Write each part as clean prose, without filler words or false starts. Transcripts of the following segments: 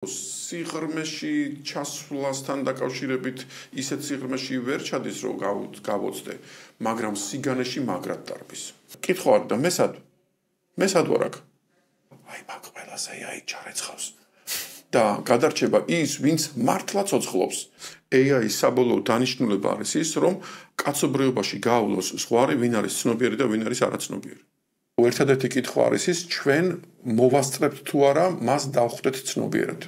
სიღრმეში ჩასვლასთან დაკავშირებით ისეთ სიღრმეში ვერ ჩადის, რომ გავოცდე, მაგრამ სიგანეში მაგრად დარბის. კითხვა და მესად ვარ აქ. აი მაგ ყველასე AI ჩარეცხავს. და გადარჩება ის, ვინც მართლა ცოცხლობს. AI-ის საბოლოო დანიშნულება არის ის, რომ კაცობრიობაში გაავლოს ზღვარი, ვინ არის ცნობიერი და ვინ არის არაცნობიერი. ერთადერთი კითხვა არის ის, ჩვენ მოვასწრებთ თუ არა მას დავხვდეთ ცნობიერად.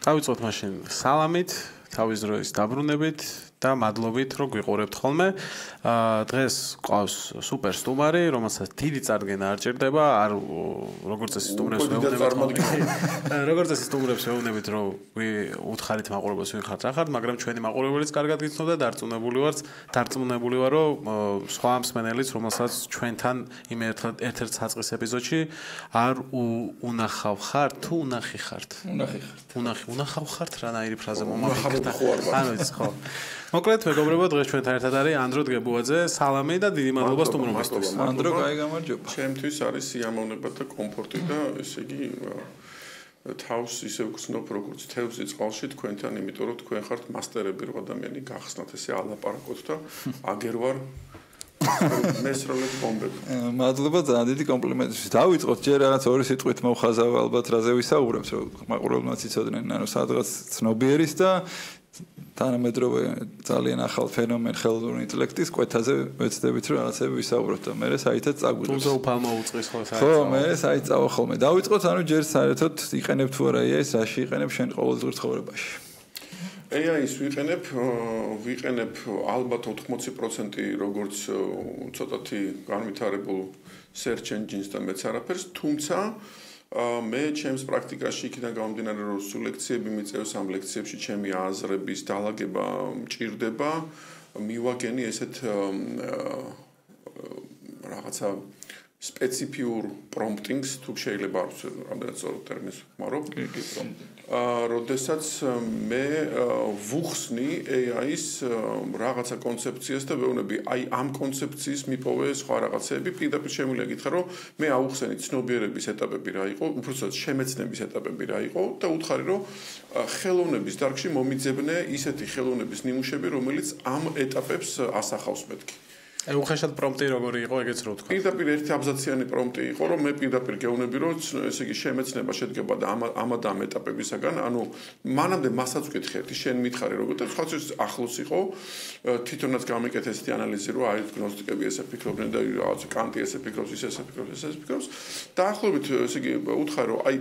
დავიწყოთ მაშინ სალამით, თავის დროის დაბრუნებით და მადლობით, რომ გვიყურებთ ხოლმე. დღეს ყავს სუპერ სტუმარი, რომელსაც დიდი წარდგენა არ ჭირდება, არ როგორც წესი სტუმრებს ვეუბნებით, რომ უთხარით მაყურებელს ვინ ხართ, რა ხართ, მაგრამ ჩვენი მაყურებელიც კარგად გიცნობდა, დარწმუნებული ვარ, რომ სხვა მსმენელიც, რომელსაც ჩვენთან იმ ერთ-ერთ საწყის ეპიზოდში არ უნახავ ხართ, თუ უნახი ხართ. უნახავ ხართ, რანაირი ფრაზე მომახერხდა. ანუ ის ხო. მოკლედ, მეგობრებო, დღეს ჩვენთან ერთად არის ანდრო დგებუაძე. სალამი და დიდი მადლობა სტუმრობისთვის. ანდრო, კაი გამარჯობა. ჩემთვის არის სიამოვნება და კომფორტი და ესე იგი თავს ისე ვგრძნობ, როგორც თევზი წყალში თქვენთან, იმიტომ რომ თქვენ ხართ მასტერები რო ადამიანი გახსნათ ესე ალაპარაკოთ და აგერ ვარ მესროლეთ ბომბები. მადლობა ძალიან დიდი კომპლიმენტისთვის. დავიწყოთ ჯერ რაღაც ორი სიტყვით მოვხაზავ ალბათ რაზე ვისაუბრებთ, რომ მაყურებელმაც იცოდნენ, ანუ სადღაც ცნობიერის და თანამედროვე ძალიან ახალ ფენომენ ხელოვნური ინტელექტის კვეთაზე ვეცდებით რომ რაღაცები ვისაუბროთ და მე საერთოდ წაგვიდოს. თუმცა უფალმა უწყის ხო საერთოდ. ხო, მე საერთოდ წავა ხოლმე. დავიწყოთ, ანუ ჯერ საერთოდ იყენებ თუ არა AI-ს, რაში იყენებ შენ ყოველდღიურ ცხოვრებაში? AI-ს ვიყენებ ალბათ 80% როგორც ცოტათი განვითარებულ search engines და მეც არაფერს, თუმცა მე ჩემს პრაქტიკაში იქიდან გამომდინარე რომ სულ ლექციები მიწევს ამ ლექციებში ჩემი აზრების დალაგება მჭირდება მივაგენი ესეთ რაღაცა სპეციფიურ პრომპტინგს თუ შეიძლება არ ვიცი რამდენად სწორ ტერმინს ვხმარო როდესაც მე ვუხსნი AI-ის რაღაცა კონცეფციას და ვეუბნები აი ამ კონცეფციის მიპოვე სხვა რაღაცები პირდაპირ შემიძლია გითხრა რომ მე აუხსენი ცნობიერების ეტაპები რა იყო უბრალოდ შემეცნების ეტაპები რა იყო და უთხარი რომ ხელოვნების დარგში მომიძებნე ისეთი ხელოვნების ნიმუშები რომელიც ამ ეტაპებს ასახავს მეთქი აი უხეშად პრომპტი როგორი იყო ეგეც რო თქვა. პირდაპირ ერთი აბზაციანი პრომპტი იყო, რომ მე პირდაპირ გეუბნები, რომ ესე იგი შემეცნება შედგება და ამ ეტაპებისაგან, ანუ მანამდე მასაც ვკითხე, შენ მითხარი როგორ და სხვა ახლოს იყო, თვითონაც გამიკეთე ესეთი ანალიზი, რომ აი გნოსტიკები ესე ფიქრობდნენ და რაღაც კანტი ესე ფიქრობს, ესე ფიქრობს. დაახლოებით ესე იგი უთხარი, რომ აი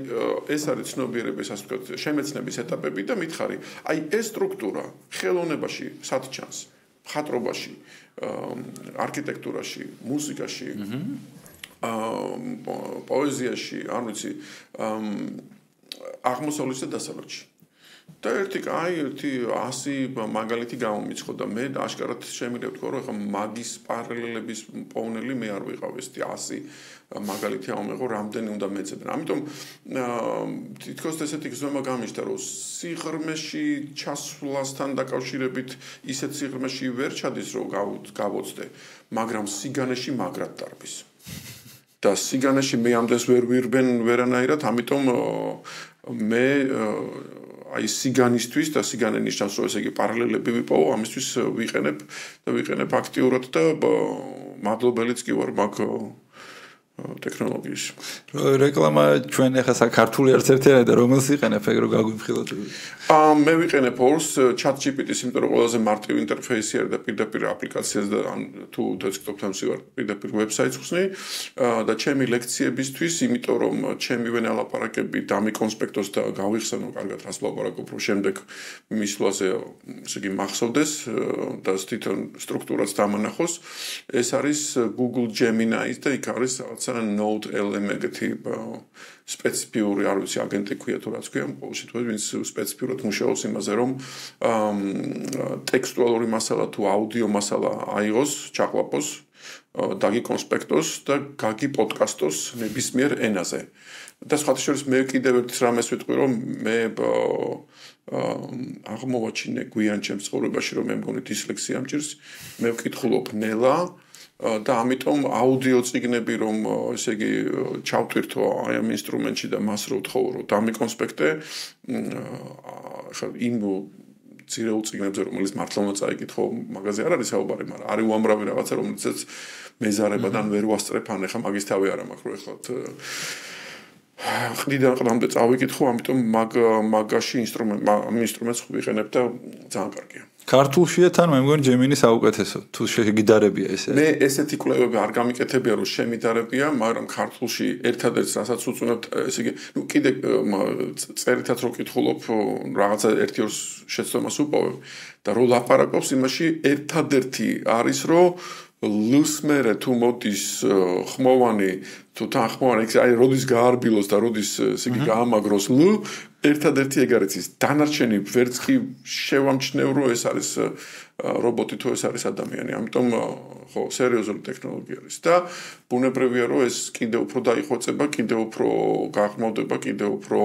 ეს არის ცნობიერების ასე ვთქვათ, შემეცნების ეტაპები და მითხარი, აი ეს სტრუქტურა ხელოვნებაში სათჩანს, მხატვრობაში არქიტექტურაში, მუსიკაში, პოეზიაში, არ ვიცი, აღმოსავლეთში და დასავლეთში. და ერთი 100 მაგალითი გამომიცხო და მე აშკარად შემიძლია ვთქვა, რომ ეხა მაგის პარალელების პოვნელი მე არ ვიყავ ესეთი 100 მაგალითი ამეღო, რამდენი უნდა მეცედნენ. ამიტომ თითქოს ესეთი გზნობა გამიშთა, რომ სიღრმეში ჩასვლასთან დაკავშირებით ისეთ სიღრმეში ვერ ჩადის, რომ გავოცდე, მაგრამ სიგანეში მაგრად დარბის. და სიგანეში მე ამდენს ვერ ვირბენ ვერანაირად, ამიტომ მე აი სიგანისთვის და სიგანე ნიშნავს რომ ესე იგი პარალელები ვიპოვო, ამისთვის ვიყენებ აქტიურად და მადლობელიც კი ვარ მაგ ტექნოლოგიაში. რეკლამა ჩვენ ახლა საქართველოს ერთ-ერთია და რომელს იყენებ ეგ რო გაგვიფხილოთ? მე ვიყენებ ორს ChatGPT-ს, იმიტომ რომ ყველაზე მარტივი ინტერფეისი არის და პირდაპირ აპლიკაციას და თუ დესკტოპთან ვსივარ პირდაპირ ვებსაიტს ვხსნი და ჩემი ლექციებისთვის, იმიტომ რომ ჩემი ვენა ლაპარაკები დამიკონსპექტოს და გავიხსენო კარგად რას ლაპარაკობ, რომ შემდეგ მისვლაზე ესე იგი მახსოვდეს და თვითონ სტრუქტურაც დამანახოს. ეს არის Google Gemini-ის და იქ არის Node.lm ეგეთი სპეციფიური არ ვიცი აგენტი ქვია თუ რაც ქვია ყოველ შემთხვევაში ვინც სპეციფიურად მუშაობს იმაზე რომ ტექსტუალური მასალა თუ აუდიო მასალა აიღოს, ჩაყლაპოს, დაგიკონსპექტოს და გაგიპოდკასტოს ნებისმიერ ენაზე. და სხვათა შორის მე კიდევ ერთ რამეს ვიტყვი რომ მე აღმოვაჩინე გვიან ჩემს ცხოვრებაში რომ მე მგონი დისლექსია მჭირს, მე ვკითხულობ ნელა და ამიტომ აუდიო წიგნები რომ ესე იგი ჩავტვირთო აი ამ ინსტრუმენტში და მას რო ვთხოვო რომ დამიკონსპექტე ხა იმ ძირეულ წიგნებზე რომელიც მართლა უნდა წაიკითხო მაგაზე არ არის საუბარი მაგრამ არის უამრავი რაღაცა რომელიცაც მეზარებადან ვერ ვასწრეფ ან ეხა მაგის თავი არ მაქვს რომ ეხლა ყდიდან ყდამდე წავიკითხო ამიტომ მაგაში ინსტრუმენტს ვიყენებ და ძალიან კარგია ქართულშია თან მე მგონი ჯემინი საუკეთესო თუ შეგიდარებია ესე მე ესეთი კვლევები არ გამიკეთებია რომ შემიდარებია მაგრამ ქართულში ერთადერთს რასაც უწუნებთ ესე იგი ნუ კიდე წერითაც რო კითხულობ რაღაცა 1-2 შეცდომას უპოვებ და რო ლაპარაკობს იმაში ერთადერთი არის რომ ლუსმერე თუ მოდის ხმოვანი თუ თანხმოვანი აი როდის გაარბილოს და როდის ესე იგი გაამაგროს ლუ ერთადერთი ეგ არის ის დანარჩენი ვერც კი შევამჩნევ რომ ეს არის რობოტი თუ ეს არის ადამიანი ამიტომ ხო სერიოზული ტექნოლოგია არის და ბუნებრივია რომ ეს კიდევ უფრო დაიხვეწება კიდევ უფრო გაღრმავდება კიდევ უფრო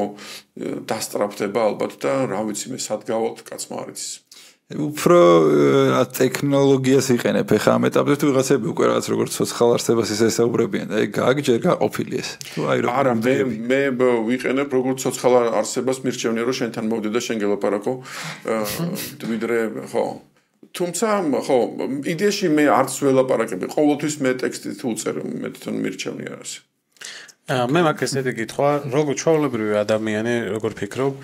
დასწრაფდება ალბათ და რა ვიცი მე სად გავალთ კაცმა არ იცის უფრო ტექნოლოგიას იყენებ ეხა ამ ეტაპზე თუ ვიღაცები უკვე რაღაც როგორც ცოცხალ არსებას ისე ესაუბრებიან და ეგ გაგჯერ გაყოფილი ეს თუ აი რომ არა მე ვიყენებ როგორც ცოცხალ არსებას მირჩევნია რომ შენთან მოვდე და შენ გელაპარაკო ვიდრე ხო თუმცა ხო იდეაში მე არც ველაპარაკები ყოველთვის მე ტექსტით უწერ მე თვითონ მირჩევნია ასე მე მაგ ესეთი კითხვა როგორ ჩვეულებრივი ადამიანი როგორ ფიქრობ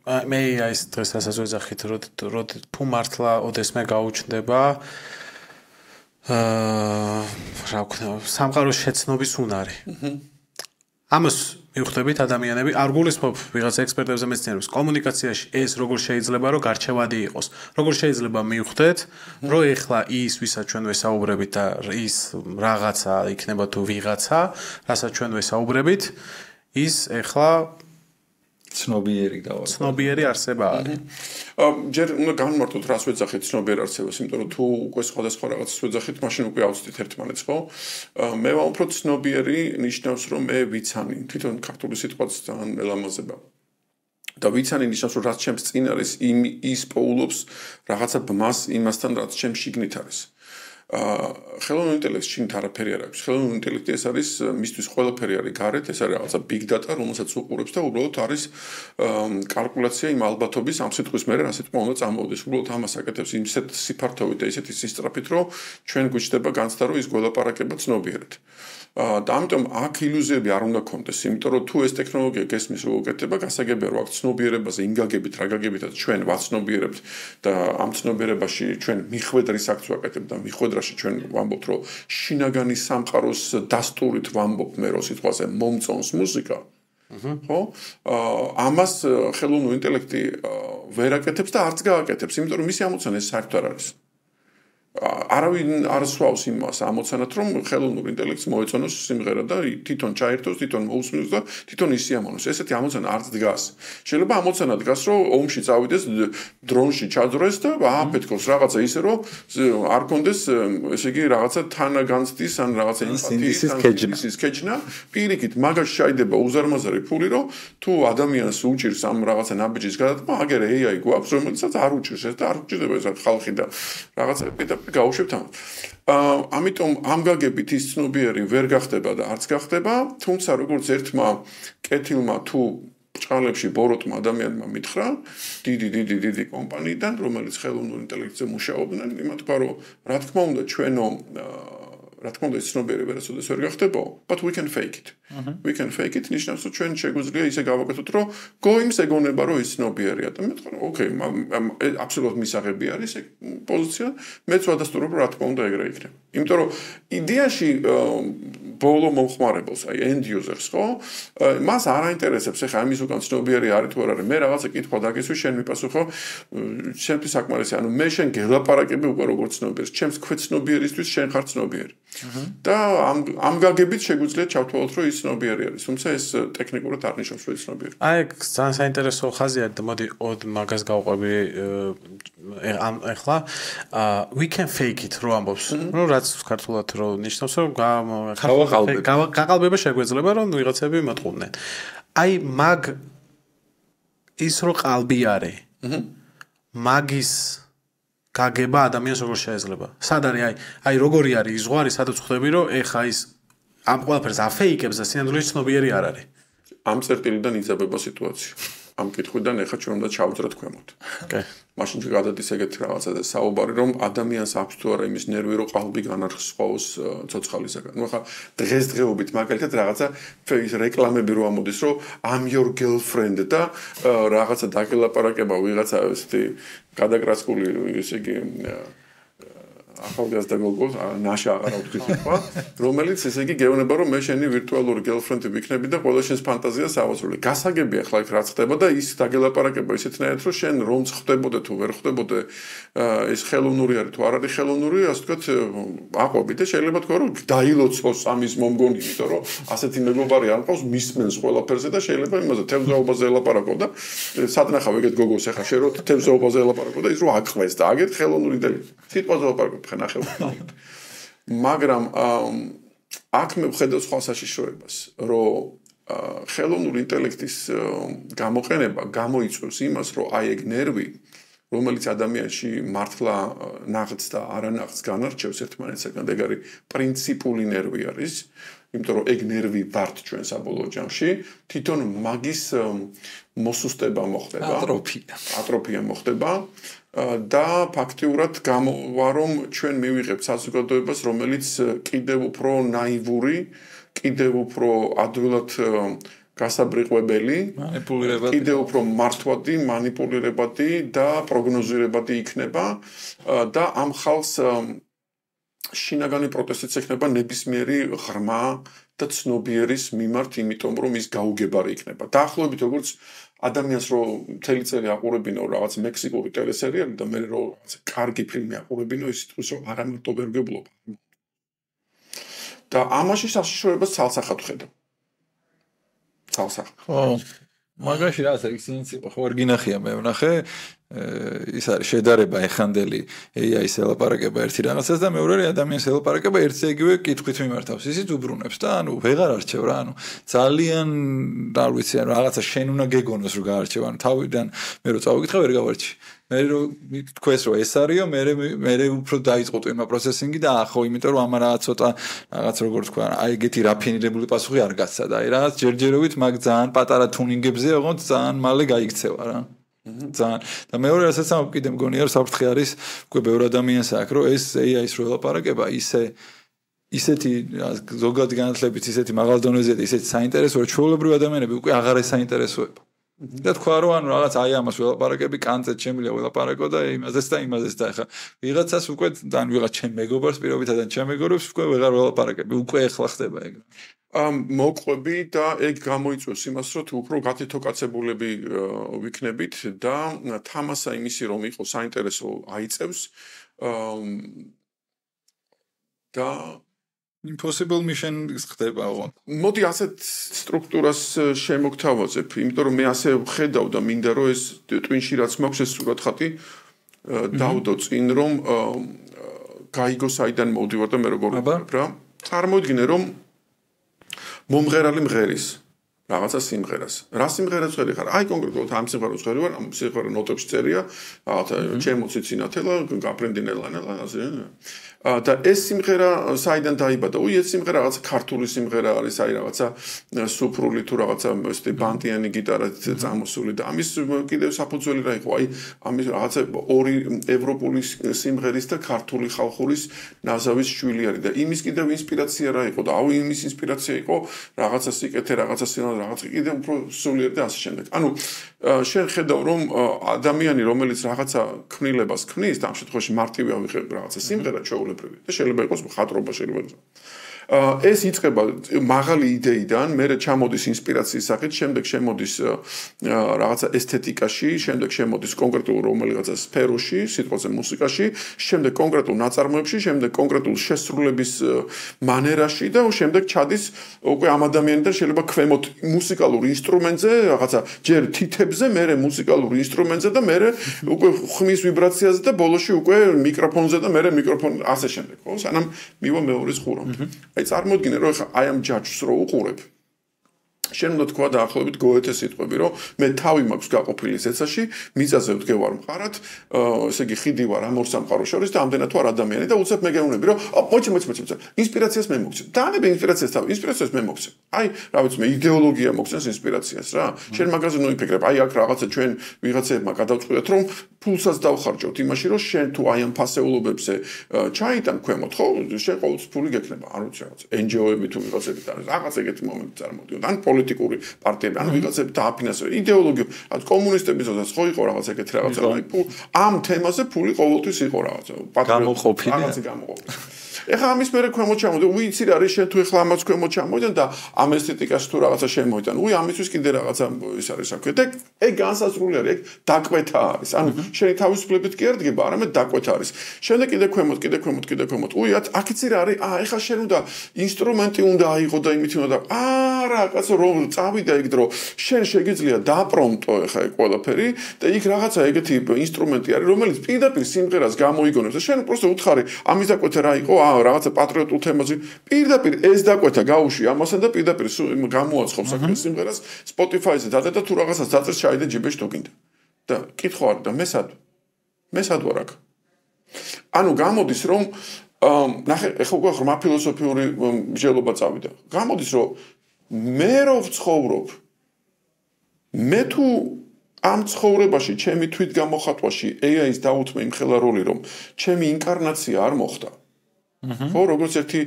მე ის დღესაც ვეძახით რომ თუ მართლა ოდესმე გაუჩნდება რა ვქნა სამყაროს შეცნობის უნარი ამას მივხვდებით ადამიანები არ გულისხმობ ვიღაც ექსპერტებზე მეცნიერებს კომუნიკაციაში ეს როგორ შეიძლება რომ გარჩევადი იყოს როგორ შეიძლება მივხვდეთ რომ ეხლა ის ვისაც ჩვენ ვესაუბრებით და ის რაღაცა იქნება თუ ვიღაცა რასაც ჩვენ ვესაუბრებით ის ეხლა ცნობიერი არსება არის. ჯერ უნდა განმარტოთ რას ვეძახით ცნობიერ არსებას, იმიტომ რომ თუ უკვე სხვადასხვა რაღაცას ვეძახით, მაშინ უკვე ავწდით ერთმანეთს, ხო? მე ვამბობ ცნობიერი ნიშნავს რომ მე ვიცანი, თვითონ ქართული სიტყვაც ძალიან მელამაზება. და ვიცანი ნიშნავს რომ რაც ჩემს წინ არის, ის პოულობს რაღაცა ბმას იმასთან, რაც ჩემს შიგნით არის. ხელოვნური ინტელექტი შინთ არაფერი არ აქვს. ხელოვნური ინტელექტი ეს არის მისთვის ყველაფერი არის გარეთ, ეს არის რაღაცა big data, რომელსაც უყურებს და უბრალოდ არის კალკულაცია იმ ალბათობის ამ სიტყვის მერე რა სიტყვა უნდა წამოვიდეს. უბრალოდ ამას აკეთებს ისეთ სიფართოვით და ისეთი სისწრაფით, რომ ჩვენ გვიჩნდება განცდა, რომ ის გველაპარაკება ცნობიერად. და ამიტომ აქ ილუზიები არ უნდა გქონდეს, იმიტომ რომ თუ ეს ტექნოლოგია გესმის რომ უკეთდება, გასაგებია რომ აქ ცნობიერებაზე ინგაგებით, რა გაგებითაც ჩვენ ვაცნობიერებთ და ამ ცნობიერებაში ჩვენ მიხვედრის აქტს ვაკეთებთ და მიხვედრაში ჩვენ ვამბობთ რომ შინაგანი სამყაროს დასტურით ვამბობ მე რომ სიტყვაზე მომწონს მუსიკა. ხო? ამას ხელოვნური ინტელექტი ვერ აკეთებს და არც გააკეთებს, იმიტომ რომ მისი ამოცანა ეს საერთოდ არ არის. არავინ არ სვავს იმას ამოცანად რომ ხელოვნური ინტელექტს მოეწონოს სიმღერა და თვითონ ჩაერთოს, თვითონ მოусმინოს და თვითონ ისიამოვნოს. ესეთი ამოცანა არც დგას. შეიძლება ამოცანა დგას რომ ომში წავიდეს, დრონში ჩაძრეს და აფეთქოს რაღაცა ისე რომ არ კონდეს, ესე იგი რაღაცა თანაგანცდის ან რაღაცა იმპათიის კეჯნა. პირიქით მაგაში შეიძლება უზარმაზარი ფული რომ თუ ადამიანს უჭირს ამ რაღაცა ნაბიჯის გადადგმა, აგერე AI გვაქვს რომელსაც არ უჭირს ეს და არ უჭირდება ეს ხალხი და რაღაცა გაუშვებთ ამ. ამიტომ ამ გაგებით ის ცნობიერი ვერ გახდება და არც გახდება, თუმცა როგორც ერთმა კეთილმა თუ ჭყალებში ბოროტმა ადამიანმა მითხრა, დიდი კომპანიიდან, რომელიც ხელოვნურ ინტელექტზე მუშაობდნენ, იმათ თქვა რომ რა თქმა უნდა ჩვენო რა თქმა უნდა ცნობიერი ვერასოდეს ვერ გახდებაო, but we can fake it. We can fake it ნიშნავს რომ ჩვენ შეგვიძლია ისე გავაკეთოთ რომ გოიმს ეგონება რომ ის ცნობიერია და მე თქვა რომ ოკეი, აბსოლუტურად მისაღები არის ეგ პოზიცია, მეც ვადასტურებ რომ რა თქმა უნდა ეგრე იქნება. იმიტომ რომ იდეაში ბოლო მომხმარებელს, აი end users, ხო? მას არ აინტერესებს ეხა ამის უკან ცნობიერი არის თუ არ არის. მე რაღაცა კითხვა დაგესვი, შენ მიპასუხო, ჩემთვის საკმარისი, ანუ მე შენ გელაპარაკები უკვე როგორც ცნობიერს, ჩემს ქვეცნობიერისთვის შენ ხარ ცნობიერი. და ამ გაგებით შეგვიძლია ჩავთვალოთ რომ ის ცნობიერი არის, თუმცა ეს ტექნიკურად არ ნიშნავს რომ ის ცნობიერი. აი ძალიან საინტერესო ხაზია და მოდი მაგას გავყვები ახლა we can fake it რო ამბობს რომ რაც ქართულად რო ნიშნავს რომ გაყალბება შეგვეძლება რომ ვიღაცები მოტყუდნენ. აი მაგ ის რო ყალბი არის მაგის გაგება ადამიანს როგორ შეიძლება. სად არის აი როგორი არის ის ზღვარი, სადაც ხვდები რომ ეხა ის ამ ყველაფერს აფეიკებს და სინამდვილეში ცნობიერი არ არის. ამ წერტილიდან იწებება სიტუაცია. ამ კითხვიდან ეხა ჩვენ უნდა ჩავძრათ ქვემოთ. კი. მაშინ გადადის ეგეთი რაღაცა და საუბარი რომ ადამიანს აქვს თუ არა იმის ნერვი რომ ყალბი განარხსოვოს ცოცხალისაგან. ნუ ხა დღესდღეობით მაგალითად რაღაცა ის რეკლამები რო ამოდის რომ I'm your girlfriend და რაღაცა დაგელაპარაკება ვიღაცა ესეთი გადაკრაცკული ესე იგი ახალგაზრდა გოგოს ნაშა აღარ ავთქვი სხვა რომელიც ესე იგი გეუბნება რომ მე შენი ვირტუალური girlfriend ვიქნები და ყველა შენს ფანტაზიას ავაზრული. გასაგებია ხლა იქ რაც ხდება და ის დაგელაპარაკება ისეთნაირად რომ შენ რომც ხდებოდე თუ ვერ ხდებოდე ეს ხელოვნური არის თუ არ არის ხელოვნური ასე ვთქვათ აყვები და შეიძლება თქვა რომ დაილოცოს ამის მომგონი იმიტომ რომ ასეთი მეგობარი არ ყავს მისმენს ყველაფერზე და შეიძლება იმაზე თევზაობაზე ელაპარაკო და სადნახავ ეგეთ გოგოს ახლა შე რო თევზაობაზე ელაპარაკო და ის რო აყვეს და აგეთ ხელოვნური დელი სიტყვაზე ელაპარაკო მაგრამ აქ მე ვხედავ სხვა საშიშროებას, რომ ხელოვნური ინტელექტის გამოყენება გამოიწვევს იმას, რომ აი ეგ ნერვი, რომელიც ადამიანში მართლა ნაღდს და არანაღდს განარჩევს ერთმანეთსაგან, ეგ არის პრინციპული ნერვი არის, იმიტომ რომ ეგ ნერვი ვართ ჩვენ საბოლოო ჯამში, თვითონ მაგის მოსუსტება მოხდება, ატროფია მოხდება. და ფაქტიურად გამოვა რომ ჩვენ მივიღებთ საზოგადოებას რომელიც კიდევ უფრო ნაივური, კიდევ უფრო ადვილად გასაბრიყვებელი, კიდევ უფრო მართვადი, მანიპულირებადი და პროგნოზირებადი იქნება და ამ ხალხს შინაგანი პროტესტიც ექნება ნებისმიერი ღრმა და ცნობიერის მიმართ, იმიტომ რომ ის გაუგებარი იქნება. დაახლოებით როგორც ადამიანს რო მთელი წელი აყურებინო რაღაც მექსიკური ტელესერიალი და მე რო რაღაც კარგი ფილმი აყურებინო ის თქოს რომ არა მარტო ვერ გებლობა. და ამაში საშიშროებას ცალსახად ხედავ. ცალსახად. ხო. მაგაში რა არის ინციპი ხო არ გინახია მე ვნახე ის არის შედარება ეხანდელი AI-ის ელაპარაკება ერთი რაღაცას და მეორე ადამიანს ელაპარაკება ერთი იგივე კითხვით მიმართავს. ისიც უბრუნებს და ანუ ვეღარ არჩევ რა, ანუ ძალიან არ ვიცი ანუ რაღაცა შენ უნდა გეგონოს რომ გაარჩევ, ანუ თავიდან მე რო წავიკითხე ვერ გავარჩი. მე რო თქვეს რომ ეს არისო, მე უფრო დაიწყო ტვიმა პროცესინგი და ახო, იმიტომ რომ ამან რაღაც ცოტა რაღაც როგორ თქვა, აი ეგეთი რაფინირებული პასუხი არ გასცა და აი რაღაც ჯერჯერობით მაგ ძალიან პატარა თუნინგებზე ოღონდ ძალიან მალე გაიქცევა რა. ძალიან და მეორე რასაც ამ კიდე მგონია რომ საფრთხე არის უკვე ბევრ ადამიანს აქვს რომ ეს AI-ის რო ელაპარაკება ისეთი ზოგადად განათლებით ისეთი მაღალ დონეზე და ისეთი საინტერესოა რომ ჩვეულებრივი ადამიანები უკვე აღარ ესაინტერესოება და თქვა რომ ანუ რაღაც აი ამას ველაპარაკები კანცეთ შემიძლია ველაპარაკო და იმაზეც და ეხა ვიღაცას უკვე ან ვიღაც ჩემ მეგობარს პირობითად ან ჩემ მეგობრებს უკვე ვეღარ ველაპარაკები უკვე ეხლა ხდება ეგ მოყვები და ეგ გამოიწვევს იმას რომ თუ უფრო გათითოკაცებულები ვიქნებით და თამასა იმისი რომ იყოს საინტერესო აიწევს და impossible mission ხდება ოღონდ. მოდი ასეთ სტრუქტურას შემოგთავაზებ, იმიტომ რომ მე ასე ვხედავ და მინდა რომ ეს ტვინში რაც მაქვს ეს სურათხატი დავდო წინ რომ გაიგო საიდან მოვდივარ და მე როგორ ვიყავ რა. წარმოიდგინე რომ მომღერალი მღერის რაღაცა სიმღერას. რა სიმღერას ვღერი ხარ? აი კონკრეტულად ამ სიმღერას ვღერი ვარ, ამ სიმღერა ნოტებში წერია, რაღაცა ჩემოცი წინათელა, გაფრენდინელანა, ასე. და ეს სიმღერა საიდან დაიბადა? ეს სიმღერა რაღაცა ქართული სიმღერა არის, აი რაღაცა სუფრული თუ რაღაცა ესეთი ბანტიანი გიტარით წამოსული და ამის კიდევ საფუძველი რა იყო? აი ამის რაღაცა ორი ევროპული სიმღერის და ქართული ხალხურის ნაზავის შვილი არის და იმის კიდევ ინსპირაცია რა იყო? და აუ იმის ინსპირაცია იყო რაღაცა სიკეთე, რაღაცა რაღაც კიდევ უფრო სულიერ და ასე შემდეგ. ანუ შენ ხედავ რომ ადამიანი რომელიც რაღაცა ქმნილებას ქმნის, ამ შემთხვევაში მარტივი ავიღებ რაღაცა სიმღერა ჩვეულებრივი და შეიძლება იყოს მხატვრობა, შეიძლება იყოს ეს იწყება მაღალი იდეიდან, მერე ჩამოდის ინსპირაციის სახით, შემდეგ შემოდის რაღაცა ესთეტიკაში, შემდეგ შემოდის კონკრეტულ რომელიღაცა სფეროში, სიტყვაზე მუსიკაში, შემდეგ კონკრეტულ ნაწარმოებში, შემდეგ კონკრეტულ შესრულების მანერაში და შემდეგ ჩადის უკვე ამ ადამიანიდან შეიძლება ქვემოთ მუსიკალურ ინსტრუმენტზე, რაღაცა ჯერ თითებზე, მერე მუსიკალურ ინსტრუმენტზე და მერე უკვე ხმის ვიბრაციაზე და ბოლოში უკვე მიკროფონზე და მერე მიკროფონ ასე შემდეგ, ხო? სანამ მივა მეორეს ხურამდე. აი წარმოიდგინე რომ ახლა აი ამ ჯაჭვს რო უყურებ შენ უნდა თქვა დაახლოებით გოეთე სიტყვები, რომ მე თავი მაქვს გაყოფილი ცეცაში, მიწაზე ვდგევარ მყარად, ესე იგი ხიდი ვარ ამ ორ სამყარო შორის და ამდენად ვარ ადამიანი და უცებ მე გეუბნები, რომ მოიცა, ინსპირაციას მე მოგცემ. დაანები ინსპირაციას მე მოგცემ. აი, რა ვიცი მე იდეოლოგია მოგცემს ინსპირაციას რა. შენ მაგაზე ნოიფიქრებ, აი აქ რაღაცა ჩვენ ვიღაცებმა გადავწყვიტეთ, რომ ფულსაც დავხარჯავთ იმაში, რომ შენ თუ აი ამ ფასეულობებზე ჩაიტან ქვემოთ, ხო, შენ ყოველთვის ფული გექნება, არ ვიცი რაღაც, NGO-ები თუ ვიღაცები და რაღაც ეგეთი მომენტი წარმოვიდგინოთ, ან პოლიტიკური პარტიები, ან ვიღაცები დააფინანსებენ იდეოლოგია, რაც კომუნისტების დროსაც ხო იყო რაღაც ეგეთი რაღაცა, აი ამ თემაზე ფული ყოველთვის იყო რაღაცა, გამოყოფილი. ეხლა ამის მერე ქვემოთ ჩამოვიდა, ვიცი რა არის შენ თუ ეხლა ამას ქვემოთ ჩამოვიდა და ამ ესთეტიკას თუ რაღაცა შემოიტან, ამისთვის კიდე რაღაცა ის არის საქმე და ეგ განსაზღვრული არის, ეგ დაკვეთა არის. ანუ შენი თავისუფლებით კი არ დგება, არამედ დაკვეთა არის. შემდეგ კიდე ქვემოთ. აქ იცი რა არის? ეხლა შენ უნდა ინსტრუმენტი უნდა აიღო და იმით უნდა რა კაცო რომ წავიდა ეგ დრო, შენ შეგიძლია დაპრომტო ეხლა ეგ ყველაფერი და იქ რაღაცა ეგეთი ინსტრუმენტი არის, რომელიც პირდაპირ სიმღერას გამოიგონებს და შენ უბრალოდ უთხარი, ამის დაკვეთა რა იყო? რაღაცა პატრიოტულ თემაზე პირდაპირ ეს დაკვეთა გაუში ამასთან და პირდაპირ გამოაცხობს აქ სიმღერას Spotify-ზე დადე და თუ რაღაცას დაწერს ჩაიდე ჯიბეში თუ გინდა. და კითხვა არის და მესად ვარ აქ. ანუ გამოდის რომ ნახე ეხლა უკვე ღრმა ფილოსოფიური მსჯელობა წავიდა. გამოდის რომ მე რო ვცხოვრობ მე თუ ამ ცხოვრებაში ჩემი თვით გამოხატვაში AI-ს დაუთმე იმ ხელა როლი რომ ჩემი ინკარნაცია არ მოხდა. ხო, როგორც ერთი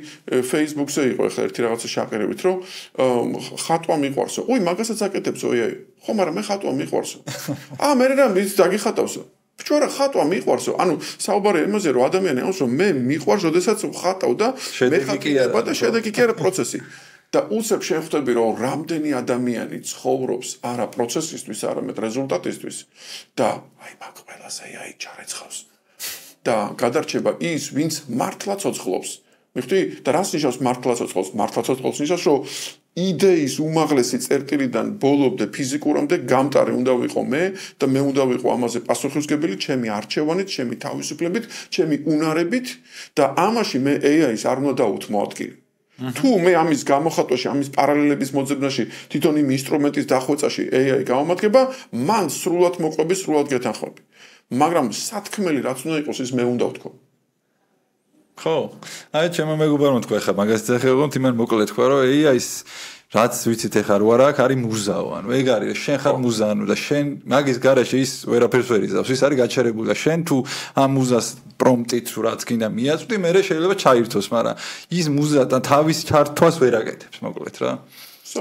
Facebook-ზე იყო ახლა ერთი რაღაცა შაყირებით, რომ ხატვა მიყვარსო. მაგასაც აკეთებსო AI. ხო, მაგრამ მე ხატვა მიყვარსო. მე რა მის დაგიხატავსო. ბჭორა ხატვა მიყვარსო. ანუ საუბარი იმაზე, რომ ადამიანი ამას რომ მე მიყვარს, როდესაც ვხატავ და მე ხატვა და შედეგი კი არა პროცესი. და უცებ შეხვდები, რომ რამდენი ადამიანი ცხოვრობს არა პროცესისთვის, არამედ რეზულტატისთვის და აი მაგ ყველაზე AI ჩარეცხავს. და გადარჩება ის, ვინც მართლა ცოცხლობს. მიხდი? და რას ნიშნავს მართლა ცოცხლობს? მართლა ცოცხლობს ნიშნავს, რომ იდეის უმაღლესი წერტილიდან ბოლომდე ფიზიკურამდე გამტარი უნდა ვიყო მე და მე უნდა ვიყო ამაზე პასუხისმგებელი ჩემი არჩევანით, ჩემი თავისუფლებით, ჩემი უნარებით და ამაში მე AI-ს არ უნდა დაუთმო ადგილი. თუ მე ამის გამოხატვაში, ამის პარალელების მოძებნაში, თვითონ იმ ინსტრუმენტის დახვეწაში AI გამომადგება, მან სრულად მოყვები, სრულად გეთანხმები. მაგრამ სათქმელი რაც უნდა იყოს ის მე უნდა ვთქო. ხო. აი ჩემო მეგობარმა თქვა ხა მაგას ძახეღონთ იმან მოკლედ თქვა რომ AI-ს რაც ვიცით ეხა რო არა აქ არის მუზაო ანუ ეგ არის შენ ხარ მუზანო და შენ მაგის garaში ის ვერაფერს ვერ იზავს ის არის გაჩერებული და შენ თუ ამ მუზას პრომპტით თუ რაც გინდა მიაწვდი მე შეიძლება ჩაირთოს მაგრამ ის მუზა და თავის ჩართვას ვერ აკეთებს მოკლედ რა.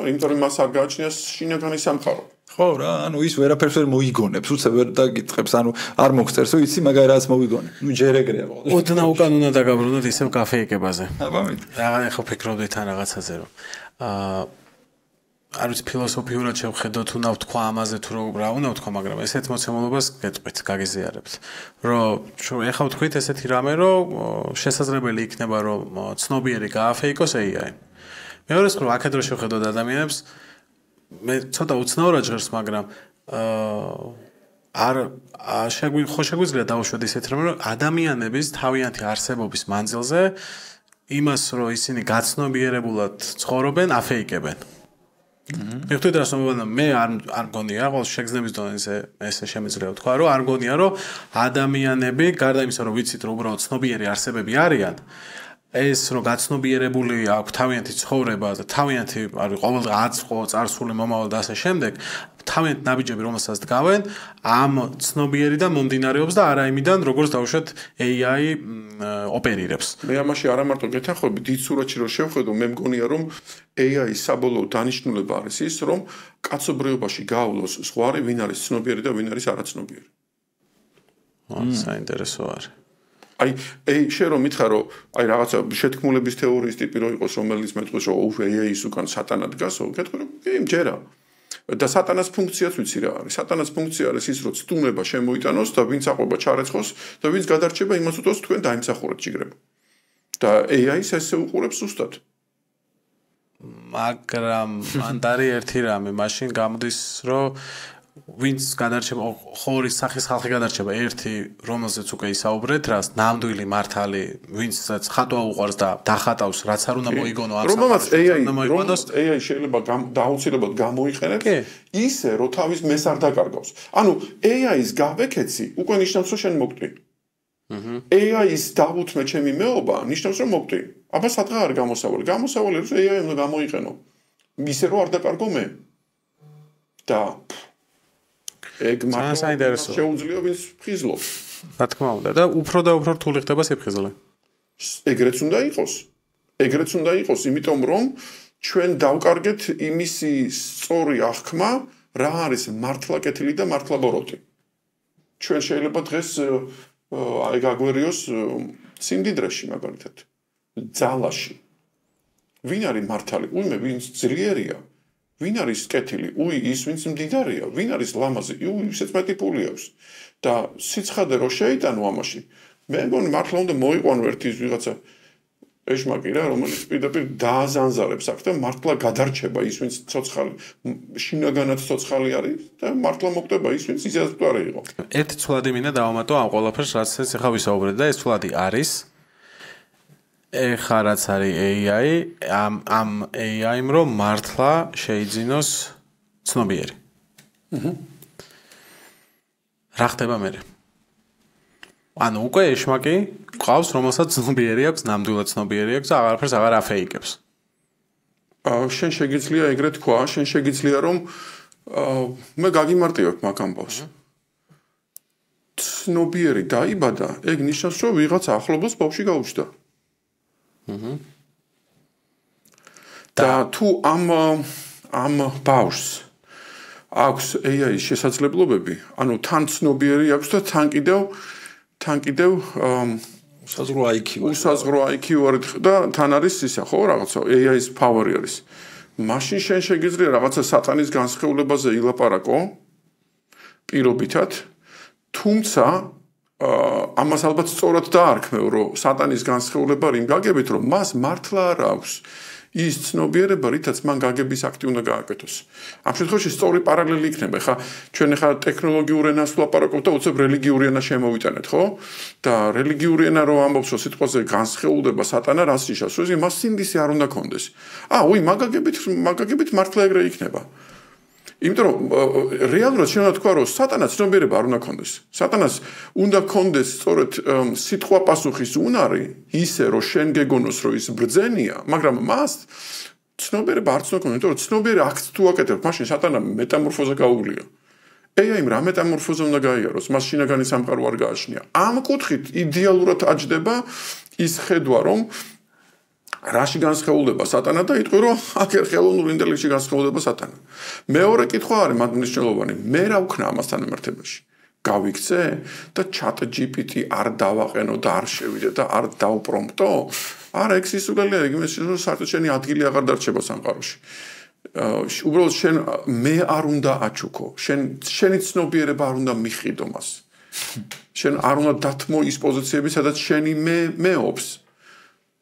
იმიტომ რომ მას არ გააჩნია შინაგანი სამყარო. ხო რა, ანუ ის ვერაფერს ვერ მოიგონებს, უცებ ვერ დაგიტყებს, ანუ არ მოგწერს, რომ იცი მაგარაც მოვიგონე. ნუ ჯერ ეგრეა ყოველთვის. ოდნა უკან უნდა დაგაბრუნოთ ისევ კაფეიკებაზე. აბამით. რაღაც ხო ფიქრობდით ან რაღაცაზე რომ არ ვიცი ფილოსოფიურად შევხედოთ უნდა ვთქვა ამაზე თუ რა უნდა ვთქვა, მაგრამ ესეთ მოცემულობას გეტყვით, გაგიზიარებთ. რომ ეხლა ვთქვით ესეთი რამე, რომ შესაძლებელი იქნება რომ ცნობიერი გააფეიკოს AI. მეორეს მხრივ აქეთ რო შევხედოთ ადამიანებს მე ცოტა უცნაურად ჟღერს, მაგრამ ხო შეგვიძლია დავუშვათ ისეთ რამე, რომ ადამიანების თავიანთი არსებობის მანძილზე იმას, რომ ისინი გაცნობიერებულად ცხოვრობენ, აფეიკებენ. მიხდით რა სამბანა მე არ მგონია, ყოველ შეგრძნების დონეზე ესე შემიძლია ვთქვა, რომ არ მგონია, რომ ადამიანები, გარდა იმისა, რომ ვიცით, რომ უბრალოდ ცნობიერი არსებები არიან, ეს რომ გაცნობიერებული აქვს თავიანთი ცხოვრება და თავიანთი არის ყოველდღე აწყო, წარსული, მომავალი და ასე შემდეგ, თავიანთი ნაბიჯები რომელსაც დგავენ, ამ ცნობიერი და მომდინარეობს და არა იმიდან, როგორც დავუშვათ AI ოპერირებს. მე ამაში არა მარტო გეთანხმები, დიდ სურათში რომ შევხედო, მე მგონია რომ AI-ის საბოლოო დანიშნულება არის ის, რომ კაცობრიობაში გავლოს ზღვარი, ვინ არის ცნობიერი და ვინ არის არაცნობიერი. საინტერესო არის. აი შენ რომ მითხრა რომ აი რაღაცა შეთქმულების თეორიის ტიპი რო იყოს რომელიც მეტყვის რომ AI-ის უკან სატანა დგასო, გეტყვი რომ კი მჯერა. და სატანას ფუნქციაც ვიცი რა არის. სატანას ფუნქცია არის ის რომ ცდუნება შემოიტანოს და ვინც აყვება ჩარეცხოს და ვინც გადარჩება იმას უთოს თქვენ დაიმსახურეთ ჯიგრება. და AI-ს ესე უყურებს ზუსტად. მაგრამ მანდარი ერთი რამე, მაშინ გამოდის რომ ვინც განარჩება ხორის სახის ხალხი განარჩება ერთი რომელზეც უკვე ისაუბრეთ რას ნამდვილი მართალი ვინცაც ხატვა უყვარს და დახატავს რაც არ უნდა მოიგონო ამ რომელსაც AI შეიძლება დაუცილებლად გამოიყენებს ისე რომ თავის მეს არ დაკარგავს ანუ AI-ის გავეკეცი უკვე ნიშნავს რომ შენ მოკვდი AI-ის დაუთმე ჩემი მეობა ნიშნავს რომ მოკვდი აბა სადღა არის გამოსავალი რომ AI უნდა გამოიყენო ისე რომ არ დაკარგო მე და ეგ მართლა შეუძლია ვინც ფხიზლობს. რა თქმა უნდა და უფრო რთული ხდება სიფხიზლე. ეგრეც უნდა იყოს, იმიტომ რომ ჩვენ დავკარგეთ იმისი სწორი აღქმა, რა არის მართლა კეთილი და მართლა ბოროტი. ჩვენ შეიძლება დღეს აი გაგვერიოს სიმდიდრეში მაგალითად, ძალაში. ვინ არის მართალი? უიმე ვინც ძლიერია. ვინ არის კეთილი? ის ვინც მდიდარია, ვინ არის ლამაზი? ისეც მეტი ფული აქვს. და სიცხადე რო შეიტანო ამაში. მე მგონი მართლა უნდა მოიყვანო ერთი ვიღაცა ეშმაკი რა, რომელიც პირდაპირ დააზანზარებს აქ და მართლა გადარჩება ის ვინც ცოცხალი, შინაგანად ცოცხალი არის და მართლა მოკვდება ის ვინც ისედაც მკვდარი იყო. ერთი ცვლადი მინდა დავამატო ამ ყველაფერს, რაც ეს ახლა ვისაუბრეთ და ეს ცვლადი არის ეხლა რაც არის AI, ამ AI-მ რომ მართლა შეიძინოს ცნობიერი. რა ხდება მე? ანუ უკვე ეშმაკი ყავს, რომელსაც ცნობიერი აქვს, ნამდვილად ცნობიერი აქვს და აღარაფერს აღარ აფეიკებს. შენ შეგიძლია ეგრეთ თქვა, შენ შეგიძლია რომ მე გაგიმარტივებ მაგ ამბავს. ცნობიერი დაიბადა, ეგ ნიშნავს რომ ვიღაც ახლობელს ბავშვი გაუჩნდა. და თუ ამ ბავშვს აქვს AI-ის შესაძლებლობები, ანუ თან ცნობიერი აქვს და თან კიდევ უსაზღრო IQ არის და თან არის ისა ხო რაღაცა AI-ის power-ი არის. მაშინ შენ შეგიძლია რაღაცა სატანის განსხეულებაზე ილაპარაკო პირობითად, თუმცა ამას ალბათ სწორად დაარქმევ, რომ სატანის განსხეულება რიმ გაგებით, რომ მას მართლა არ აქვს ის ცნობიერება, რითაც მან გაგების აქტი უნდა გააკეთოს. ამ შემთხვევაში სწორი პარალელი იქნება. ხა ჩვენ ხა ტექნოლოგიურ ენას ვლაპარაკობთ და უცებ რელიგიური ენა შემოვიტანეთ, ხო? და რელიგიური ენა რო ამბობს, რომ სიტყვაზე განსხეულდება სატანა რას ნიშნავს? რომ მას სინდისი არ უნდა კონდეს. მაგაგებით მართლა ეგრე იქნება. იმიტომ რომ რეალურად შეიძლება თქვა რომ სატანას ცნობიერება არ უნდა კონდეს. სატანას უნდა კონდეს სწორედ სიტყვა პასუხის უნარი, ისე რომ შენ გეგონოს რომ ის ბრძენია, მაგრამ მას ცნობიერება არ უნდა კონდეს, იმიტომ რომ ცნობიერი აქტს თუ აკეთებ, მაშინ სატანამ მეტამორფოზა გაუგლია. AI-მ რა მეტამორფოზა უნდა გაიაროს, მას შინაგანი სამყარო არ გააჩნია. ამ კუთხით იდეალურად აჯდება ის ხედვა რომ რაში განსხეულდება სატანა და იტყვი რომ აქ ხელოვნურ ინტელექტში განსხეულდება სატანა. მეორე კითხვა არის მნიშვნელოვანი. მე რა ვქნა ამასთან მიმართებაში? გავიქცე და ChatGPT არ დავაყენო და არ შევიდე და არ დავპრომპტო? არა, ეგ სისულელია, ეგ იმის რომ საერთოდ შენი ადგილი აღარ დარჩება სამყაროში. უბრალოდ შენ მე არ უნდა აჩუქო. შენი ცნობიერება არ უნდა მიხიდო მას. შენ არ უნდა დათმო ის პოზიციები, სადაც შენი მე მეობს.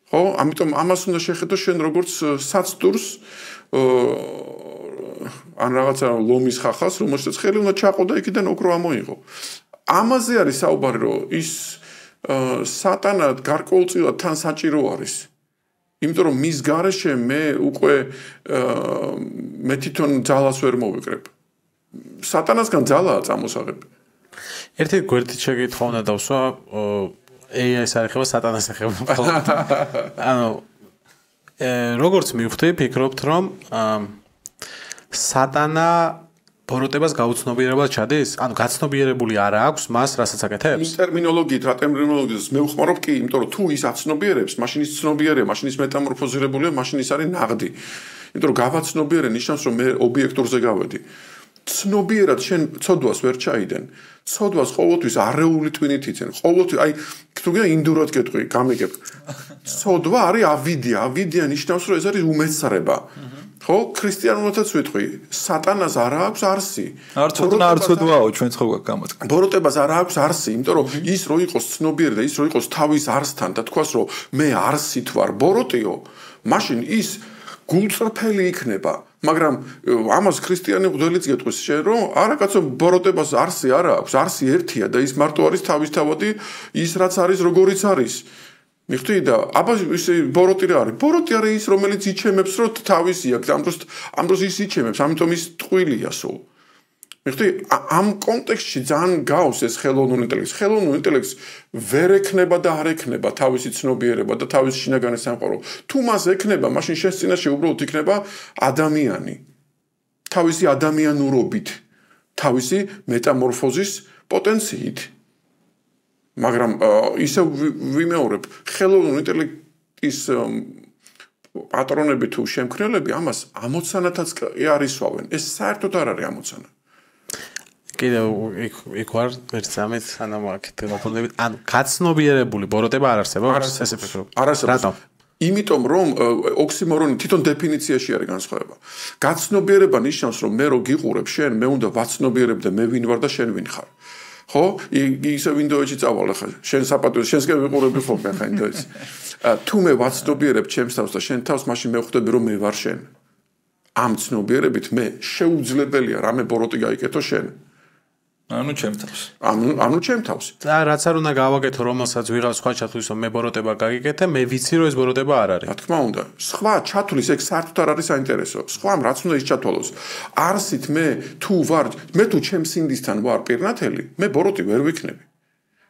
ხო, ამიტომ ამას უნდა შეხედო შენ როგორც საცდურს ან რაღაცა ლომის ხახას, რომელსაც ხელი უნდა ჩაყო და იქიდან ოქრო ამოიღო. ამაზე არის საუბარი, რომ ის სატანა გარკვეულწილად თან საჭირო არის. იმიტომ რომ მის გარეშე მე უკვე მე თვითონ ძალას ვერ მოვიკრებ. სატანასგან ძალაა წამოსაღები. ერთი გვერდით შეკითხვა უნდა დავსვა AI-ის არ ეხება სატანას ეხება. ანუ როგორც მივხვდი, ფიქრობთ რომ სატანა ბოროტებას გაუცნობიერებად ჩადის? ანუ გაცნობიერებული არ აქვს მას, რასაც აკეთებს? ტერმინოლოგიით, რა ტერმინოლოგიას მე ვხმარობ კი, იმიტომ რომ თუ ის აცნობიერებს, მაშინ ის ცნობიერია, მაშინ ის მეტამორფოზირებულია, მაშინ ის არის ნაღდი. იმიტომ რომ გავაცნობიერე ნიშნავს რომ მე ობიექტურზე გავედი. ცნობიერად შენ ცოდვას ვერ ჩაიდენ. ცოდვას ყოველთვის არეული ტვინით იცენ. ყოველთვის აი თუ გინდა ინდურად კეთყვი, გამიგებ. ცოდვა არის ავიდია. ავიდია ნიშნავს რომ ეს არის უმეცრება. ხო, ქრისტიანულადაც ვიტყვი, სატანას არ აქვს არსი. არ ცოდვაო ჩვენ ხო გამოწყდა. ბოროტებას არ აქვს არსი, იმიტომ რომ ის რო იყოს ცნობიერი და ის რო იყოს თავის არსთან და თქვას რომ მე არსით ვარ ბოროტიო, მაშინ ის გულწრფელი იქნება, მაგრამ ამას ქრისტიანი მღვდელიც გეტყვის შენ რომ არა კაცო ბოროტებას არსი არა აქვს, არსი ერთია და ის მარტო არის თავისთავადი ის რაც არის როგორიც არის. მიხდი და აბა ისე ბოროტი რა არის? ბოროტი არის ის რომელიც იჩემებს რომ თავისი აქვს, ამ დროს ის იჩემებს, ამიტომ ის ტყუილია სულ. მიხდი ამ კონტექსტში ძალიან გავს ეს ხელოვნური ინტელექტი. ხელოვნური ინტელექტს ვერ ექნება და არ ექნება თავისი ცნობიერება და თავისი შინაგანი სამყარო. თუ მას ექნება, მაშინ შენ წინაშე უბრალოდ იქნება ადამიანი. თავისი ადამიანურობით, თავისი მეტამორფოზის პოტენციით. მაგრამ ისე ვიმეორებ, ხელოვნური ინტელექტის პატრონები თუ შემქმნელები ამას ამოცანათაც არ ისვავენ. ეს საერთოდ არ არის ამოცანა. კიდევ იქ ვარ ერთ სამეთ სანამ აქ ტელეფონებით ანუ გაცნობიერებული ბოროტება არ არსებობს ესე ფიქრობ არ არსებობს იმიტომ რომ ოქსიმორონი თვითონ დეფინიციაში არის განსხვავება გაცნობიერება ნიშნავს რომ მე რო გიყურებ შენ მე უნდა ვაცნობიერებ და მე ვინ ვარ და შენ ვინ ხარ ხო ისე ვინდოუში წავალ ახლა შენ საპატიო შენსკენ ვიყურები ხოლმე ახლა ინდოის თუ მე ვაცნობიერებ ჩემს თავს და შენ თავს მაშინ მე ვხვდები რომ მე ვარ შენ ამ ცნობიერებით მე შეუძლებელია რამე ბოროტი გაიკეთო შენ ანუ ჩემ თავს. ანუ ჩემ თავს. და რაც არ უნდა გავაკეთო, რომელსაც ვიღავ სხვა ჩათვლის რომ მე ბოროტება გაგიკეთე, მე ვიცი რომ ეს ბოროტება არ არის. რა თქმა უნდა. სხვა ჩათვლის ეგ საერთოდ არ არის საინტერესო. სხვამ რაც უნდა ის ჩათვალოს. არსით მე თუ ვარ, მე თუ ჩემ სინდისთან ვარ პირნათელი, მე ბოროტი ვერ ვიქნები.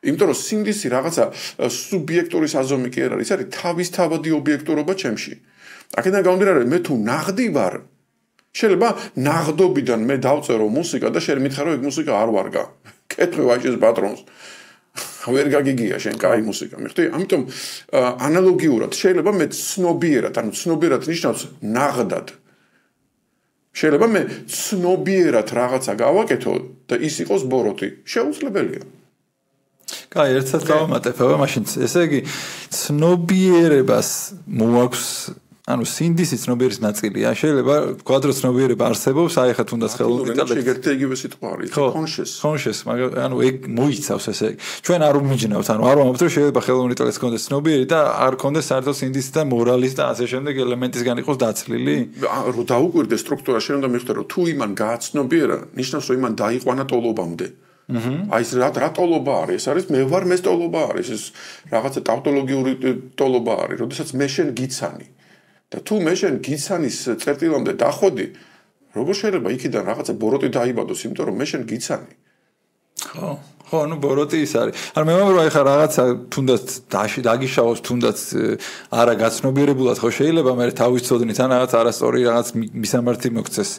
იმიტომ რომ სინდისი რაღაცა სუბიექტური საზომი კი არ არის, არის თავისთავადი ობიექტურობა ჩემში. აქედან გამომდინარე, მე თუ ნაღდი ვარ შეიძლება ნაღდობიდან მე დავწერო მუსიკა და შენ მითხარ რომ ეგ მუსიკა არ ვარგა. კეთრი ვაჭის პატრონს. ვერ გაგიგია შენ კაი მუსიკა, მიხდი? ამიტომ ანალოგიურად შეიძლება მე ცნობიერად, ანუ ცნობიერად ნიშნავს ნაღდად. შეიძლება მე ცნობიერად რაღაცა გავაკეთო და ის იყოს ბოროტი. შეუძლებელია. კაი, ერთად გავამატებავ, მაშინ ესე იგი ცნობიერებას მოაქვს ანუ სინდისი ცნობიერების ნაწილია. შეიძლება ვთქვა რომ ცნობიერება არსებობს, აი ხა თუნდაც ხელოვნური ინტელექტი. შეგერთე იგივე სიტყვა არის, conscious. მაგრამ ანუ ეგ მოიცავს ესე. ჩვენ არ უმიჯნავთ, ანუ არ ვამბობთ რომ შეიძლება ხელოვნური ინტელექტი კონდეს ცნობიერი და არ კონდეს საერთოდ სინდისი და მორალის და ასე შემდეგ ელემენტისგან იყოს დაცლილი. რომ დაუკვირდე სტრუქტურა შენ უნდა მიხვდე რომ თუ იმან გააცნობიერა, ნიშნავს რომ იმან დაიყვანა ტოლობამდე. აი ეს რა ტოლობა არის? ეს არის მე ვარ მე ტოლობა არის. ეს რაღაცა ტავტოლოგიური ტოლობა არის, როდესაც მე შენ გიცანი. და თუ მე შენ გიცანის წერტილამდე დახვედი, როგორ შეიძლება იქიდან რაღაცა ბოროტი დაიბადოს, იმიტომ რომ მე შენ გიცანი. ხო, ну ბოროტი ის არის. არ მე მომბრო ახლა რაღაცა თუნდაც დაგიშავოს, თუნდაც არა გაცნობიერებულად ხო შეიძლება მე თავისწოდნით ან რაღაც არასწორი რაღაც მისამართი მოგცეს.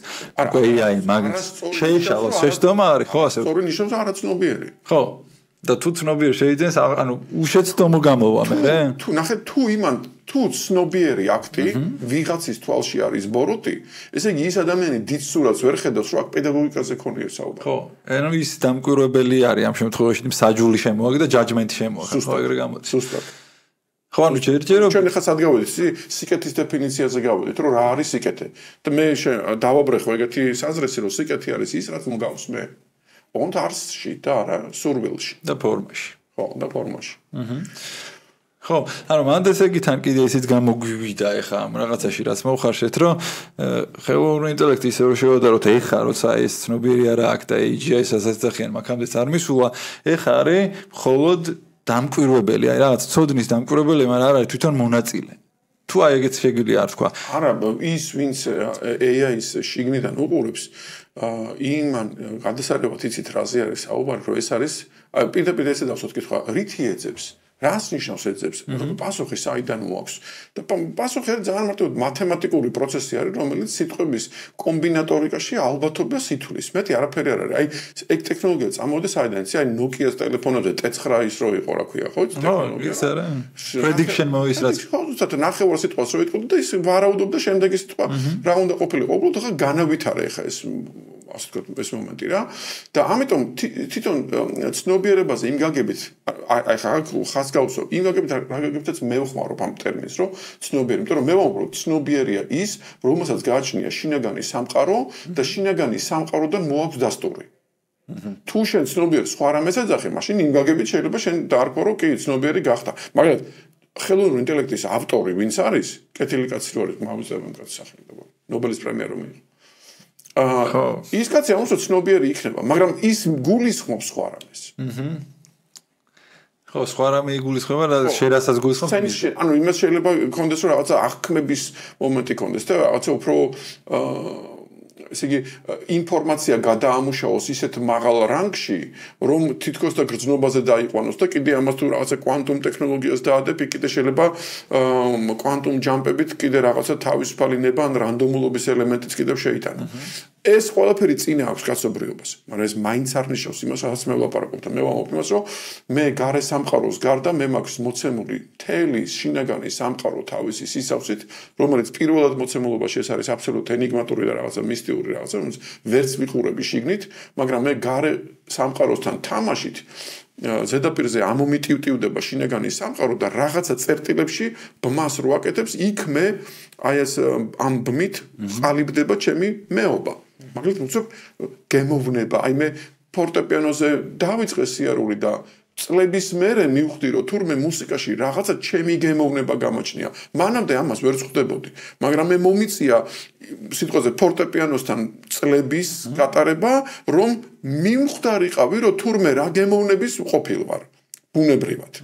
უკვე AI მაგის შეიშალოს, შეშდომა არის, ხო ასე. სწორი ნიშნავს არაცნობიერი. ხო. და თუ ცნობიერი შეიძლება ანუ უშეცდომო გამოვა მე? თუ ნახე თუ იმან თუ ცნობიერი აქტი ვიღაცის თვალში არის ბოროტი, ესე იგი ის ადამიანი დიდ სურათს ვერ ხედავს, რომ აქ პედაგოგიკაზე ქონია საუბარი. ხო, ანუ ის დამკვირვებელი არის ამ შემთხვევაში მსაჯული შემოაგდა და ჯაჯმენტი შემოაგდა, ხო ეგრე გამოდის. სუსტად. ხო, ანუ ჯერჯერობით ჩვენ ახლა სად გავედით? სიკეთის დეფინიციაზე გავედით, რომ რა არის სიკეთე. და მე დავაბრეხო ეგეთი საზრესი, რომ სიკეთი არის ის, რაც მოგავს მე. ოღონდ არსში და არა სურვილში და ფორმაში. ხო, და ფორმაში. ხო, ანუ მანდ ესე იგი თან კიდე ისიც გამოგვივიდა ეხა ამ რაღაცაში, რაც მოვხარშეთ, რომ ხელოვნური ინტელექტი ისე რომ შევადაროთ ეხა, როცა ეს ცნობიერი არა აქ და AGI-ს ასაცდახიან, მაგამდეც არ მისულა, ეხა არის მხოლოდ დამკვირვებელი, აი რაღაც ცოდნის დამკვირვებელი, მაგრამ არ არის თვითონ მონაწილე. თუ აი ეგეც შეგვიძლია არ თქვა. არა, ის ვინც AI-ს შიგნიდან უყურებს, იმან გადასარევად იცით რაზე არის საუბარი, რომ ეს არის პირდაპირ ესე დავსვათ კითხვა, რითი ეძებს? რას ნიშნავს ეძებს? პასუხი საიდან მოაქვს? და პასუხი არის ძალიან მარტივად მათემატიკური პროცესი არის, რომელიც სიტყვების კომბინატორიკაში ალბათობას ითვლის. მეტი არაფერი არ არის. აი ეგ ტექნოლოგია წამოვიდა საიდან? აი Nokia-ს ტელეფონებზე T9 ის რო იყო, რა ქვია, ხო? ტექნოლოგია. ეს არა. Prediction მოის რაც. ხო, ზუსტად ნახევარ სიტყვას რო იტყოდა და ის ვარაუდობდა შემდეგი სიტყვა რა უნდა ყოფილიყო. უბრალოდ ახლა განავითარე ხა ეს ასე ვთქვათ ეს მომენტი რა და ამიტომ თვითონ ცნობიერებაზე იმ გაგებით აი ხა ხას გავსო იმ გაგებითაც მე ვხმარობ ამ ტერმინს რომ ცნობიერი იმიტომ რომ მე ვამბობ ცნობიერია ის რომელსაც გააჩნია შინაგანი სამყარო და შინაგანი სამყაროდან მოაქვს დასტური თუ შენ ცნობიერ სხვა რამეს ეძახი მაშინ იმ გაგებით შეიძლება შენ დაარქვო რომ კი ცნობიერი გახდა მაგრამ ხელოვნური ინტელექტის ავტორი ვინც არის? კეთილი კაცი რო არის, მამუზებენ კაცი სახელმწიფო. ნობელის პრემია რომ მიიღო. ის კაცი ამასო ცნობიერი იქნება, მაგრამ ის გულისხმობს სხვა რამეს. ხო, სხვა რამე იგულისხმება, შენ რასაც გულისხმობს. ანუ იმას შეიძლება კონდეს რომ რაღაცა აღქმების მომენტი კონდეს და რაღაცა უფრო ესე იგი ინფორმაცია გადაამუშავოს ისეთ მაღალ რანგში, რომ თითქოს და გრძნობაზე დაიყვანოს და კიდე ამას თუ რაღაცა კვანტუმ ტექნოლოგიას დაადებ, კიდე შეიძლება კვანტუმ ჯამპებით კიდე რაღაცა თავისუფალი ნება ან რანდომულობის ელემენტიც კიდევ შეიტანა. ეს ყველაფერი წინა აქვს კაცობრიობას, მაგრამ ეს მაინც არ ნიშნავს იმას, რასაც მე ვლაპარაკობ და მე ვამბობ იმას, რომ მე გარე სამყაროს გარდა მე მაქვს მოცემული მთელი შინაგანი სამყარო თავისი სისავსით, რომელიც პირველად მოცემულობაში ეს არის აბსოლუტ ენიგმატური და რაღაცა მისტიური რაღაცა, რომელიც ვერც ვიყურები შიგნით, მაგრამ მე გარე სამყაროსთან თამაშით ზედაპირზე ამომიტივტივდება შინაგანი სამყარო და რაღაცა წერტილებში ბმას რო აკეთებს, იქ მე აი ეს ამ ბმით ყალიბდება ჩემი მეობა. მაგალითად ვუწევ გემოვნება, აი მე ფორტეპიანოზე დავიწყე სიარული და წლების მერე მივხვდი რომ თურმე მუსიკაში რაღაცა ჩემი გემოვნება გამოჩნია. მანამდე ამას ვერ ვხვდებოდი, მაგრამ მე მომიწია სიტყვაზე ფორტეპიანოსთან წლების გატარება, რომ მივხვდარიყავი რომ თურმე რა გემოვნების ყოფილ ვარ ბუნებრივად.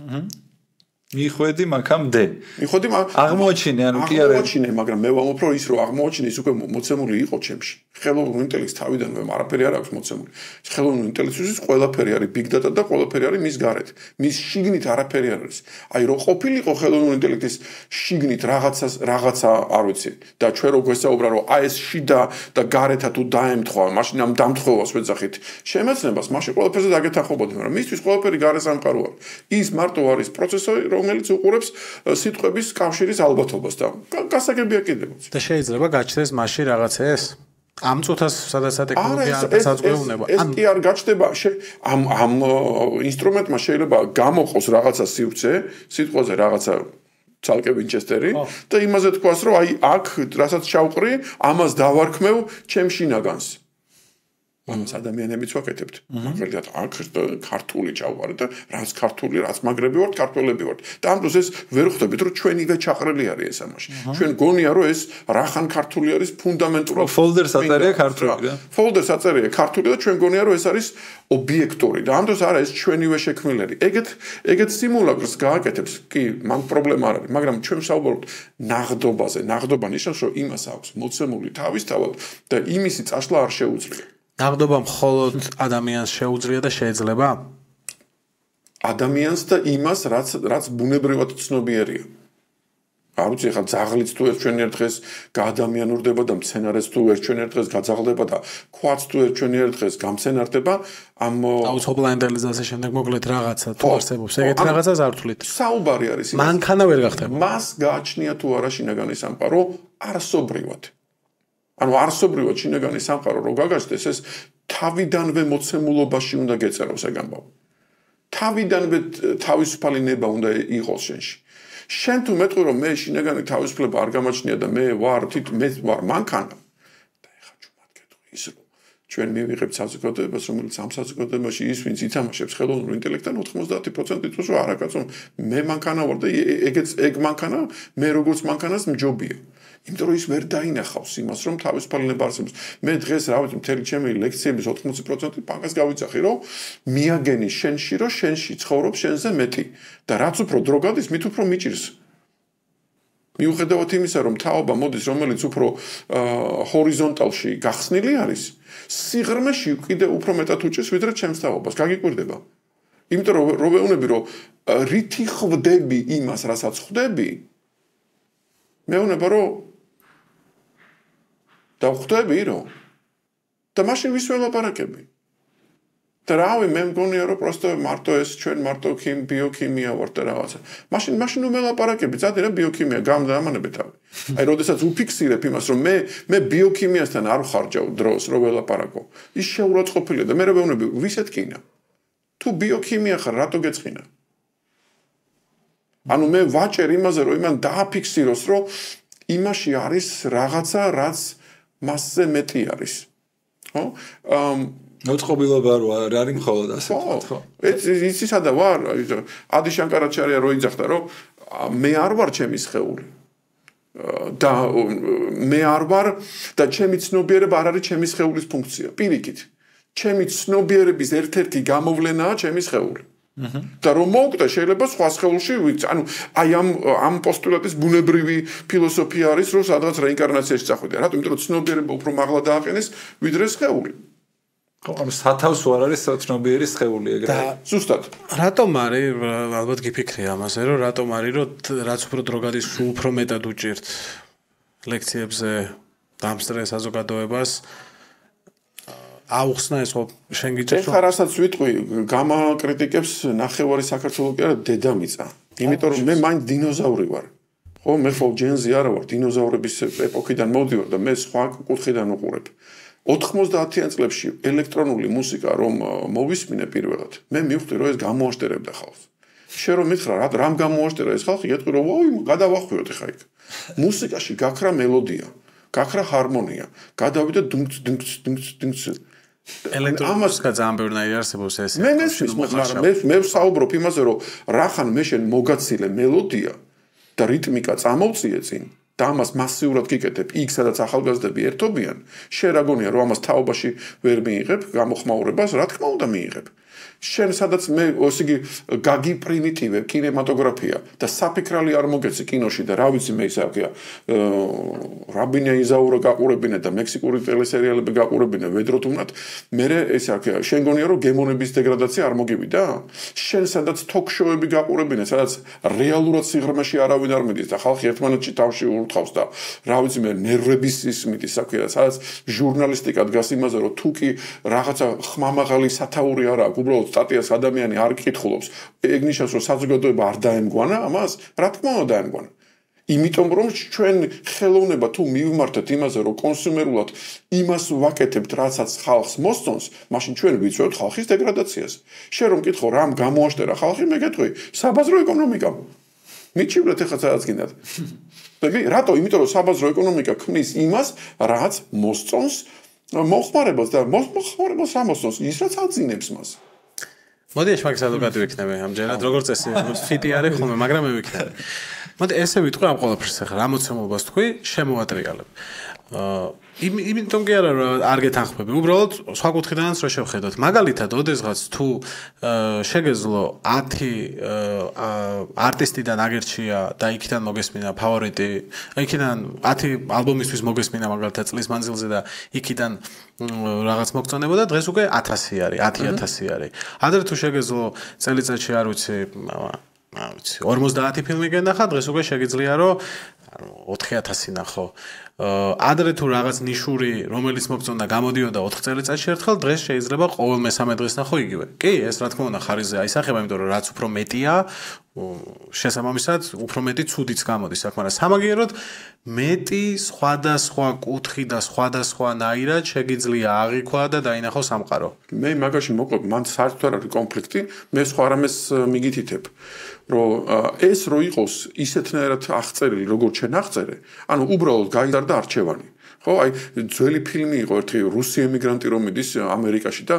მიხვედი მაგამდე. მიხვედი აღმოაჩინე, ანუ კი არა. აღმოაჩინე, მაგრამ მე ვამბობ რომ ის რომ აღმოაჩინე ის უკვე მოცემული იყო ჩემში. ხელოვნური ინტელექტის თავიდანვე არაფერი არ აქვს მოცემული. ხელოვნური ინტელექტის ყველაფერი არის big data და ყველაფერი არის მის გარეთ. მის შიგნით არაფერი არ არის. აი რომ ყოფილიყო ხელოვნური ინტელექტის შიგნით რაღაცა არ ვიცი და ჩვენ რო გვესაუბრა რომ აი ეს შიდა და გარეთა თუ დაემთხვა, მაშინ ამ დამთხევას ვეძახით შემეცნებას, მაშინ ყველაფერზე დაგეთანხმობოდი, მაგრამ მისთვის ყველაფერი გარე სამყარო არის. ის მარტო არის პროცესორი, რომელიც უყურებს სიტყვების კავშირის ალბათობას და გასაგებია კიდევ. და შეიძლება გაჩნდეს მაშინ რაღაცა ეს? ამ წუთას სადაც ტექნოლოგია არ დასაძღვეუნება. ეს კი არ გაჩნდება. ამ ინსტრუმენტმა შეიძლება გამოყოს რაღაცა სივრცე, სიტყვაზე რაღაცა ცალკე ვინჩესტერი და იმაზე თქვას, რომ აი აქ რასაც ჩავყრი, ამას დავარქმევ ჩემ შინაგანს. ამას ადამიანებიც ვაკეთებთ. მაგალითად, აქ ქართული ჩავყარი და რაც ქართული, რაც მაგრები ვართ, ქართველები ვართ. და ამ დროს ეს ვერ ხვდებით, რომ ჩვენივე ჩაყრილი არის ეს ამაში. ჩვენ გონია, რომ ეს რახან ქართული არის ფუნდამენტურად. ფოლდერს აწერია ქართული რა. ფოლდერს აწერია ქართული და ჩვენ გონია, რომ ეს არის ობიექტური და ამ დროს არა ეს ჩვენივე შექმნილერი. ეგეთ სიმულაკრს გააკეთებს, კი, მან პრობლემა არ არის, მაგრამ ჩვენ ვსაუბრობთ ნაღდობაზე. ნაღდობა ნიშნავს, რომ იმას აქვს მოცემული თავისთავად და იმისი წაშლა არ შეუძლია. ნაღდობა მხოლოდ ადამიანს შეუძლია და შეიძლება? ადამიანს და იმას, რაც ბუნებრივად ცნობიერია. არ ვიცი, ხა ძაღლიც თუ ერთჩვენიერ დღეს გაადამიანურდება და მცენარეც თუ ერთჩვენიერ დღეს გაძაღლდება და ქვაც თუ ერთჩვენიერ დღეს გამცენარდება, ამ აუცილებლად ინტელექტის შემდეგ მოკლედ რაღაცა თუ არსებობს, ეგეთ რაღაცას არ ვთვლით. საუბარი არის იმას. მანქანა ვერ გახდება. მას გააჩნია თუ არა შინაგანი სამყარო არსობრივად. ანუ არსობრივად შინაგანი სამყარო რო გაგაჩნდეს, ეს თავიდანვე მოცემულობაში უნდა გეწეროს ეგ ამბავი. თავიდანვე თავისუფალი ნება უნდა იყოს შენში. შენ თუ მეტყვი რომ მე შინაგანი თავისუფლება არ გამაჩნია და მე ვარ მანქანა და ეხა ჩუმად გეტყვი ის რომ ჩვენ მივიღებთ საზოგადოებას, რომელიც ამ საზოგადოებაში ის ვინც ითამაშებს ხელოვნურ ინტელექტთან 90% იწვევს რომ არა კაცო მე მანქანა ვარ და ეგ მანქანა მე როგორც მანქანას მჯობია. იმიტომ რომ ის ვერ დაინახავს იმას რომ თავისუფალი ნება არსებობს. მე დღეს რა ვიცი მთელი ჩემი ლექციების 80% პანკას გავიძახი რომ მიაგენი შენში რომ შენში ცხოვრობს შენზე მეტი და რაც უფრო დრო გადის მით უფრო მიჭირს. მიუხედავად იმისა რომ თაობა მოდის რომელიც უფრო ჰორიზონტალში გახსნილი არის სიღრმეში კიდე უფრო მეტად უჭირს ვიდრე ჩემს თაობას. გაგიკვირდება. იმიტომ რომ ვეუბნები რომ რითი ხვდები იმას რასაც ხვდები მეუბნება რომ და ხვდები რომ და მაშინ ვის ველაპარაკები და რავი მე მგონია რომ პროსტო მარტო ეს ჩვენ მარტო ბიოქიმია ვარ და რაღაცა მაშინ ველაპარაკები წადი რა ბიოქიმია გამდამანები თავი აი როდესაც უფიქსირებ იმას რომ მე ბიოქიმიასთან არ ვხარჯავ დროს რომ ველაპარაკო ის შეურაცხყოფილია და მე ვეუბნები ვის ეთკინა თუ ბიოქიმია ხარ რატო გეწყინა ანუ მე ვაჭერ იმაზე რომ იმან დააფიქსიროს რომ იმაში არის რაღაცა რაც მასზე მეტი არის ხო მოწყობილობა რო არ არის მხოლოდ ასე ხო იცი სადა ვარ ადი შანკარაჩარია რო იძახდა რომ მე არ ვარ ჩემი სხეული. და მე არ ვარ და ჩემი ცნობიერება არ არის ჩემი სხეულის ფუნქცია. პირიქით, ჩემი ცნობიერების ერთ-ერთი გამოვლენაა ჩემი სხეული. და რომ მოვკვდა შეიძლება სხვა სხეულში ანუ აი ამ პოსტულატის ბუნებრივი ფილოსოფია არის რომ სადღაც რეინკარნაციაში წახვიდე რატომ იმიტომ რომ ცნობიერება უფრო მაღლა დააყენეს ვიდრე სხეული ხო ამ სათავს არ არის ცნობიერი სხეული ეგრე და ზუსტად რატომ არის ალბათ გიფიქრე ამაზე რომ რატომ არის რომ რაც უფრო დრო გადის სულ უფრო მეტად უჭირთ ლექციებზე დამსწრე საზოგადოებას აუხსნა ეს ხო შენ გიჭირს ეხლა რასაც ვიტყვი გამაკრიტიკებს ნახევარი საქართველოს კი არა დედამიწა იმიტომ რომ მე მაინც დინოზავრი ვარ ხო მე ხო ჯენზი არა ვარ დინოზავრების ეპოქიდან მოვდივარ და მე სხვა კუთხიდან უყურებ 90-იან წლებში ელექტრონული მუსიკა რომ მოვისმინე პირველად მე მივხვდი რომ ეს გამოაშტერებდა ხალხს შენ რომ მითხრა რამ გამოაშტერა ეს ხალხი გეტყვი რომ ვაი გადავახვიოთ ხა იქ მუსიკაში გაქრა მელოდია გაქრა ჰარმონია გადავიდა დუნც ელექტრონიკა ძალიან ბევრნაირი არსებობს ეს მე ვსაუბრობ იმაზე რომ რახან მე შენ მოგაცილე მელოდია და რიტმიკა წამოვწიე წინ და ამას მასიურად გიკეთებ იქ სადაც ახალგაზრდები ერთობიან შენ რა გონია რომ ამას თაობაში ვერ მიიღებ გამოხმაურებას რა თქმა უნდა მიიღებ შენ სადაც მე ესე იგი გაგიპრიმიტივებ კინემატოგრაფია და საფიქრალი არ მოგეცი კინოში და რა ვიცი მე ისაა რაბინია იზაურა გაყურებინე და მექსიკური ტელესერიალები გაყურებინე ვედროთ უნდათ მე ესე აქ შენ გონია რომ გემონების დეგრადაცია არ მოგივიდა შენ სადაც თოქ-შოუები გაყურებინე სადაც რეალურად სიღრმეში არავინ არ მიდის და ხალხი ერთმანეთში თავში ურთავს და რა ვიცი მე ნერვების ისმით ისაა სადაც ჟურნალისტიკა დგას იმაზე რომ თუ კი რაღაცა ხმამაღალი სათაური არა აქვს უბრალოდ სტატიას ადამიანი არ კითხულობს ეგ ნიშნავს რომ საზოგადოება არ დაემგვანა ამას რა თქმა უნდა დაემგვანა იმიტომ რომ ჩვენ ხელოვნება თუ მივმართეთ იმაზე რომ კონსუმერულად იმას ვაკეთებთ რასაც ხალხს მოსწონს მაშინ ჩვენ ვიწვევთ ხალხის დეგრადაციას შენ რომ მკითხო რამ გამოაშტერა ხალხი მე გეტყვი საბაზრო ეკონომიკა მიჩივრეთ ახლა სადაც გინდათ რატო იმიტომ რომ საბაზრო ეკონომიკა ქმნის იმას რაც მოსწონს მოხმარებას და მოხმარებას ამოსწონს ის რაც აძინებს მას მოდი ეს მაგას ადვოკატი ვიქნები ამჯერად როგორც ეს ფიტი არის ხოლმე მაგრამ მე ვიქნები მოდი ესე ვიტყვი ამ ყველაფერს ახლა რა მოცემობას თქვი შემოვატრიალებ იმიტომ კი არა რომ არ გეთანხმები უბრალოდ სხვა კუთხიდანაც რო შევხედოთ მაგალითად ოდესღაც თუ შეგეძლო 10 არტისტიდან აგერჩია და იქიდან მოგესმინა ფავორიტი იქიდან 10 ალბომისთვის მოგესმინა მაგალითად წლის მანძილზე და იქიდან რაღაც მოგწონებოდა დღეს უკვე 1000 არის 10000 არის ადრე თუ შეგეძლო წელიწადში არ ვიცი 50 ფილმი გენახა დღეს უკვე შეგიძლია რომ 4000 ნახო ადრე თუ რაღაც ნიშური რომელიც მოგწონდა გამოდიოდა 4 წელიწადში ერთხელ დღეს შეიძლება ყოველ მესამე დღეს ნახო იგივე კი ეს რა თქმა უნდა ხარიზზე აისახება იმიტომ რომ რაც უფრო მეტია შესაბამისად უფრო მეტი ცუდიც გამოდის აქ მაგრამ სამაგიეროდ მეტი სხვადასხვა კუთხი და სხვადასხვანაირად შეგიძლია აღიქვა და დაინახო სამყარო მე მაგაში მოკლედ მან საერთოდ არ არის კონფლიქტი მე სხვა რამეს მიგითითებ რომ ეს რო იყოს ისეთნაირად აღწერილი როგორც შენ აღწერე ანუ უბრალოდ გაიზარდა არჩევანი ხო აი ძველი ფილმი იყო ერთი რუსი ემიგრანტი რომ მიდის ამერიკაში და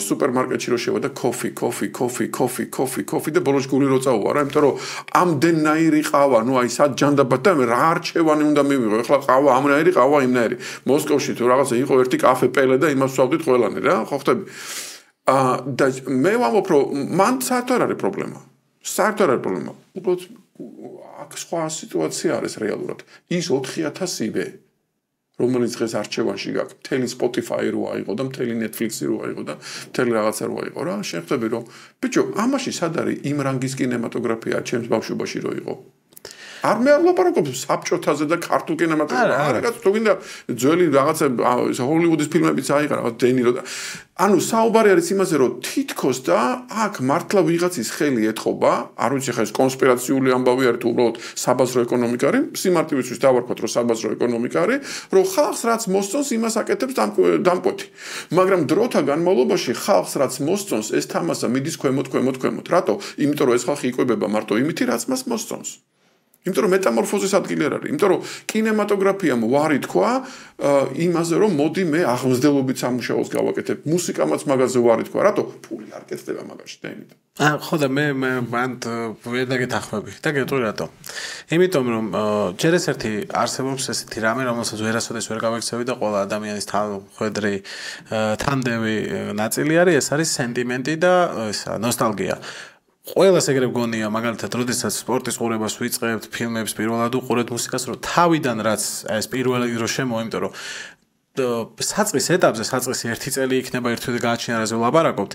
სუპერმარკეტში რო შევა და კოფი და ბოლოს გული რო წაუვარა იმიტომ რომ ამდენნაირი ყავა ნუ აი სად ჯანდაბად და რა არჩევანი უნდა მივიღო ეხლა ყავა ამნაირი ყავა იმნაირი მოსკოვში თუ რაღაცა იყო ერთი კაფე პელე და იმას ვსვავდით ყველანი რა ხო ხტები და მე ვამბობ რომ მან საერთოდ არ არის პრობლემა საერთოდ არ არის პრობლემა უბრალოდ აქ სხვა სიტუაცია არის რეალურად ის 4000-ივე რომელიც დღეს არჩევანში გაქვს მთელი Spotify რო აიღო და მთელი Netflix რო აიღო და მთელი რაღაცა რო აიღო რა შენ ხვდები რომ ბიჭო ამაში სად არის იმ რანგის კინემატოგრაფია ჩემს ბავშვობაში რო იყო არ მე არ ლაპარაკობ საბჭოთაზე და ქართულ კინემატოგრაფიაზე არა რაღაც თუ გინდა ძველი რაღაცა ჰოლივუდის ფილმებიც აიღა რაღაც დენირო და ანუ საუბარი არის იმაზე რომ თითქოს და აქ მართლა ვიღაცის ხელი ეთყობა არ ვიცი ხა ეს კონსპირაციული ამბავი არის თუ უბრალოდ საბაზრო ეკონომიკა არის სიმარტივისთვის დავარქვათ რომ საბაზრო ეკონომიკა არის რომ ხალხს რაც მოსწონს იმას აკეთებს დამკვეთი მაგრამ დროთა განმავლობაში ხალხს რაც მოსწონს ეს თამასა მიდის ქვემოთ რატო იმიტომ რომ ეს ხალხი იკვებება მარტო იმითი რაც მას მოსწონს იმიტომ რომ მეტამორფოზის ადგილი არ არის. იმიტომ რომ კინემატოგრაფიამ ვარი თქვა იმაზე რომ მოდი მე აღმზრდელობით სამუშაოს გავაკეთებ. მუსიკამაც მაგაზე ვარი თქვა. რატო? ფული არ კეთდება მაგაში და იმიტომ. ხო და მე მან ვერ დაგეთახმები და გეტყვი რატო. იმიტომ რომ ჯერ ეს ერთი არსებობს ესეთი რამე რომელსაც ვერასოდეს ვერ გავექცევი და ყველა ადამიანის ხვედრი თანდევი ნაწილი არის ეს არის სენტიმენტი და ნოსტალგია. ყველას ეგრე გონია მაგალითად როდესაც სპორტის ყურებას ვიწყებთ, ფილმებს პირველად უყურებთ, მუსიკას რომ თავიდან რაც ეს პირველი რო შემოვა, იმიტომ რომ საწყის ეტაპზე, საწყის 1 წელი იქნება ერთვე გააჩინა რაზე ვლაპარაკობთ.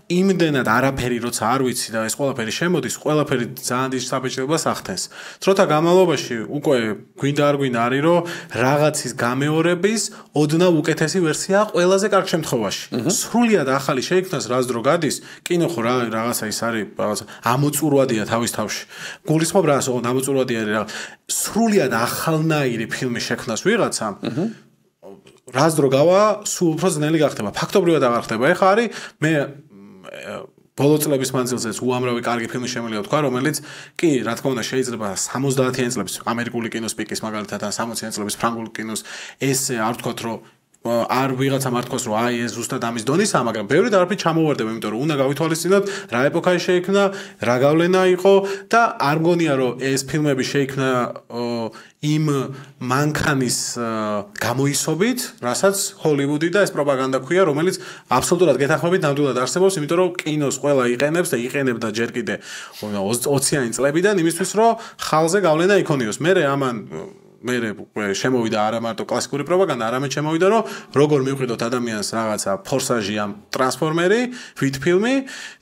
იმდენად არაფერი როცა არ ვიცი და ეს ყველაფერი შემოდის, ყველაფერი ძალიან დიდ საბეჭდებას ახდენს. დროთა განმავლობაში უკვე გვინდა არ გვინდა არის რომ რაღაცის გამეორების ოდნავ უკეთესი ვერსია ყველაზე კარგ შემთხვევაში. სრულიად ახალი შეიქმნას რას დრო გადის, კინო ხო რაღაცა ის არის, რაღაცა ამოწურვადია თავის თავში. გულისხმობ რას, ოღონდ ამოწურვადი არის რაღაც სრულიად ახალნაირი ფილმი შექმნას ვიღაცამ. რას დრო გავა, სულ უფრო ძნელი გახდება. ფაქტობრივად აღარ ხდება. ეხლა არის მე ბოლო წლების მანძილზეც უამრავი კარგი ფილმი შემიძლია ვთქვა, რომელიც კი, რა თქმა უნდა, შეიძლება 70-იან წლების ამერიკული კინოს პიკის მაგალითად ან 60-იან წლების ფრანგული კინოს ესე არ ვთქვათ, რომ არ ვიღაცამ არ თქვას, რომ აი ეს ზუსტად ამის დონისაა, მაგრამ ბევრი არაფერი ჩამოვარდება, იმიტომ რომ უნდა გავითვალისწინოთ რა ეპოქაში შეიქმნა, რა გავლენა იყო და არ მგონია, რომ ეს ფილმები შეიქმნა იმ მანქანის გამოისობით, რასაც ჰოლივუდი და ეს პროპაგანდა ქვია, რომელიც აბსოლუტურად გეთანხმებით ნამდვილად არსებობს, იმიტომ რომ კინოს ყველა იყენებს და იყენებდა ჯერ კიდე 20-იანი წლებიდან იმისთვის, რომ ხალხზე გავლენა იქონიოს. მე ამან მე შემოვიდა არა მარტო კლასიკური პროპაგანდა, არამედ შემოვიდა რომ როგორ მივყიდოთ ადამიანს რაღაცა ფორსაჟი ამ ტრანსფორმერი, ვით ფილმი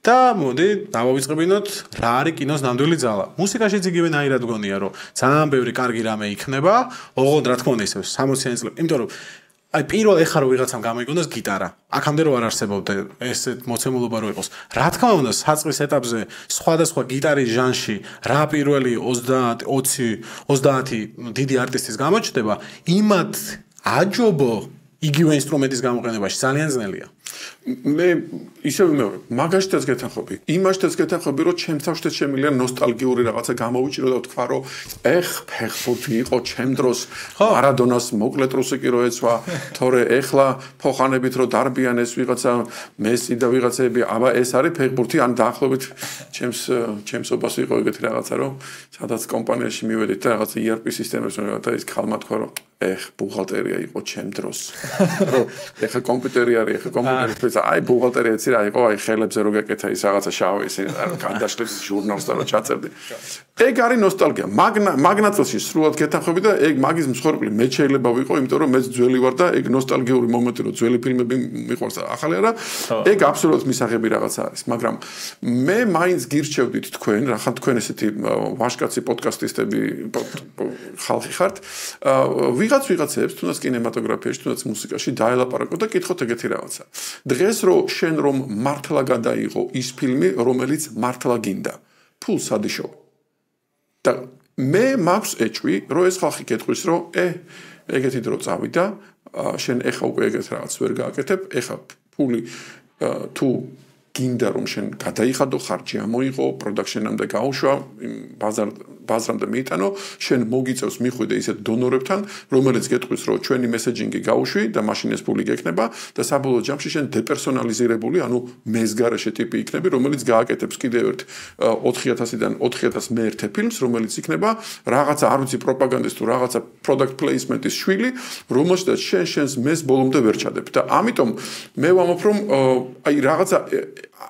და მოდი დავავიწყებინოთ რა არის კინოს ნამდვილი ძალა. მუსიკაშიც იგივენაირად გონია რომ ძალიან ბევრი კარგი რამე იქნება, ოღონდ რა თქმა უნდა ისე 60-იანი წლები, იმიტომ რომ აი პირველ ეხლა რომ ვიღაცამ გამოიგონოს გიტარა, აქამდე რომ არ არსებობდა ესეთ მოცემულობა რო იყოს. რა თქმა უნდა, საწყის ეტაპზე სხვადასხვა გიტარის ჟანრში რა პირველი 20 დიდი არტისტის გამოჩნდება, იმათ აჯობო იგივე ინსტრუმენტის გამოყენებაში ძალიან ძნელია. მე ისევ ვიმეორებ, მაგაშითაც გეთანხმები. იმაშითაც გეთანხმები, რომ ჩემ თავშიც შემიძლია ნოსტალგიური რაღაცა გამოვიჭირო და ვთქვა, რომ ფეხბურთი იყო ჩემ დროს მარადონას მოკლე ტრუსიკი რო ეცვა, თორე ეხლა ფოხანებით რო დარბიან ეს ვიღაცა მესი და ვიღაცები, აბა ეს არის ფეხბურთი, ან დაახლოებით ჩემს ობას იყო ეგეთი რაღაცა, რომ სადაც კომპანიაში მივედით და რაღაცა ERP სისტემებს და ის ქალმა თქვა, რომ ბუღალტერია იყო ჩემ დროს. რომ ეხლა კომპიუტერი არის, ეხლა კომპიუტერი აი ბუღალტერია იცი რა იყო, აი ხელებზე რო გეკეთა ის რაღაცა შავი ისე გადაშლის ჟურნალს და რო ჩაწერდი. ეგ არის ნოსტალგია. მაგნაწილში სრულად გეთანხმები და ეგ მაგის მსხვერპლი მე შეიძლება ვიყო, იმიტომ რომ მეც ძველი ვარ და ეგ ნოსტალგიური მომენტი რო ძველი ფილმები მიყვარს და ახალი არა, ეგ აბსოლუტურად მისაღები რაღაცა არის, მაგრამ მე მაინც გირჩევდით თქვენ, რახან თქვენ ესეთი ვაშკაცი პოდკასტისტები ხალხი ხართ, ვიღაცებს თუნდაც კინემატოგრაფიაში, თუნდაც მუსიკაში დაელაპარაკო და კითხოთ ეგეთი რაღაცა. დღეს შენ რომ მართლა გადაიღო ის ფილმი, რომელიც მართლა გინდა, ფულს ადიშო. და მე მაქვს ეჭვი, რომ ეს ხალხი გეტყვის, რომ ეგეთი დრო წავიდა, შენ ეხა უკვე ეგეთ რაღაც ვერ გააკეთებ, ეხა ფული თუ გინდა რომ შენ გადაიხადო, ხარჯი ამოიღო, პროდაქშენამდე გაუშვა, ბაზრამდე მიიტანო, შენ მოგიწევს მიხვიდე ისეთ დონორებთან, რომელიც გეტყვის, რომ ჩვენი მესეჯინგი გაუშვი და მაშინ ეს ფული გექნება და საბოლოო ჯამში შენ დეპერსონალიზირებული, ანუ მეზგარეშე ტიპი იქნები, რომელიც გააკეთებს კიდევ ერთ 4000-დან 4001 ფილმს, რომელიც იქნება რაღაცა არ ვიცი პროპაგანდის თუ რაღაცა product placement-ის შვილი, რომელშიც შენს მეს ბოლომდე ვერ ჩადებ. და ამიტომ მე ვამბობ, რომ აი რაღაცა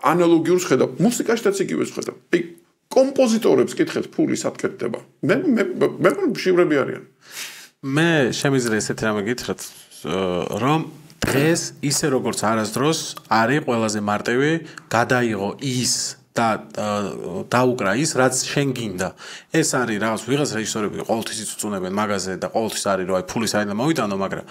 ანალოგიურს ხედავ, მუსიკაშიც იგივეს ხედავ. კომპოზიტორებს კითხეთ ფული სად კეთდება. მე მშივრები არიან. მე შემიძლია ესეთი რამე გითხრათ, რომ დღეს ისე როგორც არასდროს არის ყველაზე მარტივი გადაიღო ის და დაუკრა ის, რაც შენ გინდა. ეს არის რაღაც ვიღაც რეჟისორები ყოველთვის იწუნებენ მაგაზე და ყოველთვის არის რომ აი ფული საერთოდ მოვიტანო, მაგრამ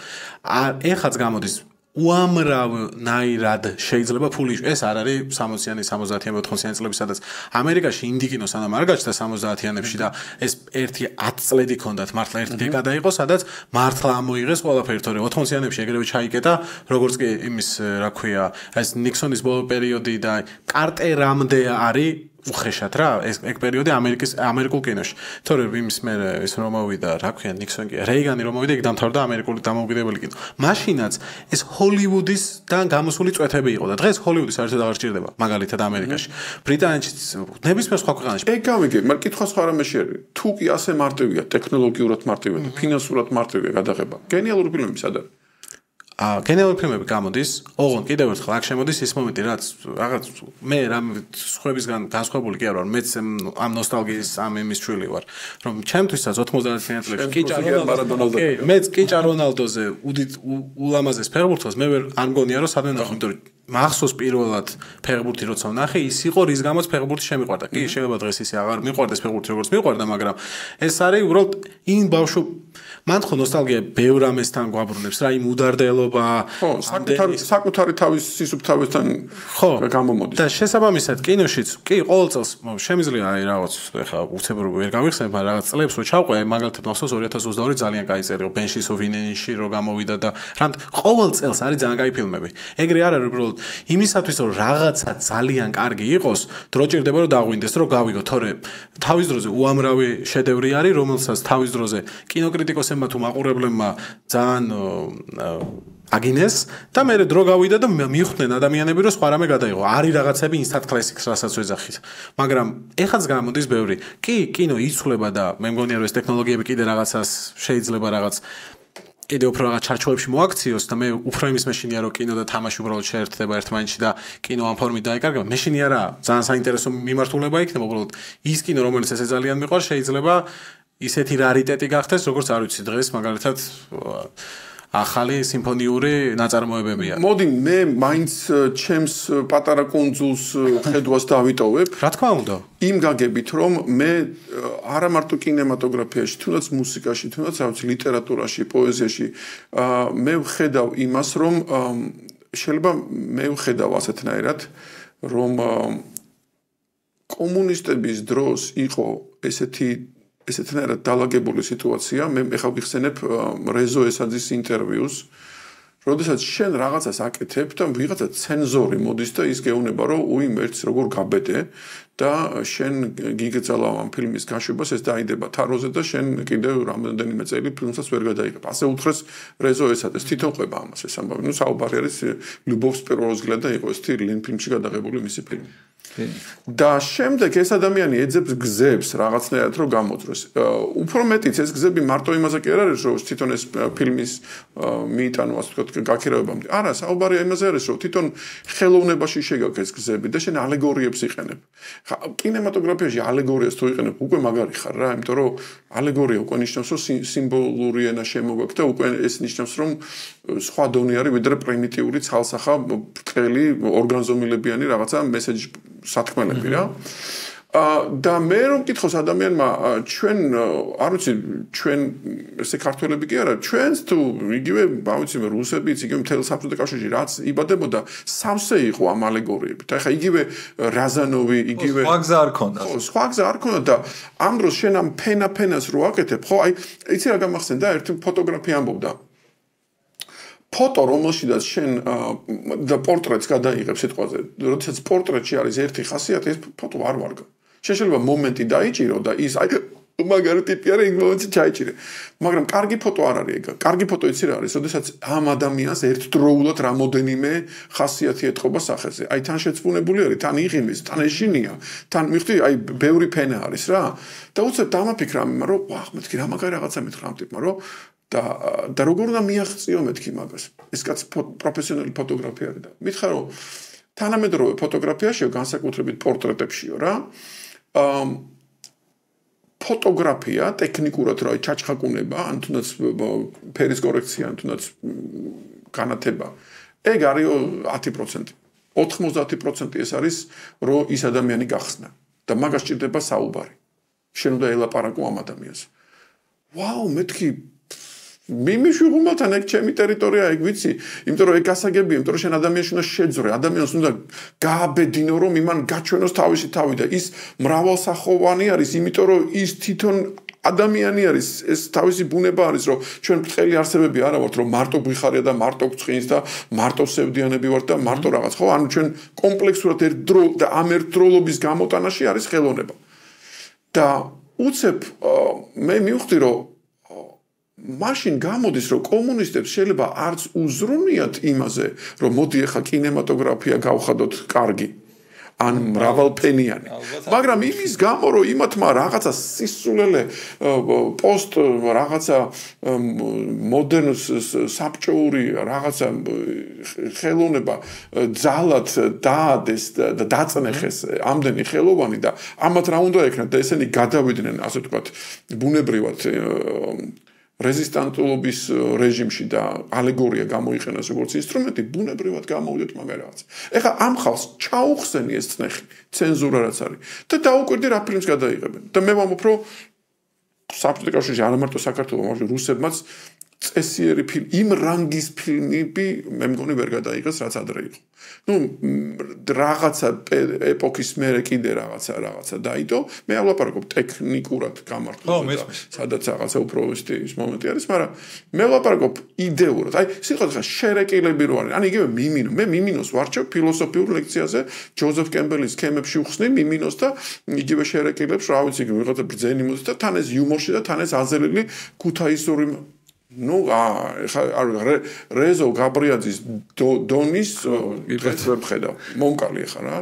ეხაც გამოდის უამრავნაირად შეიძლება ფული ეს არ არის 60-იანი, 70-იანი, 80-იანი წლები, სადაც ამერიკაში ინდი კინო სანამ არ გაჩნდა 70-იანებში და ეს ერთი 10 წლები ჰქონდათ, მართლა ერთი დეკადა იყო, სადაც მართლა ამოიღეს ყველაფერი, თორე 80-იანებში ეგრევე ჩაიკეტა, როგორც კი იმის, რა ქვია, ეს ნიქსონის ბოლო პერიოდი და კარტერამდე არის უხეშად რა ეგ პერიოდი ამერიკულ კინოში. თორემ იმის მე ეს რომ მოვიდა, რა ქვია, ნიქსონი, რეიგანი რომ მოვიდა, იქ დამთავრდა ამერიკული დამოუკიდებელი კინო. მაშინაც ეს ჰოლივუდისგან გამოსული წვეთები იყო და დღეს ჰოლივუდი საერთოდ აღარ სჭირდება, მაგალითად ამერიკაში. ბრიტანეთში ნებისმიერ სხვა ქვეყანაში. ეგ გამიგე, მაგრამ კითხვა სხვა რამეში არის. თუ კი ასე მარტივია, ტექნოლოგიურად მარტივია და ფინანსურად მარტივია გადაღება. გენიალური ფილმები სად არის? გენიალური ფილმები გამოდის, ოღონდ კიდევ ერთხელ აქ შემოდის ის მომენტი, რაც რაღაც მე რამ სხვებისგან განსხვავებული კი არ ვარ, მეც ამ ნოსტალგიის ამ იმის ჩვილი ვარ, რომ ჩემთვისაც 90-იან წლებში მეც კიჭა რონალდოზე ულამაზეს ფეხბურთელს მე ვერ არ მგონია რომ სადმე ნახო, იმიტომ რომ მახსოვს პირველად ფეხბურთი როცა ვნახე, ის იყო რის გამოც ფეხბურთი შემიყვარდა. კი, შეიძლება დღეს ისე აღარ მიყვარდეს ფეხბურთი როგორც მიყვარდა, მაგრამ ეს არის უბრალოდ იმ ბავშვ მან ხო ნოსტალგია ბევრ ამესთან გვაბრუნებს რა, იმ udardელობა, საკუთარი თავის სისუფთავესთან გამომოდის. და შესაბამისად კინოშიც კი ყოველ წელს შემიძლია აი რაღაც ეხა უცებრო ვერ გავიხსენებ, მაგრამ რაღაც წლებს რო ჩავყვე, მაგალითად მახსოვს 2022 ძალიან კაი წელი იყო, Banshees of Inisherin რო გამოვიდა და რამ ყოველ წელს არის ძალიან კაი ფილმები. ეგრე არ არის უბრალოდ იმისათვის რომ რაღაცა ძალიან კარგი იყოს, დრო ჭირდება რომ დაღვინდეს, რომ გავიგო, თორე თავის დროზე უამრავი შედევრი არის, რომელსაც თავის დროზე კინოკრიტიკოსებმა თუ მაყურებლებმა ძალიან აგინეს და მე დრო გავიდა და მივხვდნენ ადამიანები რომ სხვა რამე გადაიღო. არის რაღაცები instant classics რასაც ვეძახით. მაგრამ ეხაც გამოდის ბევრი. კი, კინო იცვლება და მე მგონია რომ ეს ტექნოლოგიები კიდე რაღაცას შეიძლება რაღაც კიდე უფრო რაღაც ჩარჩოებში მოაქციოს და მე უფრო იმის მეშინია რომ კინო და თამაში უბრალოდ შეერთდება ერთმანეთში და კინო ამ ფორმით დაიკარგება. მეშინია რა, ძალიან საინტერესო მიმართულება იქნება უბრალოდ ის კინო რომელიც ესე ძალიან მიყვარს შეიძლება ისეთი რარიტეტი გახდეს როგორც არ ვიცი დღეს მაგალითად ახალი სიმფონიური ნაწარმოებებია. მოდი მე მაინც ჩემს პატარა კონძულს ხედვას დავიტოვებ. რა თქმა უნდა. იმ გაგებით რომ მე არა მარტო კინემატოგრაფიაში, თუნდაც მუსიკაში, თუნდაც რა ვიცი ლიტერატურაში, პოეზიაში მე ვხედავ იმას რომ შეიძლება მე ვხედავ ასეთნაირად რომ კომუნისტების დროს იყო ესეთნაირად დალაგებული სიტუაცია. მე ეხლა ვიხსენებ რეზო ესაძის ინტერვიუს, როდესაც შენ რაღაცას აკეთებ და ვიღაცა ცენზორი მოდის და ის გეუბნება რომ უიმ ერთს როგორ გაბედე და შენ გიგეძალა ამ ფილმის გაშვებას, ეს დაიდება თაროზე და შენ კიდევ რამდენიმე წელი ფილმსაც ვერ გადაიღებ. ასე უთხრეს რეზო ესაძეს, თვითონ ყვება ამას ეს ამბავი. ნუ საუბარი არის ლუბოვ с первого взгляда იყო ეს ლინ ფილმში გადაღებული მისი ფილმი. და შემდეგ ეს ადამიანი ეძებს გზებს რაღაცნაირად რომ გამოძროს. უფრო მეტიც ეს გზები მარტო იმაზე კი არ არის რომ თვითონ ეს ფილმის მიიტანო ასე ვთქვათ გაქირავებამდე. არა, საუბარი იმაზე არის რომ თვითონ ხელოვნებაში შეგაქ ეს გზები და შენ ალეგორიებს იყენებ. კინემატოგრაფიაში ალეგორიას თუ იყენებ, უკვე მაგარი ხარ რა, იმიტომ რომ ალეგორია უკვე ნიშნავს რომ სიმბოლური ენა შემოგვაქვს და უკვე ეს ნიშნავს რომ სხვა დონე არის ვიდრე პრიმიტიული ცალსახა ბრტყელი ორგანზომილებიანი რაღაცა მესეჯი სათქმელები რა. და მე რომ მკითხოს ადამიანმა ჩვენ არ ვიცი ჩვენ ესე ქართველები კი არა ჩვენს თუ იგივე ბავშვი რუსებიც იგივე მთელ საბჭოთა კავშირში რაც იბადებოდა სავსე იყო ამ ალეგორიებით. ეხლა იგივე რაზანოვი იგივე სხვა გზა არ ქონდა. სხვა გზა არ ქონდა და ამ დროს შენ ამ ფენას რო აკეთებ, ხო აი იცი რა გამახსენდა ერთი ფოტოგრაფი ამბობდა ფოტო რომელშიდაც შენ და პორტრეტს გადაიღებ სიტყვაზე, როდესაც პორტრეტში არის ერთი ხასიათი, ეს ფოტო არ ვარგა. შეიძლება მომენტი დაიჭირო და ის აი მაგარი ტიპი არის იმ მომენტში ჩაიჭირე. მაგრამ კარგი ფოტო არ არის ეგ. კარგი ფოტო იცი რა არის, როდესაც ამ ადამიანს ერთდროულად რამოდენიმე ხასიათი ეთყობა სახეზე. აი თან შეცვუნებული არის, თან იღიმის, თან ეშინია, თან მიხდი აი ბევრი ფენა არის რა. და უცებ დამაფიქრა მე, რომ ვახ მეთქი რა მაგარი რაღაცა მეთქრა ამ ტიპმა, რომ და როგორ უნდა მიაღწიო მეთქი მაგას. ეს კაც პროფესიონალი ფოტოგრაფი არის და მითხრა რომ თანამედროვე ფოტოგრაფიაშიო განსაკუთრებით პორტრეტებშიო რა. ფოტოგრაფია ტექნიკურად რა ჩაჩხაკუნება, ან თუნდაც ფერის კორექცია, ან თუნდაც განათება. ეგ არის 10%. 90% ეს არის რომ ის ადამიანი გახსნა და მაგას ჭირდება საუბარი. შენ უნდა ელაპარაკო ამ ადამიანს. ვაუ, მეთქი მიმიშვიღუმალთან ეგ ჩემი ტერიტორია ეგ ვიცი, იმიტომ რომ ეგ გასაგებია, იმიტომ რომ შენ ადამიანს უნდა შეძრე, ადამიანს უნდა გააბედინო რომ იმან გაჩვენოს თავისი თავი და ის მრავალსახოვანი არის, იმიტომ რომ ის თვითონ ადამიანი არის ეს თავისი ბუნება არის რომ ჩვენ ბრწყელი არსებები არა ვართ რომ მარტო გვიხარია და მარტო გვწყინს და მარტო სევდიანები ვართ და მარტო რაღაც ხო ანუ ჩვენ კომპლექსურად ერთდრო და ამ ერთდროულობის გამოტანაში არის ხელოვნება და უცებ მე მივხვდი რომ მაშინ გამოდის რომ კომუნისტებს შეიძლება არც უზრუნიათ იმაზე რომ მოდი ახლა კინემატოგრაფია გავხადოთ კარგი ან მრავალფენიანი მაგრამ იმის გამო რომ იმათმა რაღაცა სისულელე პოსტ რაღაცა მოდერნ საბჭოური რაღაცა ხელოვნება ძალად დაადეს და დაწნეხეს ამდენი ხელოვანი და ამათ რა უნდა ეკნათ და ესენი გადავიდნენ ასე ვთქვათ ბუნებრივად რეზისტანტულობის რეჟიმში და ალეგორია გამოიყენეს როგორც ინსტრუმენტი, ბუნებრივად გამოვიდეთ მაგარი რაღაც. ეხლა ამ ხალხს ჩაუხსენი ეს წნეხი, ცენზურა რაც არის და დაუკვირდი რა ფილმს გადაიღებენ. და მე ვამბობ, რომ საბჭოთა კავშირში არა მარტო საქართველოს, მაგრამ რუსებმაც წესიერი ფილმი, იმ რანგის ფილმები მე მგონი ვერ გადაიღეს, რაც ადრე იყო. ნუ რაღაცა ეპოქის მერე კიდე რაღაცა დაიდო, მე ვლაპარაკობ ტექნიკურად გამართულებით, სადაც რაღაცა უფრო ის მომენტი არის, მაგრამ მე ვლაპარაკობ იდეურად. აი, სიტყვაზე ხა შერეკილები რო არის. ან იგივე მიმინო, მე მიმინოს ვარჩევ ფილოსოფიურ ლექციაზე, ჯოზეფ კემბელის სქემებში ვხსნი მიმინოს და იგივე შერეკილებს, რა ვიცი, ვიღაცა ბრძენი მოდის და თან ეს იუმორში და თან ეს აზრილი ქუთაისური ნუ რეზო გაბრიაძის დონის დღეს ვერ ვხედავ მომკალი ხარ რა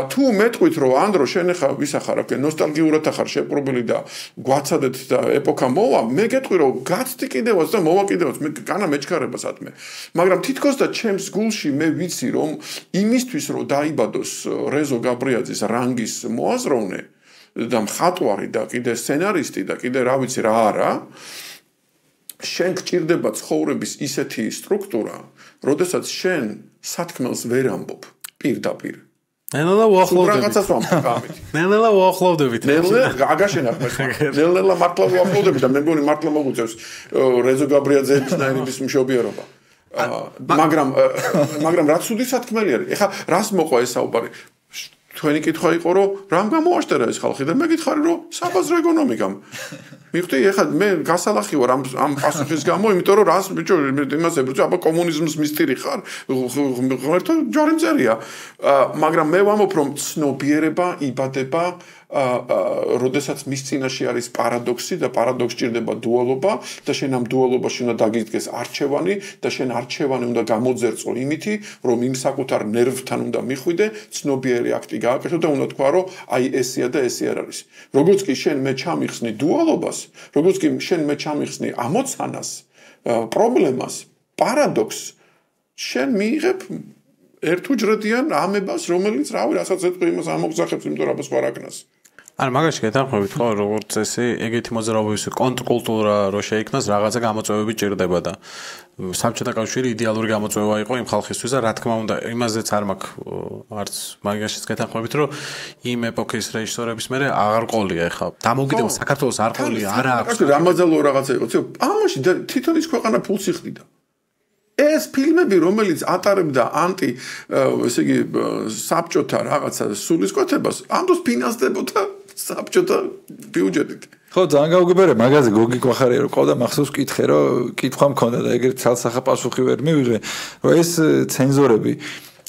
თუ მეტყვით რომ ანდრო შენ ხა ვისახარ ნოსტალგიურად ახარ შეპრობილი და გვაცადეთ და ეპოქა მოვა მე გეტყვი რომ გაცდი კიდევაც და მოვა კიდევაც მე განა მეჩქარება სათმე მაგრამ თითქოს და ჩემს გულში მე ვიცი რომ იმისთვის რომ დაიბადოს რეზო გაბრიაძის რანგის მოაზროვნე და მხატვარი და კიდე სცენარისტი და კიდე რა ვიცი რა არა შენ გჭირდება ცხოვრების ისეთი სტრუქტურა, როდესაც შენ სათქმელს ვერ ამბობ პირდაპირ. ნელა უახლოვდებით. რაღაცას ვამბობ ამით. ნელა უახლოვდებით. ნელა აგაშენა ხმე. ნელა მართლა უახლოვდებით და მე მგონი მართლა მოგვიწევს რეზო გაბრიაძეების ნაირების მშობიარობა. მაგრამ რა ცუდი სათქმელი არის. ეხლა რას მოყვა ეს საუბარი? თქვენი კითხვა იყო რომ რამ გამოაშტერა ეს ხალხი და მე გითხარი რომ საბაზრო ეკონომიკამ. მივხვდი ეხლა მე გასალახი ვარ ამ პასუხის გამო, იმიტომ რომ რას ბიჭო იმას ებრუწე აბა კომუნიზმის მისტერი ხარ, ღმერთო ჯარი მწერია. მაგრამ მე ვამბობ რომ ცნობიერება იბადება როდესაც მის წინაშე არის პარადოქსი და პარადოქსს ჭირდება დუალობა და შენ ამ დუალობაში უნდა დაგიდგეს არჩევანი და შენ არჩევანი უნდა გამოძერწო იმითი რომ იმ საკუთარ ნერვთან უნდა მიხვიდე ცნობიერი აქტი გააკეთო და უნდა თქვა რომ აი ესია და ესე არ არის როგორც კი შენ მე ჩამიხსნი დუალობას როგორც კი შენ მე ჩამიხსნი ამოცანას პრობლემას პარადოქსს შენ მიიღებ ერთუჯრედიან ამებას რომელიც რავი რასაც ეთქვი იმას ამოგზახებს იმიტომ რომ სხვა რაკნას ან მაგაში გეთანხმებით ხო როგორც ესე ეგეთი მოძრაობების კონტრკულტურა რო შეიქმნას რაღაცა გამოწვევები ჭირდება და საბჭოთა კავშირი იდეალური გამოწვევა იყო იმ ხალხისთვის და რა თქმა უნდა იმაზეც არ მაქვს არც მაგაშიც გეთანხმებით რომ იმ ეპოქის რეჟისორების მერე აღარ ყოლია ეხლა დამოუკიდებელ საქართველოს არ ყოლია არა აქვს რამაძალო რაღაცა იყო ამაში თვითონ ის ქვეყანა ფულს იხდიდა ეს ფილმები რომელიც ატარებდა ანტი ესე იგი საბჭოთა რაღაცა სულისკვეთებას ამ დროს ფინანსდებოდა საბჭოთა ბიუჯეტით ხო ძალიან გავგებერე მაგაზე გოგი გვახარია რომ ყავდა მახსოვს კითხე რომ კითხვა მქონდა და ეგრეთ ცალსახა პასუხი ვერ მივიღე რომ ეს ცენზორები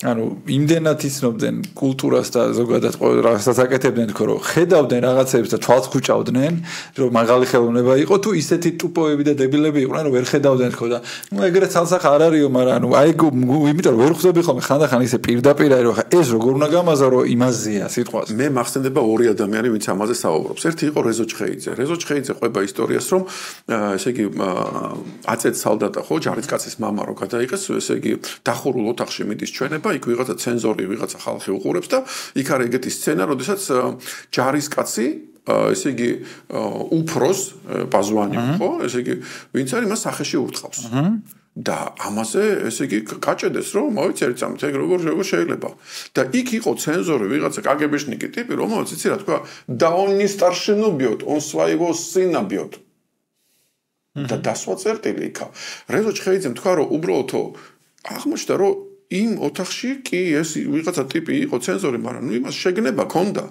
ანუ იმდენად იცნობდნენ კულტურას და ზოგადად რაღაცას აკეთებდნენ თქო რომ ხედავდნენ რაღაცებს და თვალს ხუჭავდნენ რომ მაღალი ხელოვნება იყო თუ ისეთი ტუპოები და დებილები იყვნენ რომ ვერ ხედავდნენ თქო და ნუ ეგრეთ ცალსახა არ არისო მაგრამ ანუ აი იმიტომ რომ ვერ ხვდები ხოლმე ხანდახან ისე პირდაპირ აი რომ ეს როგორ უნდა გამაზარო იმაზეა სიტყვას მე მახსენდება ორი ადამიანი ვინც ამაზე საუბრობს ერთი იყო რეზო ჩხეიძე ყვება ისტორიას რომ ესე იგი აწეთ სალდატა ხო ჯარისკაცის მამა რო გადაიღეს ესე იგი დახურულ ოთახში მიდის ჩვენება იქ ვიღაცა ცენზორი ვიღაცა ხალხი უყურებს და იქ არის ეგეთი სცენა, როდესაც ჯარისკაცი, ესე იგი, უფროს პაზუანი ხო, ესე იგი, ვინც არის მას სახეში ურტყავს. და ამაზე, ესე იგი, გაჭედეს რომ მოიცერთ ამით, ეგ როგორ შეიძლება. და იქ იყო ცენზორი ვიღაცა კაგებეშნიკი ტიპი, რომელიც იცი რა თქვა, და он не старшину бьёт, он своего сына бьёт. და დასვა წერტილი იქა. რეზო ჩხეიძემ თქვა რომ უბრალოდ აღმოჩნდა რომ იმ ოთახში კი ეს ვიღაცა ტიპი იყო ცენზორი, მაგრამ ნუ იმას შეგნება ქონდა.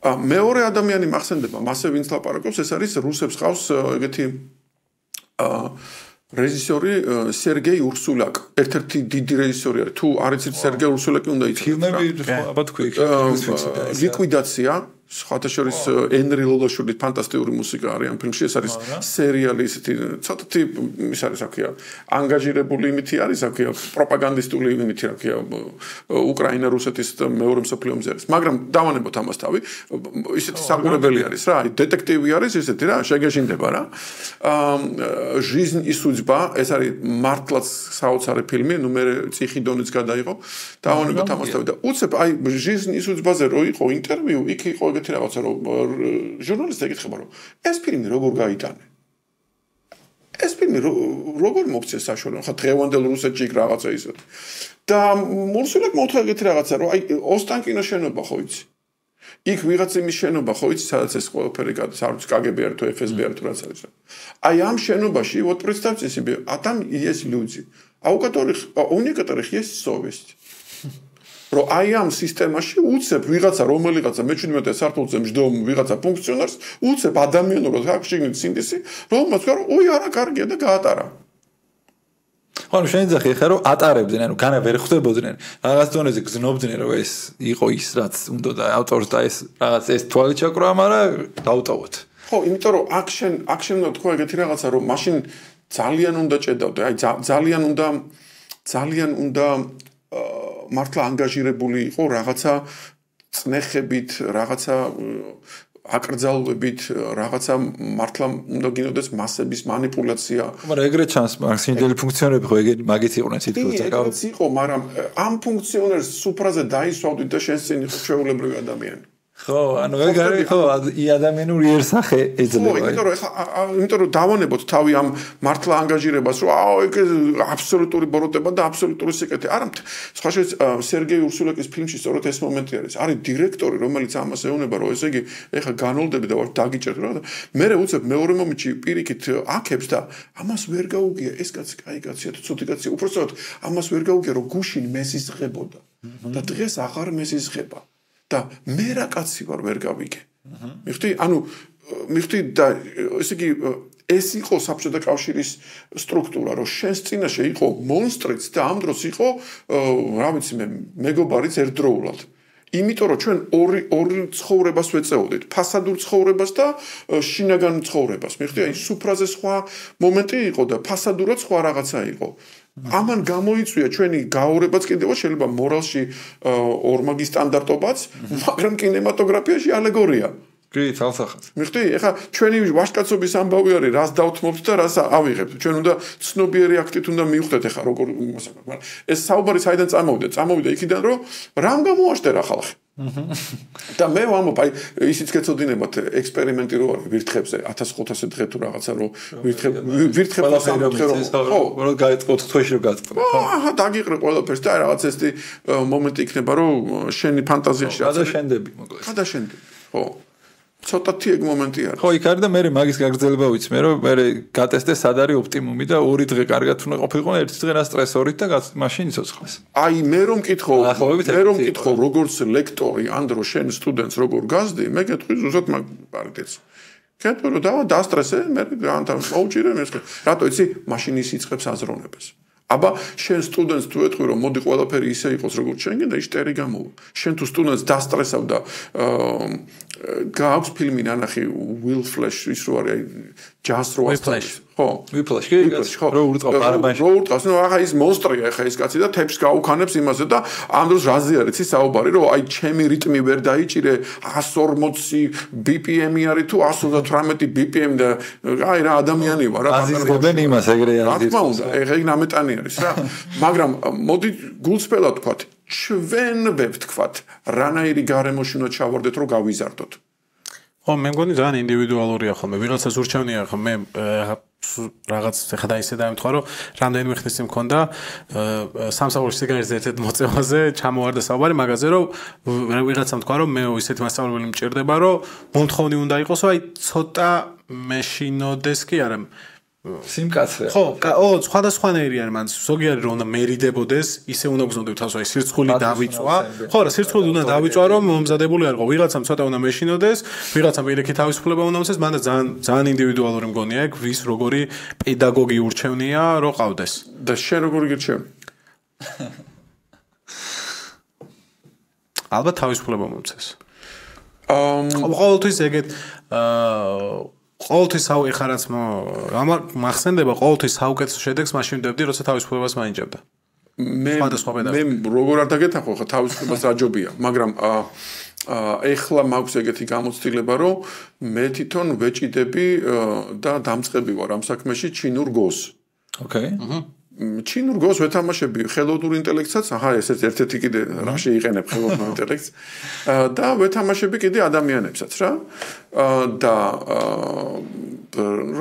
მეორე ადამიანი მახსენდება, მასე ვინც ლაპარაკობს, ეს არის რუსებს ყავს ეგეთი რეჟისორი სერგეი ურსულაკ. ერთ-ერთი დიდი რეჟისორი არის. თუ არ იცით სერგეი ურსულაკი უნდა იცოდეთ. ფილმები აბა თქვი, ლიკვიდაცია სხვათა შორის ენრი ლოლაშვილის ფანტასტიკური მუსიკა არის ამ ფილმში. ეს არის სერიალი, ისეთი ცოტათი ის არის, რა ქვია, ანგაჟირებული იმითი არის, რა ქვია, პროპაგანდისტული იმითი, რა ქვია, უკრაინა-რუსეთის მეორე მსოფლიო ომზე არის. მაგრამ დავანებოთ ამას თავი. ისეთი საყურებელი არის რა, დეტექტივი არის ისეთი რა, შეგეშინდება რა. ჟიზნ ი სუძბა, ეს არის მართლაც საოცარი ფილმი, ნუ მე ციხი დონეც გადაიღო. დავანებოთ ამას თავი და უცებ აი ჟიზნ ი სუძბაზე რო იყო ინტერვიუ, იქ იყო ეგეთი რაღაცა რომ ჟურნალისტი ეკითხება რომ ეს ფილმი როგორ გაიტანე? ეს ფილმი როგორ მოგწეს საშუალო? ხა დღევანდელ რუსეთში იქ რაღაცა ისეთი. და მურსულაკ მოთხრა ეგეთი რაღაცა რომ აი ოსტანკინოს შენობა ხო იცი? იქ ვიღაც იმის შენობა ხო იცი, სადაც ეს ყველაფერი გადის, არ ვიცი KGB არ თუ FSB არ თუ რაც არის. აი ამ შენობაში, вот представьте себе, а там есть люди, а у которых есть совесть. Რომ აი ამ სისტემაში უცებ ვიღაცა რომელიღაცა მე-17 საერთულზე მждом ვიღაცა ფუნქციონერს უცებ ადამიანურად აქვს შეგნით სინდისი რომელმაც ვთქვა რომ ოი არა კარგია და გაატარა. ხო, შენ ძახი ხა რომ ატარებდნენ, ანუ განა ვერ ხვდებოდნენ. რაღაც დონეზე გზნობდნენ რომ ეს იყო ის რაც უნდა და ავტორს და ეს რაღაც ეს თვალი ჩაკროა, მაგრამ დაუტოვოთ. ხო, იმიტომ რომ აქ შენ უნდა თქვა ეგეთი რაღაცა რომ მაშინ ძალიან უნდა ჭედავდე, აი ძალიან უნდა მართლა ანგაჟირებული იყო რაღაცა წნეხებით, რაღაცა აკრძალვებით, რაღაცა მართლა უნდა გინოდეს მასების მანიპულაცია. მაგრამ ეგრე ჩანს, მაქსიმალური ფუნქციონერები ხო ეგეთი მაგით იყვნენ თითქოს აკავ. ეგრეც იყო, მაგრამ ამ ფუნქციონერს სუფრაზე დაისვავდით და შენ წინ იყო ჩვეულებრივი ადამიანი. ხო, ანუ ეგ არის ხო, ადამიანურიერსახე ეძლევა. იმიტომ რომ დავანებოთ თავი ამ მართლა ანგაჟირებას, რომ ეგ აბსოლუტური ბოროტება და აბსოლუტური სიკეთე. არა, სხვა შეიძლება სერგეი ურსულაკის ფილმში სწორედ ეს მომენტი არის. არის დირექტორი, რომელიც ამას ეუბნება, რომ ესე იგი ეხა განოლდები და ვარ დაგიჭერთ რა და მე უცებ მეორე მომენტში პირიქით აქებს და ამას ვერ გაუგია ეს კაცი, კაი კაცია თუ ცოტი კაცია. უბრალოდ ამას ვერ გაუგია, რომ გუშინ მესისხებოდა და დღეს აღარ მესისხება. და მე რა კაცი ვარ ვერ გავიგე. მიხდი? ანუ მიხდი და ესე იგი ეს იყო საბჭოთა კავშირის სტრუქტურა, რომ შენს წინაშე იყო მონსტრიც და ამ დროს იყო რა ვიცი მე მეგობარიც ერთდროულად. იმიტომ რომ ჩვენ ორი ცხოვრებას ვეწეოდით, ფასადურ ცხოვრებას და შინაგან ცხოვრებას. მიხდი? აი სუფრაზე სხვა მომენტი იყო და ფასადურად სხვა რაღაცა იყო. ამან გამოიწვია ჩვენი გაორებაც კიდევ შეიძლება მორალში ორმაგი სტანდარტობაც, მაგრამ კინემატოგრაფიაში ალეგორია. კი, თალსახად. მიხდი? ეხა ჩვენი ვაჟკაცობის ამბავი არის, რას დავთმობთ და რას ავიღებთ. ჩვენ უნდა ცნობიერი აქტით უნდა მივხვდეთ ეხა როგორ მოსაკუთრებით. მაგრამ ეს საუბარი საიდან წამოვიდა იქიდან რომ რამ გამოაშტერა ხალხი. და მე ვამბობ, აი ისიც გეცოდინებათ ექსპერიმენტი რო არის ვირთხებზე 1500 დღე თუ რაღაცა რო ვირთხებს სამოთხე რომ რო გაიწყოთ თვეში რო გაწყდა. აჰა, დაგიყრე ყველაფერს და რაღაც ეს მომენტი იქნება რომ შენი ფანტაზიაში რაც გადაშენდები მოკლედ. გადაშენდები. ხო. ცოტათი ეგ მომენტი არის. ხო, იქ არის და მე მაგის გაგრძელება ვიცი, მე რომ მე გატესტე სად არის ოპტიმუმი და 2 დღე კარგად უნდა ყოფილიყო, 1 დღე რა სტრესორით და მაშინ იცოცხლეს. აი მე რომ მკითხო, როგორც ლექტორი, ანდრო შენ სტუდენტს როგორ გაზდი, მე გეტყვი ზუსტად მაგ პარიტეტს. კეთო რომ დასტრესე, მე მოუჭირე მე. რატო იცი? მაშინ ის იწყებს აზროვნებას. აბა შენ სტუდენტს თუ ეთქვი რომ მოდი ყველაფერი ისე იყოს როგორც შენ და ის ტერი გამოვა. შენ თუ სტუდენტს დასტრესავ და გააქვს ფილმი ნანახი Will Flash ის რო არის Just რო არის. ხო, Whiplash კი, რო ურწყავ ბარაბანში. რო ურწყავს, ნუ ახლა ის მონსტრია ახლა ეს კაცი და თეფს გაუქანებს იმაზე და ამ დროს რაზე არის იცი საუბარი რომ აი ჩემი რიტმი ვერ დაიჭირე 140 BPM-ი არის თუ 118 BPM და აი რა ადამიანი ვარ რა აზიზებენ იმას ეგრე არის. რა თქმა უნდა, ეგ ნამეტანი არის რა. მაგრამ მოდი გულწრფელად ვთქვათ, ჩვენ ვთქვათ, რანაირი გარემოში უნდა ჩავარდეთ რომ გავიზარდოთ. ხო, მე მგონი ძალიან ინდივიდუალურია ხოლმე. ვიღაცას ურჩევნია ხო მე რაღაც ხდა ისე დაემთხვა რომ რამდენიმე ხნის წინ მქონდა სამსახურის სიგარის ერთ-ერთ მოწევაზე ჩამოვარდა საუბარი მაგაზე რომ ვიღაცამ თქვა რომ მე ისეთი მასწავლებელი მჭირდება რომ მომთხოვნი უნდა იყოსო აი ცოტა მეშინოდეს კი არა სიმკაცრე. ხო, სხვადასხვანაირი არის მან ზოგიერთი რომ უნდა მერიდებოდეს, ისე უნდა გზნობდეთ თავს, აი სირცხული დავიწვა. ხო, რა სირცხული უნდა დავიწვა, რომ მომზადებული არ ყო. ვიღაცამ ცოტა უნდა მეშინოდეს, ვიღაცამ პირიქით თავისუფლება უნდა მოსცეს, მანდ ძალიან ინდივიდუალური მგონია ეგ, ვის როგორი პედაგოგი ურჩევნია, რომ ყავდეს. და შენ როგორი გირჩევ? ალბათ თავისუფლება მომცეს. ყოველთვის ეგეთ ყოველთვის ეხლა რაც მახსენდება ყოველთვის საუკეთესო შედეგს მაშინ ვდებდი, როცა თავისუფლებას მაინჭებდა. მე როგორ არ დაგეთახო ხა თავისუფლებას რაჯობია, მაგრამ ეხლა მაქვს ეგეთი გამოცდილება, რომ მე თვითონ ვეჭიდები და დამწყები ვარ ამ საქმეში ჩინურ გოს. ოკეი. ჩინურ გოს ვეთამაშები ხელოვნურ ინტელექტსაც, ესეც ერთ-ერთი კიდე რა შეიყენებ ხელოვნურ ინტელექტს და ვეთამაშები კიდე ადამიანებსაც რა. და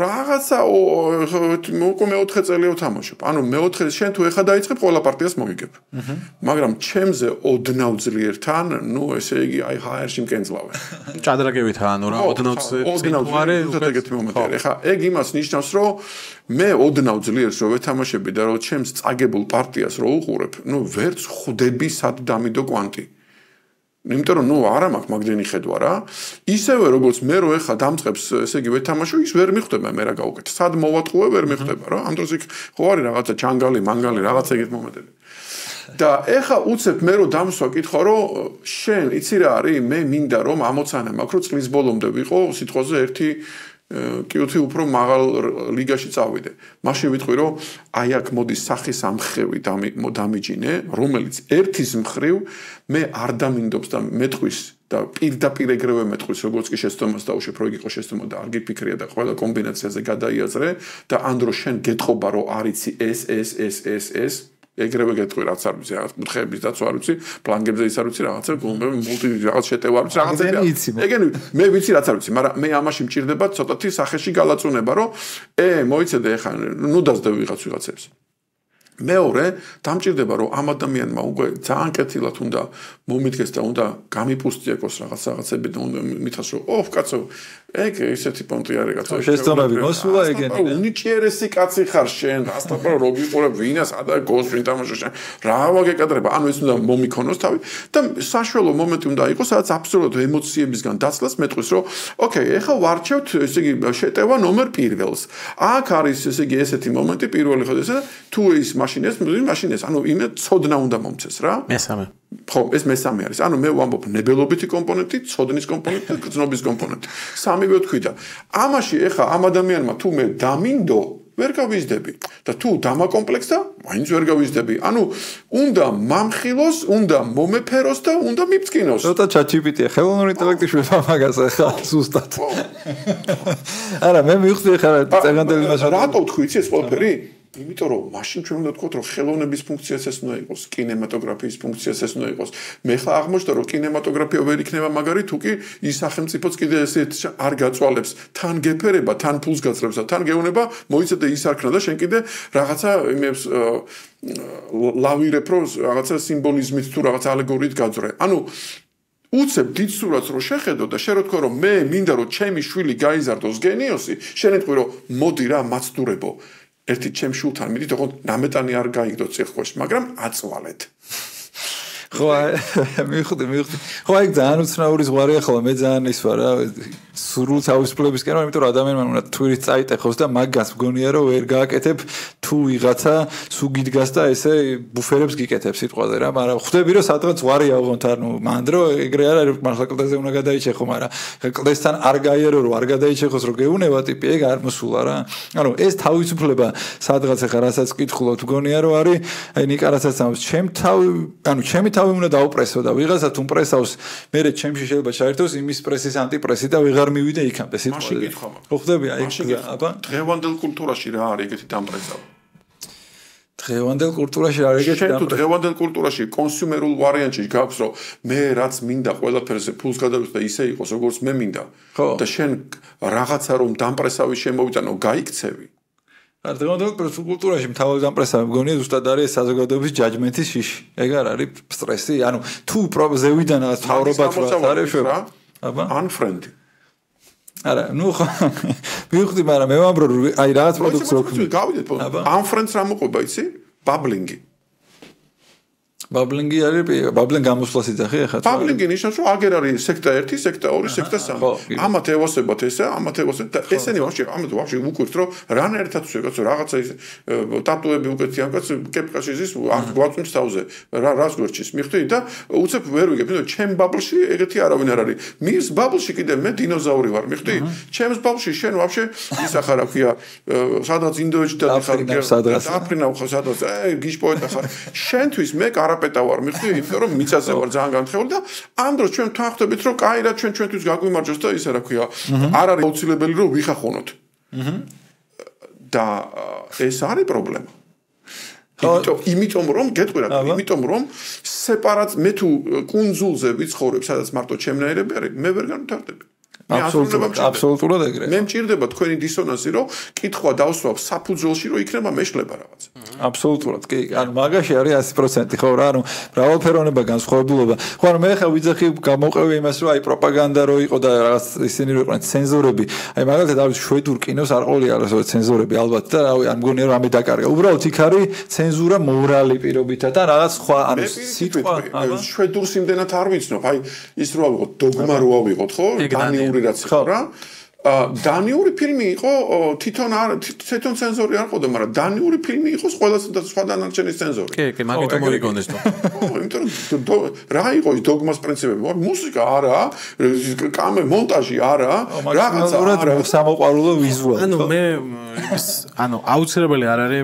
რაღაცა უკვე 4 წელი ვთამაშობ. ანუ მე-4 შენ თუ ეხა დაიწყებ, ყველა პარტიას მოგიგებ. მაგრამ ჩემზე ოდნავ ძლიერთან, ესე იგი აი ჰაერში მკენძლავენ. ჭადრაკებითა, ანუ რა ოდნავ ძლიერთ ეგეთი მომენტი არის. ეხა ეგ იმას ნიშნავს, რომ მე ოდნავ ძლიერს რო ვეთამაშები და რო ჩემს წაგებულ პარტიას რო უყურებ, ვერც ხვდები სად დამიდო კვანტი. იმიტომ რომ არა მაქვს მაგდენი ხედვა რა. ისევე როგორც მე რო ეხა დამწყებს, ესე იგი ვეთამაშო, ის ვერ მიხვდება მე რა გავუკეთე. სად მოვატყუე ვერ მიხვდება რა. ამ დროს იქ ხო არის რაღაცა ჩანგალი, მანგალი, რაღაცა ეგეთ მომენტები. და ეხა უცებ მე რო დამსვა კითხვა რომ შენ იცი რა არის, მე მინდა რომ ამოცანა მაქვს რომ წლის ბოლომდე ვიყო სიტყვაზე ერთი კიუთი უფრო მაღალ ლიგაში წავიდე. მაშინ ვიტყვი რომ აი აქ მოდის სახის ამხევი დამიჯინე, რომელიც ერთის მხრივ მე არ დამინდობს და მეტყვის და პირდაპირ ეგრევე მეტყვის, როგორც კი შეცდომას დაუშვებ, რო იგი იყო შეცდომა და არ გიფიქრია და ყველა კომბინაციაზე გადაიაზრე და ამ დროს შენ გეტყობა რომ არიცი ეს ეგრევე გეტყვი რაც არ ვიცი, რაღაც მუთხეების დაცვა არ ვიცი, პლანგებზე ის არ ვიცი, რაღაცა მულტი რაღაც შეტევა არ ვიცი, რაღაცები. ეგენი მე ვიცი რაც არ ვიცი, მაგრამ მე ამაში მჭირდება ცოტათი სახეში გალაწუნება, რომ მოიცადე ეხა, ნუ დაძდე ვიღაცებს. მეორე, დამჭირდება რომ ამ ადამიანმა უკვე ძალიან კეთილად უნდა მომიდგეს და უნდა გამიპუსტიეკოს რაღაცები და უნდა მითხრას რომ კაცო, ეგ ესეთი პონტი არის კაცო. შეცდომები მოსულა ეგენი. უნიჭიერესი კაცი ხარ შენ, ასთაყო რო გიყურებ ვინას და გოს ვინ თამაშობს შენ. რა ვაგეკადრება, ანუ ეს უნდა მომიქონოს თავი და საშუალო მომენტი უნდა იყოს, სადაც აბსოლუტურად ემოციებისგან დაცლას მეტყვის რომ ოკეი, ეხლა ვარჩევთ, ესე იგი შეტევა ნომერ პირველს. აქ არის ესე იგი ესეთი მომენტი პირველი ხო ესა თუ ის მაშინეს, ანუ იმე ცოდნა უნდა მომცეს რა. მესამე. ხო, ეს მესამე არის. ანუ მე ვამბობ ნებელობითი კომპონენტი, ცოდნის კომპონენტი და გრძნობის კომპონენტი. სამივე თქვი და ამაში ეხა ამ ადამიანმა თუ მე დამინდო, ვერ გავიზდები და თუ დამაკომპლექსდა, მაინც ვერ გავიზდები. ანუ უნდა მამხილოს, უნდა მომეფეროს და უნდა მიფწკინოს. ცოტა ChatGPT-ია, ხელოვნური ინტელექტი შვება მაგას ახლა ზუსტად. არა, მე მივხვდი ახლა წეგანდელი მასალა. რატო თქვი იცი ეს ყველაფერი? იმიტომ რომ მაშინ ჩვენ უნდა ვთქვათ რომ ხელოვნების ფუნქციაც ეს უნდა იყოს, კინემატოგრაფიის ფუნქციაც ეს უნდა იყოს. მე ხა აღმოჩნდა რომ კინემატოგრაფია ვერ იქნება მაგარი თუ კი ის სახელმწიფოც კიდე ესეთ არ გაწვალებს, თან გეფერება, თან ფულს გაწრებს და თან გეუნება, მოიცადე ის არქნა და შენ კიდე რაღაცა იმებს ლავირებ რომ რაღაცა სიმბოლიზმით თუ რაღაცა ალეგორიით გაძრე. ანუ უცებ დიდ სურათს რო შეხედო და შენ რო თქვა რომ მე მინდა რომ ჩემი შვილი გაიზარდოს გენიოსი, შენ ეთქვი რომ მოდი რა მაცდურებო. ერთი ჩემ შულთან მიდით, ოღონდ ნამეტანი არ გაიგდო ციხქვაში, მაგრამ აწვალეთ. ხო, მივხვდი. ხო, ეგ ძალიან უცნაური ზღვარია ხოლმე, მე ძალიან ის ვარ რა, სრულ თავისუფლებისკენ, იმიტომ რომ ადამიანმა უნდა თვირით წაიტეხოს და მაგას მგონია რომ ვერ გააკეთებ თუ ვიღაცა სუგიდგას და ესე ბუფერებს გიკეთებ სიტყვაზე რა, მაგრამ ხვდები რომ სადღაც ზღვარია ოღონდ, ანუ მანდრო ეგრე არ არის, მართლა კლდეზე უნდა გადაიჩეხო, მაგრამ კლდესთან არ გაიარო რომ არ გადაიჩეხოს რომ გეუნება ტიპი, ეგ არ მოსულა რა. ანუ ეს თავისუფლება სადღაც ახლა რასაც კითხულობთ, მგონია რომ არის, აი ნიკარასაც ამბობს, ჩემი თავი უნდა დაუპრესო და ვიღაცა თუ პრესავს, მე ჩემში შეიძლება ჩაერთოს იმის პრესის ანტიპრესი და ვიღარ მივიდე იქამდე სიტყვაზე. ხო ხვდები აი აბა დღევანდელ კულტურაში რა არის ეგეთი დამპრესავ? დღევანდელ კულტურაში არის ეგეთი დამპრესავ. თუ დღევანდელ კულტურაში კონსიუმერულ ვარიანტში გაქვს რომ მე რაც მინდა ყველაფერზე ფულს გადავიხსნა და ისე იყოს როგორც მე მინდა და შენ რაღაცა რომ დამპრესავი შემოვიტანო გაიქცევი. არ დღევანდელ კულტურაში მთავარი დამპრესავი მგონია ზუსტად არის საზოგადოების ჯაჯმენტის შიში. ეგ არ არის სტრესი, ანუ თუ ზევიდან თავრობაც რა არის აბა unfriendly არა, ნუ მივხვდი, მაგრამ მე ვამბრო, აი რაღაც პროდუქტს რო გავიდეთ, ამ ფრენდს რა მოყვება, იცი? ბაბლინგი. ბაბლინგი არის, ბაბლინგ გამოსვლას იძახი ახლა. ბაბლინგი ნიშნავს, რომ აგერ არის სექტა 1, სექტა 2, სექტა 3. ამათ ევასებათ ესა, ამათ ევასებათ და ესენი ვაფშე, ამათ ვაფშე უკვირთ, რომ რანაერთად ვსვეგაც, რაღაცა ის ტატუები უკეთია, ამკაც კეპკაში ზის, გვაწვიმს თავზე, რას გვერჩის, მიხვდი და უცებ ვერ ვიგებ, იმიტომ ჩემ ბაბლში ეგეთი არავინ არ არის. მის ბაბლში კიდე მე დინოზავრი ვარ, მიხვდი? ჩემს ბაბლში შენ ვაფშე ის ახლა რა ქვია, სადაც ინდოეთიდან ხარ, აფრინავ ხარ, სადაც გიშპოეტა ხარ. შენთვის მე პეტა ვარ მიხვდი, იმიტომ რომ მიწაზე ვარ ძალიან განხეული და ამ დროს ჩვენ ვთანხმდებით, რომ კაი რა ჩვენთვის გაგვიმარჯოს და ისა რა ქვია, არ არის აუცილებელი რომ ვიხახონოთ. და ეს არის პრობლემა. იმიტომ რომ გეტყვი რა, იმიტომ რომ სეპარატ მე თუ კუნძულზე ვიცხოვრებ, სადაც მარტო ჩემნაირები არის, მე ვერ განვითარდები. აბსოლუტურად ეგრე. მე მჭირდება თქვენი დისონანსი, რომ კითხვა დავსვავ საფუძველში, რომ იქნება მეშლება რაღაც. აბსოლუტურად, კი. ანუ მაგაში არის 100%, ხო რა, ანუ მრავალფეროვნება, განსხვავებულობა. ხო, ანუ მე ხა ვიძახი გამოყევი იმას, რომ აი პროპაგანდა რო იყო და რაღაც ისინი რო იყვნენ ცენზორები. აი მაგალითად არის შვედურ კინოს არ ყოლია რა ცენზორები ალბათ და რავი, არ მგონია რომ ამე დაკარგა. უბრალოდ იქ არის ცენზურა მორალი პირობითა და რაღაც სხვა, ანუ სიტყვა, შვედურს იმდენად არ ვიცნობ. აი ის რო ავიღოთ, დოგმა რო ავიღოთ, ხო? დანიური რაც იყო რა. დანიური ფილმი იყო თვითონ ცენზორი არ ყოდა, მაგრამ დანიური ფილმი იყო სხვა დანარჩენის ცენზორი. კი, მაგიტომ მოიგონეს თო. იმიტომ რომ რა იყო ის დოგმას პრინციპები? მუსიკა არა, კამე მონტაჟი არა, რაღაცა არა, სამოყვარულო ვიზუალი. ანუ აუცილებელი არ არის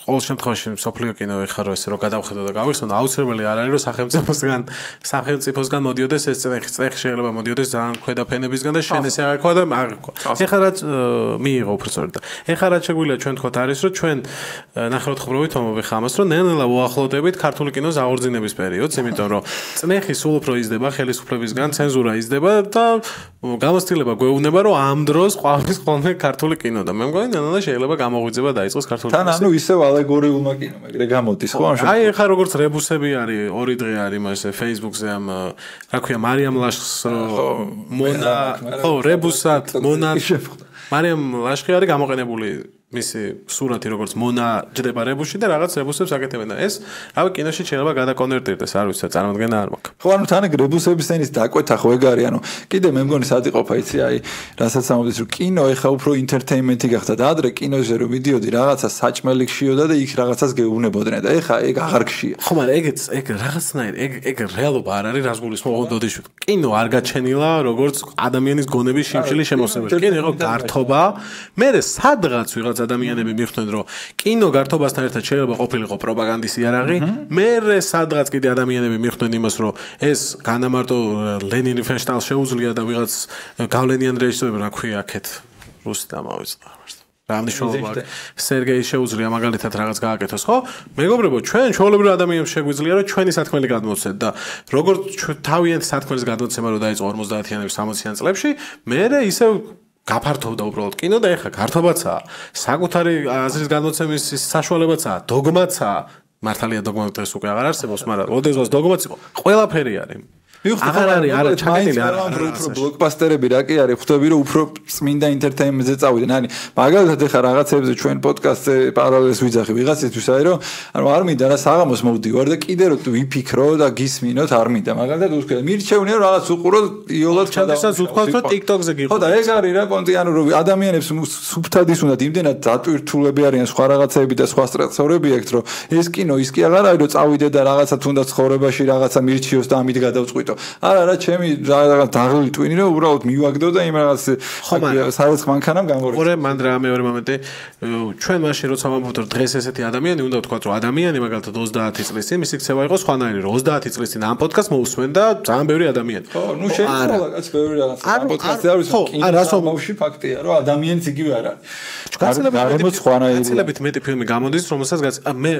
ყოველ შემთხვევაში სოფლიო კინო ეხარო ესე რომ გადავხედო და გავიხსენო აუცილებელი არ არის რომ სახელმწიფოსგან მოდიოდეს ეს წეხი შეიძლება მოდიოდეს ძალიან ქვედა ფენებისგან და შენ ესე არ ყვა და არ ყვა. ეხლა რაც მიიღო უბრალოდ და ეხლა რაც შეგვიძლია ჩვენ თქვათ არის რომ ჩვენ ნახევარად ხრობით მომვიხ ამას რომ ნელ-ნელა ვუახლოვდებით ქართული კინოს აღორძინების პერიოდს, იმიტომ რომ წნეხი სულ უფრო იზრდება ხელისუფლებისგან, ცენზურა იზრდება და გამოცდილება გვეუბნება რომ ამ დროს ყვავის ხოლმე ქართული კინო და მე მგონი ნელ-ნელა შეიძლება გამოღვიძება დაიწყოს ქართული კინო. თან ანუ ისევ ალეგორიულმა კინომ ეგრე გამოდის ხო? აი ეხლა როგორც რებუსები არის, ორი დღე არის მასე Facebook-ზე ამ რა ქვია მარიამ ლაშხს მონა ხო რებუსად მონა მარიამ ლაშხი არის გამოყენებული მისი სურათი როგორც მონა ჯდება რებუსში და რაღაც რებუსებს აკეთებენ და ეს რავი კინოში შეიძლება გადაკონვერტირდეს არ ვიცი წარმოდგენა არ მაქვს. ხო ანუ თან ეგ რებუსების ენის დაკვეთა ხო ეგ არის ანუ კიდე მე მგონი სად იყოფა იცი აი რასაც ამოდის რომ კინო ეხა უფრო ინტერტეინმენტი გახდა და ადრე კინოზე რომ მიდიოდი რაღაცა საჭმელი გშიოდა და იქ რაღაცას გეუბნებოდნენ და ეხა ეგ აღარ გშია. ხო მაგრამ ეგ რაღაცნაირ ეგ რეალობა არ არის რას გულისხმობ დოდიშვილი. კინო არ გაჩენილა როგორც ადამიანის გონების შიმშილი შემოსევაში. კინო იყო გართობა მე სადღაც ვიღაც ადამიანები მიხდნენ რომ კინო გართობასთან ერთად შეიძლება ყოფილიყო პროპაგანდის იარაღი. მე სადღაც კიდე ადამიანები მიხდნენ იმას რომ ეს განამარტო ლენინი ფეშტალ შეუძლია და ვიღაც გავლენიან რეჟისორები რა ქვია აქეთ რუსი დამავიწყდა. რა მნიშვნელობა აქვს სერგეი შეუძლია მაგალითად რაღაც გააკეთოს ხო? მეგობრებო ჩვენ ჩვეულებრივ ადამიანებს შეგვიძლია რომ ჩვენი სათქმელი გადმოცეთ და როგორც თავიანთი სათქმელის გადმოცემა რო დაიწყო 50-იანების 60-იან წლებში მე ისევ გაფართოვდა უბრალოდ კინო და ეხლა გართობაცაა საკუთარი აზრის გადმოცემის საშუალებაცაა დოგმაცაა მართალია დოგმა დღეს უკვე აღარ არსებობს მაგრამ ოდესღაც დოგმაც იყო ყველაფერი არის აღარ არის არა ჩაკეტილი არა უფრო ბლოკბასტერები რა კი არის ხვდები რომ უფრო წმინდა ინტერტეინმენტზე წავიდნენ არის მაგალითად ეხლა რაღაცებზე ჩვენ პოდკასტზე პარალელს ვიძახი ვიღაცისთვის აი რომ ანუ არ მინდა რა საღამოს მოვდივარ და კიდე რომ ვიფიქრო და გისმინოთ არ მინდა მაგალითად უთქვი მირჩევნია რომ რაღაც უყურო იოლად ჩადასაც უთქვათ რომ TikTok-ზე გიყო ხო და ეგ არის რა პონტი ანუ რომ ადამიანებს სუბთად ისუნდათ იმდენად დატვირთულები არიან სხვა რაღაცეები და სხვა სტრესორები აქვთ რომ ეს კინო ის კი აღარ არის რომ წავიდე და რაღაცა თუნდაც ცხოვრებაში რაღაცა მირჩიოს და ამით გადავწყვიტო არა ჩემი რაღაც დაღლილი ტვინი რომ უბრალოდ მივაგდო და იმ რაღაც სადაც მანქანამ გამორიცხა. ორი მან რა მეორე მომენტი ჩვენ მაშინ როცა ვამბობთ რომ დღეს ესეთი ადამიანი უნდა ვთქვათ რომ ადამიანი მაგალითად 30 წლის წინ მისი ქცევა იყო სხვანაირი რომ 30 წლის წინ ამ პოდკასტს მოусმენ და ძალიან ბევრი ადამიანი. ხო, ნუ შეიძლება კაც ბევრი რაღაც ამ პოდკასტზე არის კინოში ფაქტია რომ ადამიანიც იგივე არ არის. გაცილებით მეტი ფილმი გამოდის რომელსაც მე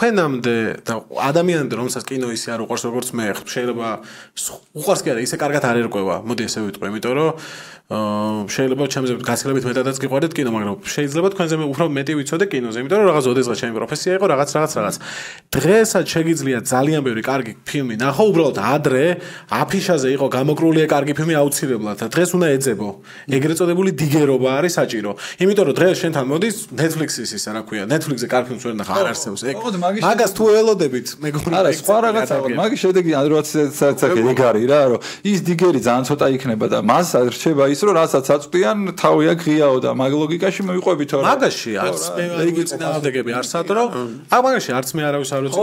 ჩვენამდე და ადამიანამდე რომელსაც კინო ისე არ უყვარს როგორც მე შეიძლება უყვარს კი არა ისე კარგად არ ერკვევა მოდი ესე ვიტყვი იმიტომ რომ შეიძლება ჩემზე გასაგებით მეტადაც გიყვარდეთ კინო მაგრამ შეიძლება თქვენზე უფრო მეტი ვიცოდე კინოზე იმიტომ რომ რაღაც ოდესღაც ჩემი პროფესია იყო რაღაც დღესაც შეგიძლია ძალიან ბევრი კარგი ფილმი ნახო უბრალოდ ადრე აფიშაზე იყო გამოკრულია კარგი ფილმი აუცილებლად და დღეს უნდა ეძებო ეგრეთ წოდებული დიგერობა არის საჭირო იმიტომ რომ დღეს შენთან მოდის Netflix-ის ისა რა ქვია Netflix-ზე კარგი ფილმს ვერ ნახა არ არსებობს ეგ მაგას თუ ელოდებით მეგონი არა სხვა რაღაცა მაგის შედეგი ადროაციცაც ეგ არის რა რომ ის დიგერი ძალიან ცოტა იქნება და მას რჩება ის რომ რასაც აწვდიან თავი აქ ღიაო და მაგ ლოგიკაში მივიყვებით რომ მაგაში არც მე იგი წინააღმდეგები არსად რომ აი მაგაში არც მე არავის არ ვიცი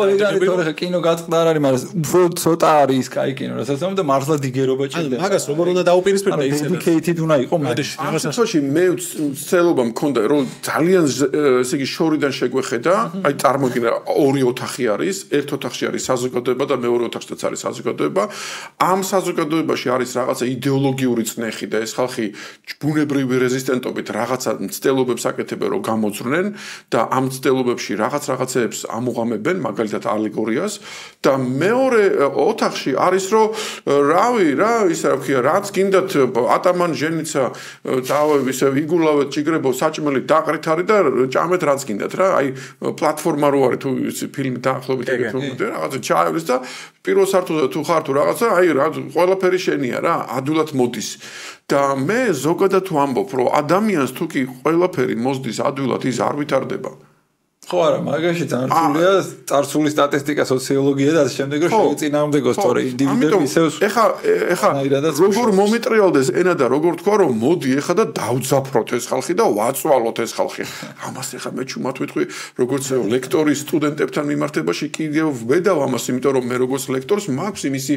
ხო კინო გაწყდა არ არის მაგრამ უფრო ცოტა არის ის კაი კინო რასაც ამდა მართლა დიგერობა ჭირდება მაგას როგორ უნდა დაუპირისპირდე ისე dedicated უნდა იყო მაგაში მე ვცდილობა მქონდა რომ ძალიან ესე იგი შორიდან შეგვეხედა აი წარმოგიდგენ ორი ოთახი არის ერთ ოთახში არის საზოგადოება და მეორე ოთახშიც არის საზოგადოება ამ საზოგადოებაში არის რაღაცა იდეოლოგიური წნეხი და ეს ხალხი ბუნებრივი რეზისტენტობით რაღაცა მცდელობებს აკეთებენ რომ გამოძრნენ და ამ მცდელობებში რაღაცეებს ამუღამებენ მაგალითად ალეგორიას და მეორე ოთახში არის რომ რავი რა ისე რა ქვია რაც გინდათ ატამან ჟენიცა დავე ისე იგულავეთ ჭიგრებო საჭმელი დაყრით არის და ჭამეთ რაც გინდათ რა აი პლატფორმა რო არის თუ ფილმი დაახლოებით ეგეთ რომ რაღაცა ჩაევლის და პირველ სართულზე თუ ხარ თუ რაღაცა აი რა ყველაფერი შენია რა ადვილად მოდის და მე ზოგადად ვამბობ რომ ადამიანს თუ კი ყველაფერი მოსდის ადვილად ის არ ვითარდება ხო არა მაგაში წარსულია წარსული სტატისტიკა სოციოლოგია და ამ შემდეგ რომ შეიწინააღმდეგოს სწორი ინდივიდები ისევ ეხა როგორ მომეტრიალდეს ენა და როგორ თქვა რომ მოდი ეხა და დავძაფროთ ეს ხალხი და ვაწვალოთ ეს ხალხი ამას ეხა მე ჩუმად ვიტყვი როგორც ლექტორი სტუდენტებთან მიმართებაში კიდევ ვედავ ამას იმიტომ რომ მე როგორც ლექტორს მაქვს იმისი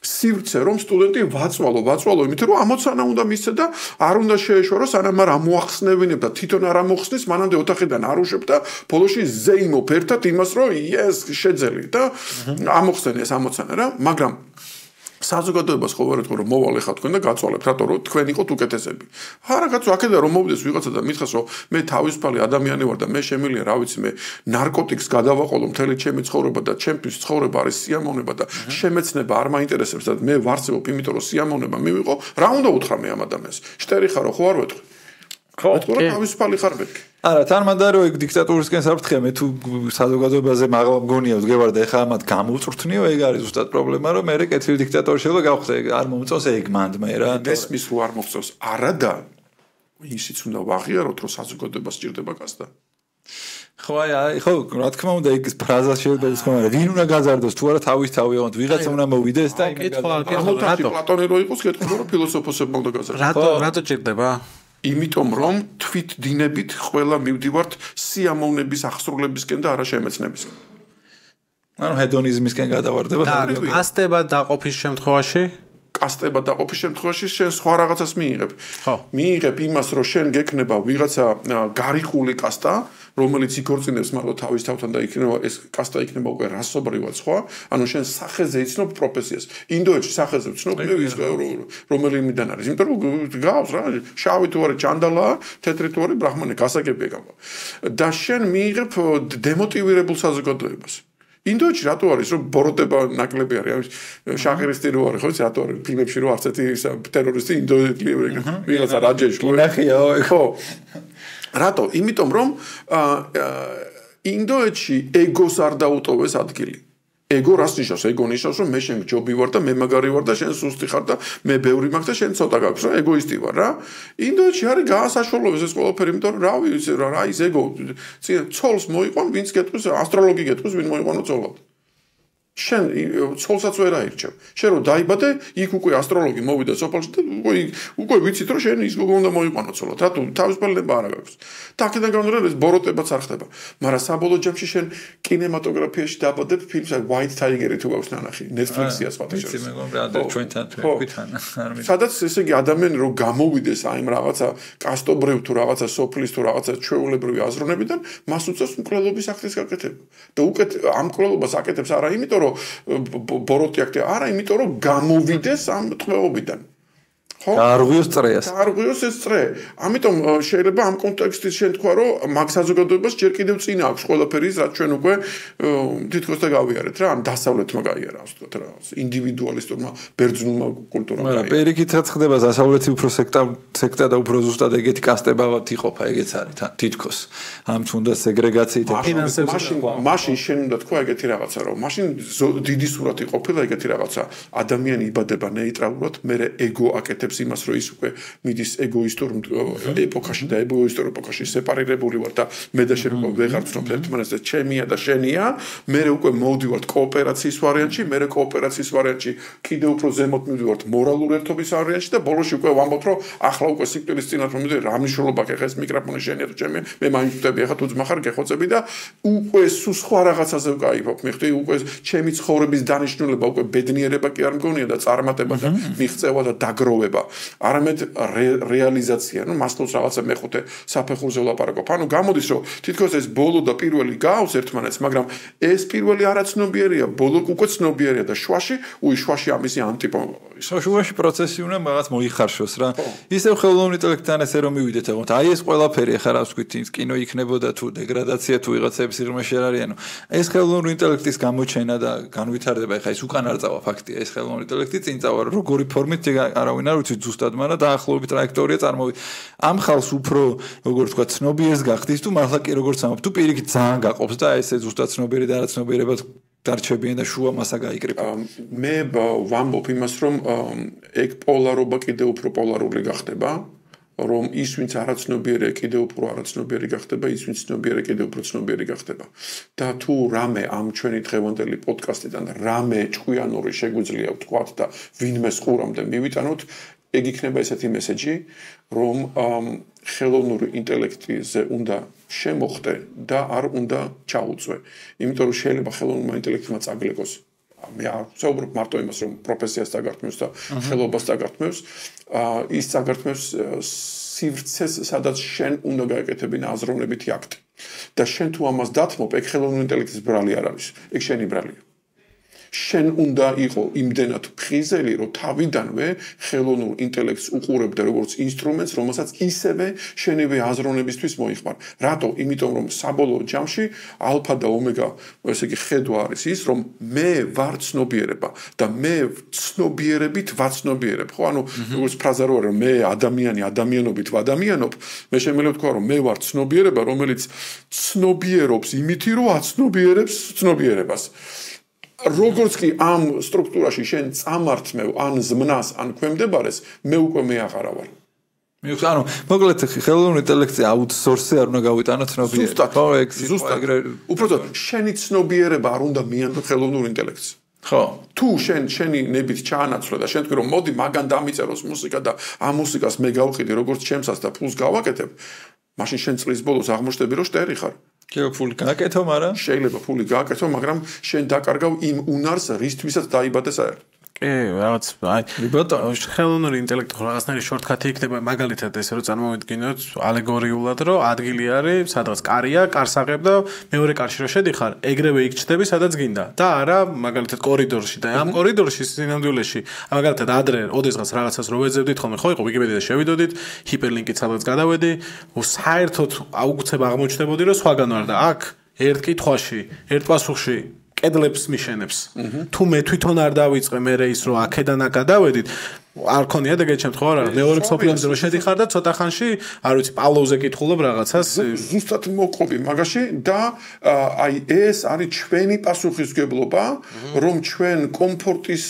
სივრცე რომ სტუდენტი ვაწვალო იმიტომ რომ ამოცანა უნდა მისცე და არ უნდა შეეშოროს სანამ არ ამოახსნებინებ და თვითონ არ ამოხსნის მანამდე ოთახიდან არ უშვებ და ბოლოს ზეიმობ ერთად იმას რომ ეს შეძელი და ამოხსენ ეს ამოცანა რა მაგრამ საზოგადოებას ხო ვერ ეთქო რომ მოვალ ახლა თქვენ და გაწვალებთ რატო რომ თქვენ იყოთ უკეთესები არა კაცო აქედან რომ მოვიდეს ვიღაცა და მითხას რომ მე თავისუფალი ადამიანი ვარ და მე შემიძლია რა ვიცი მე ნარკოტიკს გადავაყოლო მთელი ჩემი ცხოვრება და ჩემთვის ცხოვრება არის სიამოვნება და შემეცნება არ მაინტერესებს და მე ვარცევობ იმიტომ რომ სიამოვნება მივიღო რა უნდა უთხრა მე ამ ადამიანს შტერი ხარო ხო არ ვეთქვი ხო თავისუფალი ხარ მეთქი არა თან მანდ რო ეგ დიქტატურისკენ საფრთხეა მე თუ საზოგადოებაზე მაღლა მგონია ვდგევარ და ეხლა ამათ გამოვწვრთნიო ეგ არის ზუსტად პრობლემა რომ მე კეთილი დიქტატორი შეიძლება გავხდე არ მომწონს ეგ მანდ მე რა ესმის რო არ მომწონს არადა ისიც უნდა ვაღიაროთ რომ საზოგადოება სჭირდება გასდა ხო აი ხო რა თქმა უნდა ეგ ფრაზა შეიძლება ის ხომ არა ვინ უნდა გაზარდოს თუ არა თავის თავი აღოთ ვიღაცა უნდა მოვიდეს და რატო პლატონი რო იყოს კითხულობ რომ ფილოსოფოსებმა უნდა გაზარდოს რატო ჭირდება იმიტომ რომ თვით დინებით ყველა მივდივართ სიამოვნების აღსრულებისკენ და არა შემეცნებისკენ. ანუ ჰედონიზმისკენ გადავარდება და კასტება დაყოფის შემთხვევაში კასტება დაყოფის შემთხვევაში შენ სხვა რაღაცას მიიღებ. ხო. მიიღებ იმას რომ შენ გექნება ვიღაცა გარიყული კასტა რომელიც იქორწინებს მართლა თავის თავთან და იქნება ეს კასტა იქნება უკვე რასობრივად სხვა ანუ შენ სახეზე იცნობ პროფესიას ინდოეთში სახეზე ვცნობ ის რომელიმიდან არის იმიტომ რომ გავს რა შავი თუ არის ჩანდალა თეთრი თუ არის ბრაჰმანი გასაგებია გამო და შენ მიიღებ დემოტივირებულ საზოგადოებას ინდოეთში რატო არის რომ ბოროტება ნაკლები არის შაყირისტი რო არის ხო იცი რატო არის ფილმებში რო არც ერთი ტერორისტი ინდოეთში ვიღაცა რაჯეში ხო რატო? იმიტომ რომ ინდოეთში ეგოს არ დაუტოვეს ადგილი. ეგო რას ნიშნავს? ეგო ნიშნავს რომ მე შენ ჯობი ვარ და მე მაგარი ვარ და შენ სუსტი ხარ და მე ბევრი მაქვს და შენ ცოტა გაქვს რა ეგოისტი ვარ რა. ინდოეთში არის გაასაშუალებს ეს ყველაფერი იმიტომ რომ რავი რა ის ეგო ცოლს მოიყვან ვინც გეტყვის ასტროლოგი გეტყვის ვინ მოიყვანო ცოლად. შენ ცოლსაც ვერ აირჩევ. შენ რო დაიბადე, იქ უკვე ასტროლოგი მოვიდა სოფელში და უკვე ვიცით რომ შენ ის გოგო უნდა მოიყვანო ცოლად. რატო თავისუფლება არ აქვს. და აქედან გამომდინარე ეს ბოროტებაც არ ხდება. მაგრამ საბოლოო ჯამში შენ კინემატოგრაფიაში დაბადებ ფილმს White Tiger-ი თუ გაქვს ნანახი, Netflix-ია სხვათა შორის. ვიცი მეგობრებო, ადრე ჩვენთან თქვენ არ მი. სადაც ესე იგი ადამიანი რო გამოვიდეს აი იმ რაღაცა კასტობრივ თუ რაღაცა სოფლის თუ რაღაცა ჩვეულებრივი აზროვნებიდან, მას უწევს მკვლელობის აქტის გაკეთება. და უკეთ ამ მკვლელობას აკეთებს არა იმიტომ რომ ბოროტი აქტი არა იმიტომ რომ გამოვიდეს ამ ტყვეობიდან გაარღვიოს წრეას. გაარღვიოს ეს წრე. ამიტომ შეიძლება ამ კონტექსტით შენ თქვა, რომ მაგ საზოგადოებას ჯერ კიდევ წინ აქვს ყველაფერი, რაც ჩვენ უკვე თითქოს და გავიარეთ რა, ან დასავლეთმა გაიარა, ასე ვთქვათ რა, ინდივიდუალისტურმა ბერძნულმა კულტურამ. მაგრამ პირიქით რაც ხდება დასავლეთი უფრო სექტა და უფრო ზუსტად ეგეთი კასტებავად იყოფა, ეგეც არის თითქოს. ამ თუნდა სეგრეგაციით მაშინ შენ უნდა თქვა ეგეთი რაღაცა, რომ მაშინ დიდი სურათი ყოფილა ეგეთი რაღაცა. ადამიანი იბადება ნეიტრალურად, მერე ეგო აკეთებს იმას, რომ ის უკვე მიდის ეგოისტურ ეპოქაში და ეგოისტურ ეპოქაში სეპარირებული ვარ და მე და შენ ვეღარ ვცნობ ერთმანეთს, ჩემია და შენია, მერე უკვე მოვდივართ კოოპერაციის ვარიანტში, მერე კოოპერაციის ვარიანტში კიდევ უფრო ზემოთ მივდივართ მორალური ერთობის ვარიანტში და ბოლოში უკვე ვამბობთ, რომ ახლა უკვე სიკვდილის წინათ მომდივარ, რა მნიშვნელობა აქვს ეს მიკროფონი შენია თუ ჩემი, მე მაინც ვხვდები, ახლა თუ ძმახარ გეხოცები და უკვე სულ სხვა რაღაცაზე ვკაიფობ, მიხდი უკვე ჩემი ცხოვრების დანიშნულება უკვე ბედნიერება კი არ მგონია და წარმატება და მიღწევა და დაგროვება, არამედ რეალიზაცია, ну მასლოს რაღაცა მეხუთე საფეხურზე ვლაპარაკობ. ანუ გამოდის, რომ თითქოს ეს ბოლო და პირველი გაავს ერთმანეთს, მაგრამ ეს პირველი არაცნობიერია, ბოლო უკვე ცნობიერია და შვაში ამისი ანტიპოლი. შუაში პროცესი უნდა მაგას მოიხარშოს რა. ისევ ხელოვნური ინტელექტთან ესე რომ მივიდეთ, ეგ აი ეს ყველაფერი ახლა რა ვსქვით, კინო იქნებოდა თუ დეგრადაცია თუ ვიღაცების სიღრმეში არ არიანო. ეს ხელოვნური ინტელექტის გამოჩენა და განვითარდება, ახლა ეს უკან არ წავა ფაქტია, ეს ხელოვნური ინტელექტი წინ წავა, როგორი ფორმით არავინ არ ვიცი ზუსტად, მაგრამ დაახლოებით ტრაექტორია წარმოვიდა. ამ ხალხს უფრო როგორ თქვა ცნობიერს გახდის თუ მართლა კი როგორც ამბობ, თუ პირიქით ძალიან გაყოფს და ესე ზუსტად ცნობიერი და არაცნობიერებად დარჩებიან და შუა მასა გაიკრიბა. მე ვამბობ იმას, რომ ეგ პოლარობა კიდევ უფრო პოლარული გახდება, რომ ის ვინც არაცნობიერია კიდევ უფრო არაცნობიერი გახდება, ის ვინც ცნობიერია კიდევ უფრო ცნობიერი გახდება. და თუ რამე ამ ჩვენი დღევანდელი პოდკასტიდან რამე ჭკვიანური შეგვიძლია ვთქვათ და ვინმე სყურამდე მივიტანოთ, ეგ იქნება ესეთი მესეჯი, რომ ხელოვნური ინტელექტზე უნდა შემოხდე და არ უნდა ჩაუწვე. იმიტომ რომ შეიძლება ხელოვნურმა ინტელექტმა წაგლეკოს. მე არ ვსაუბრობ მარტო იმას, რომ პროფესიას დაგართმევს და ხელობას დაგართმევს, ის დაგართმევს სივრცეს, სადაც შენ უნდა გაეკეთებინა აზროვნებითი აქტი. და შენ თუ ამას დათმობ, ეგ ხელოვნური ინტელექტის ბრალი არ არის, ეგ შენი ბრალია. შენ უნდა იყო იმდენად ფხიზელი, რომ თავიდანვე ხელოვნურ ინტელექტს უყურებდე როგორც ინსტრუმენტს, რომელსაც ისევე შენივე აზროვნებისთვის მოიხმარ. რატო? იმიტომ რომ საბოლოო ჯამში ალფა და ომეგა, ესე იგი ხედვა არის ის, რომ მე ვარ ცნობიერება და მე ცნობიერებით ვაცნობიერებ. ხო, ანუ როგორც ფრაზა რო არის, რომ მე ადამიანი ადამიანობით ვადამიანობ, მე შემიძლია ვთქვა, რომ მე ვარ ცნობიერება, რომელიც ცნობიერობს იმითი, რომ აცნობიერებს ცნობიერებას. როგორც კი ამ სტრუქტურაში შენ წამართმევ ან ზმნას ან ქვემდებარეს, მე უკვე მე აღარა ვარ. ანუ მოკლედ ხელოვნური ინტელექტი აუთსორსი არ უნდა გავიტანო ცნობიერება. ზუსტად. უბრალოდ შენი ცნობიერება არ უნდა მიანდო ხელოვნურ ინტელექტს. ხო. თუ შენი ნებით ჩაანაცვლე და შენ თქვი რომ მოდი მაგან დამიწეროს მუსიკა და ამ მუსიკას მე გავყიდი როგორც ჩემსას და ფულს გავაკეთებ, მაშინ შენ წლის ბოლოს აღმოჩნდები რომ შტერი ხარ. შეიძლება ფული გააკეთო, მაგრამ შეიძლება ფული გააკეთო, მაგრამ შენ დაკარგავ იმ უნარს, რისთვისაც დაიბადე საერთოდ. კი, რაღაც ხელოვნური ინტელექტი რაღაცნაირი შორტკატი იქნება, მაგალითად ესე რომ წარმოვიდგინოთ ალეგორიულად, რომ ადგილი არის, სადღაც კარია, კარს აღებ და მეორე კარში რომ შედიხარ, ეგრევე იქ ჩდები, სადაც გინდა. და არა, მაგალითად კორიდორში და ამ კორიდორში სინამდვილეში, მაგალითად ადრე, ოდესღაც რაღაცას რო ვეძებდით ხოლმე, ხო იყო ვიკიპედიაში შევიდოდით, ჰიპერლინკით სადღაც გადავედი, საერთოდ აუგცებ აღმოჩნდებოდი, რომ სხვაგან ვარ და აქ ერთ კითხვაში, ერთ პასუხში კედლებს მიშენებს. თუ მე თვითონ არ დავიწყე მე ის რომ აქედან გადავედით, არ ქონია და გეჩემთ ხო არა? მეორე მსოფლიო ომზე რომ შედიხარ და ცოტა ხანში, არ ვიცი, პავლოვზე კითხულობ რაღაცას. ზუსტად მოყვები მაგაში და აი ეს არის ჩვენი პასუხისმგებლობა, რომ ჩვენ კომფორტის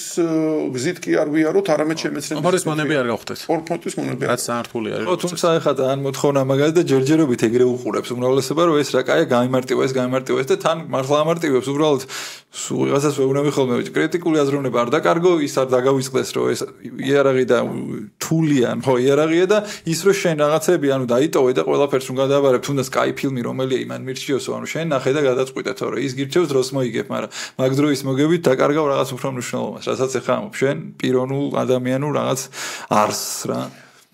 გზით კი არ ვიაროთ, არამედ შემეცნებით. კომფორტის მონები არ გავხდეთ. კომფორტის მონები. რაც საერთული არის. ხო, თუმცა ახლა ძალიან მოთხოვნა მაგაზე და ჯერჯერობით ეგრე უყურებს უმრავლესობა, რომ ეს რა კაია, გამიმარტივა ეს და თან მართლა ამარტივებს უბრალოდ ვიღაცას ვეუბნები ხოლმე, კრიტიკული აზროვნება არ დაკარგო, ის არ დაგავიწყდეს, რომ ეს იარაღი და თულიან, ხო, იარაღია და ის რომ შენ რაღაცები, ანუ დაიტოვე და ყველაფერს რომ გადააბარებ, თუნდაც კაი ფილმი რომელია იმან მირჩიოსო, ანუ შენ ნახე და გადაწყვიტე, თორე ის გირჩევს დროს მოიგებ, მაგრამ მაგ დროის მოგებით დაკარგავ რაღაც უფრო მნიშვნელობას, რასაც ეხა ამბობ, შენ პიროვნულ ადამიანურ რაღაც არსს რა.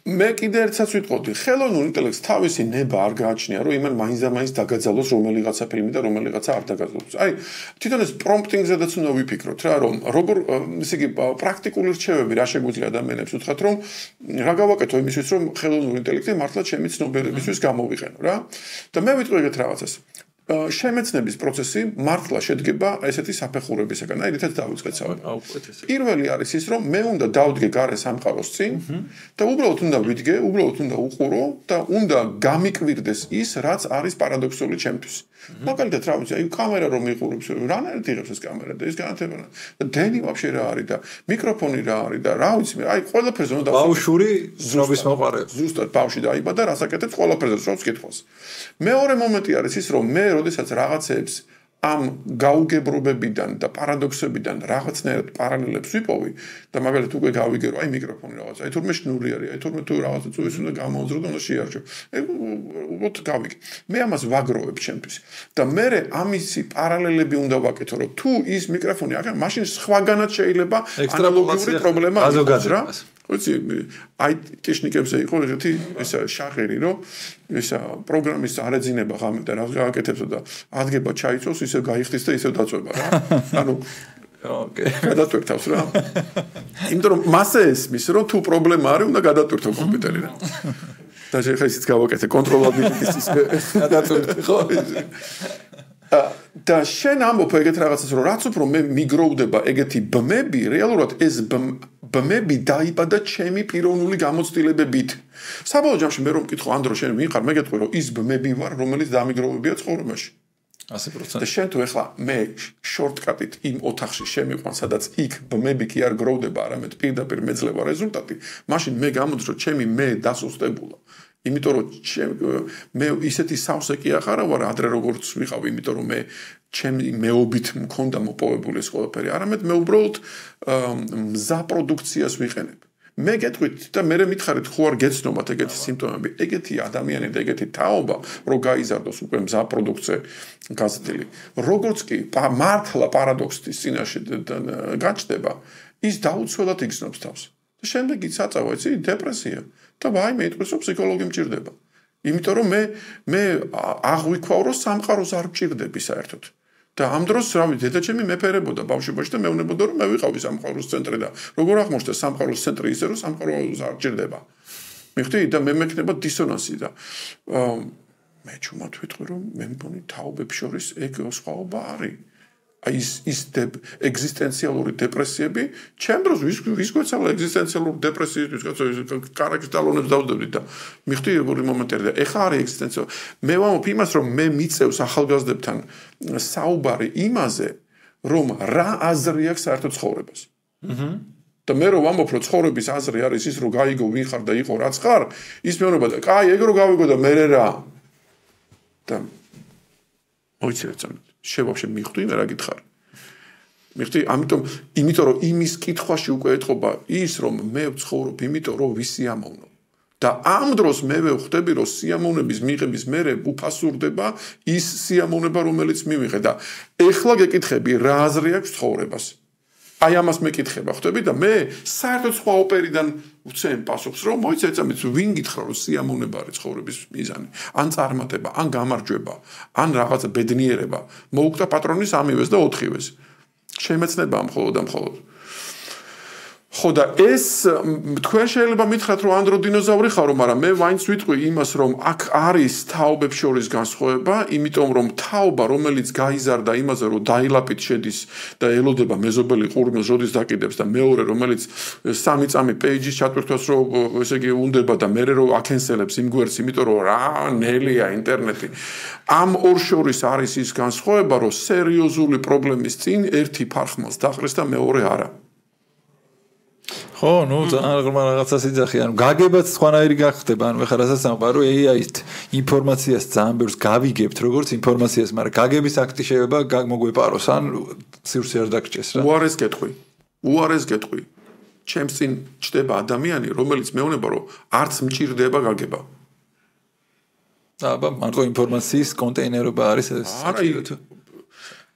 მე კიდე ერთსაც ვიტყოდი, ხელოვნურ ინტელექტს თავისი ნება არ გააჩნია, რომ იმან მაინც დაგაძალოს რომელიღაცა ფილმი და რომელიღაცა არ დაგაძალოს. აი, თვითონ ეს პრომპტინგზედაც უნდა ვიფიქროთ რა, რომ როგორ ესე იგი პრაქტიკული რჩევები რა შეგვიძლია ადამიანებს უთხრათ, რომ რა გავაკეთო იმისთვის, რომ ხელოვნურ ინტელექტი მართლა ჩემი ცნობიერებისთვის გამოვიყენო რა. და მე ვიტყვი ეგეთ რაღაცას. შემეცნების პროცესი მართლა შედგება ესეთი საფეხურებისაგან. აი, რითაც დავიწყეთ საუბარი. პირველი არის ის, რომ მე უნდა დავდგე გარე სამყაროს წინ და უბრალოდ უნდა ვიდგე, უბრალოდ უნდა უყურო და უნდა გამიკვირდეს ის, რაც არის პარადოქსული ჩემთვის. მაგალითად, რა ვიცი, აი, კამერა რომ იყურებს, რანაირად იღებს ეს კამერა და ეს განათება და დენი ვაფშე რა არის და მიკროფონი რა არის და რა ვიცი, აი, ყველაფერზე უნდა ბავშვური ზრობის მოყარება. ზუსტად ბავშვი დაიბადა, რასაკეთებს ყველაფერზე ზრობს კითხავს. მეორე მომენტი არის ის, რომ მე როდესაც რაღაცეებს ამ გაუგებრობებიდან და პარადოქსებიდან რაღაცნაირად პარალელებს ვიპოვი და მაგალითად უკვე გავიგე რომ აი მიკროფონი რაღაცა, აი თურმე შნური არის, აი თურმე თუ რაღაცა წუვის უნდა გამოუძრო და უნდა შეარჩო. აი უბრალოდ გავიგე. მე ამას ვაგროვებ ჩემთვის და მე ამისი პარალელები უნდა ვაკეთო, რომ თუ ის მიკროფონი აქ, მაშინ სხვაგანაც შეიძლება ანალოგიური პრობლემა იყოს რა. ვიცი, აი ტექნიკებზე იყო ერთი ისა შაღერი, რომ ისა პროგრამის არეძინება ღამე და რაღაც გააკეთებსო და ადგება ჩაიწოს, ისე გაიხდის და ისე დაწובה რა. ანუ ოკეი. გადატვირთავს რა. იმიტომ რომ მასე ესმის, რომ თუ პრობლემა არის, უნდა გადატვირთო კომპიუტერი რა. და შეხა ისიც გავაკეთე კონტროლაბილიტის ის გადატვირთე ხო? და შენ ამბობ ეგეთ რაღაცას, რომ რაც უფრო მე მიგროვდება ეგეთი ბმები, რეალურად ეს ბმები დაიბადა ჩემი პიროვნული გამოცდილებებით. საბოლოო ჯამში მე რომ მკითხო ანდრო შენ ვინ ხარ, მე გეტყვი რომ ის ბმები ვარ, რომელიც დამიგროვებია ცხოვრებაში. 100%. და შენ თუ ეხლა მე შორტკატით იმ ოთახში შემიყვან, სადაც იქ ბმები კი არ გროვდება, არამედ პირდაპირ მეძლევა რეზულტატი, მაშინ მე გამოდის რომ ჩემი მე დასუსტებულა. იმიტომ რომ მე ისეთი სავსე კი ახარა ვარ ადრე როგორც ვიყავ, იმიტომ რომ მე ჩემი მეობით მქონდა მოპოვებული ეს ყველაფერი, არამედ მე უბრალოდ მზა პროდუქციას ვიყენებ. მე გეტყვით და მე მითხარით ხო არ გეცნობათ ეგეთი სიმპტომები, ეგეთი ადამიანი და ეგეთი თაობა, რომ გაიზარდოს უკვე მზა პროდუქცია გაზრდილი. როგორც კი მართლა პარადოქსის წინაშე გაჩნდება, ის დაუცველად იგრძნობს თავს. და შემდეგ იწაწავა, იცი, დეპრესია. და ვაიმე იტყვის რომ ფსიქოლოგი მჭირდება. იმიტომ რომ მე აღვიქვავ რომ სამყაროს არ მჭირდები საერთოდ. და ამ დროს რავი დედაჩემი მეფერებოდა ბავშვობაში და მეუბნებოდა რომ მე ვიყავი სამყაროს ცენტრი და როგორ აღმოჩნდა სამყაროს ცენტრი ისე რომ სამყაროს არ მჭირდება. მიხდი და მე მექნება დისონანსი და მე ჩუმად ვიტყვი რომ მე მგონი თაობებს შორის ეგ სხვაობა არის. აი ის ეგზისტენციალური დეპრესიები, ჩემ დროს ვის გვეცალა ეგზისტენციალური დეპრესიისთვის, კარაკის ტალონებს დავდებდით და მიხდი როგორი მომენტები და ეხა არის ეგზისტენციალური. მე ვამბობ იმას, რომ მე მიწევს ახალგაზრდებთან საუბარი იმაზე, რომ რა აზრი აქვს საერთოდ ცხოვრებას. და მე რომ ვამბობ, რომ ცხოვრების აზრი არის ის, რომ გაიგო ვინ ხარ და იყო რაც ხარ, ის მეუბნება და კაი, ეგ რო გავიგო და მე რა. და მოიცერეთ შევავშე მიხვდი მე რა გითხარ. მიხვდი, იმიტომ რომ იმის კითხვაში უკვე ეთყობა ის რომ მე ვცხოვრობ იმიტომ რომ ვისიამოვნო. და ამ დროს მე ვხვდები რომ სიამოვნების მიღების მერე უფასურდება ის სიამოვნება რომელიც მივიღე და ეხლა გეკითხები რა აზრი აქვს ცხოვრებას. აი ამას მეკითხება ხვდები და მე საერთოდ სხვა ოპერიდან ვცემ პასუხს რომ მოიცე ეცამით ვინ გითხრა რომ სიამოვნება არის ცხოვრების მიზანი ან წარმატება ან გამარჯვება ან რაღაცა ბედნიერება მოუკვდა პატრონის ამივეს და 4-ვეს შემეცნება მხოლოდ და მხოლოდ ხო და ეს თქვენ შეიძლება მითხრათ რომ ანდრო დინოზავრი ხარო, მაგრამ მე ვაინც ვიტყვი იმას რომ აქ არის თაობებს შორის განსხვავება, იმიტომ რომ თაობა რომელიც გაიზარდა იმაზე რომ დაილაპით შედის და ელოდება მეზობელი ყურმილს როდის დაკიდებს და მეორე რომელიც 3 წამი პეიჯის ჩატვირთვას რომ ესე იგი უნდება და მე რომ აკენსელებს იმ გვერდს, იმიტომ რომ რა ნელია ინტერნეტი. ამ ორ შორის არის ის განსხვავება რომ სერიოზული პრობლემის წინ ერთი ფარხმას დაყრის და მეორე არა. ხო, ნუ ძალიან რაღაცას იძახი, ანუ გაგებაც სხვანაირი გახდება, ანუ ეხლა რასაც ამბობ, რომ AI-ით ინფორმაციას ძალიან ბევრს გავიგებთ, როგორც ინფორმაციას, მაგრამ გაგების აქტი შეიძლება მოგვეპაროს, ან სივრცე არ დაგჭეს რა. უარეს გეტყვი. ჩემს წინ ჩდება ადამიანი, რომელიც მეუბნება, რომ არც მჭირდება გაგება. აბა, მარტო ინფორმაციის კონტეინერობა არის ეს.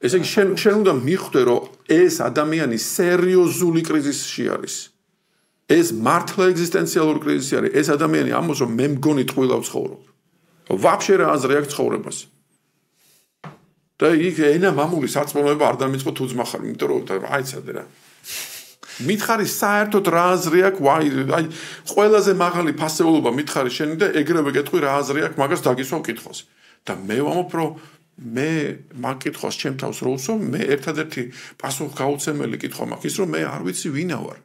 ესე იგი შენ უნდა მიხვდე, რომ ეს ადამიანი სერიოზული კრიზისში არის. ეს მართლა ეგზისტენციალური კრიზისი არის. ეს ადამიანი ამბობს, რომ მე მგონი ტყუილავ ცხოვრობ. ვაფშე რა აზრი აქვს ცხოვრებას. და იქ ენა მამული სარწმუნოება არ დამიწყო თუ ძმა ხარ, იმიტომ რომ აიცადე რა. მითხარი საერთოდ რა აზრი აქვს, აი ყველაზე მაღალი ფასეულობა მითხარი შენი და ეგრევე გეტყვი რა აზრი აქვს, მაგას დაგისვავ კითხვას. და მე ვამბობ, რომ მე მაგ კითხვას ჩემ თავს რო უსვამ, მე ერთადერთი პასუხგაუცემელი კითხვა მაქვს ის, რომ მე არ ვიცი ვინა ვარ.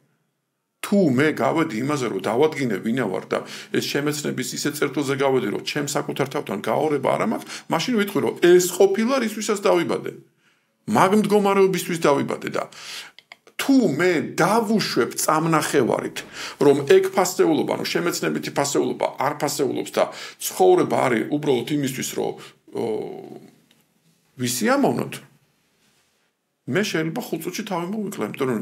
თუ მე გავედი იმაზე, რომ დავადგინე ვინა ვარ და ეს შემეცნების ისეთ წერტილზე გავედი, რომ ჩემ საკუთარ თავთან გაორება არ მაქვს, მაშინ ვიტყვი, რომ ეს ყოფილა რისთვისაც დავიბადე. მაგ მდგომარეობისთვის დავიბადე და თუ მე დავუშვებ წამნახევარით, რომ ეგ ფასეულობა, ანუ შემეცნებითი ფასეულობა არ ფასეულობს და ცხოვრება არის უბრალოდ იმისთვის, რომ ვისიამოვნოთ, მე შეიძლება 5 წუთში თავი მოვიკლე, იმიტომ რომ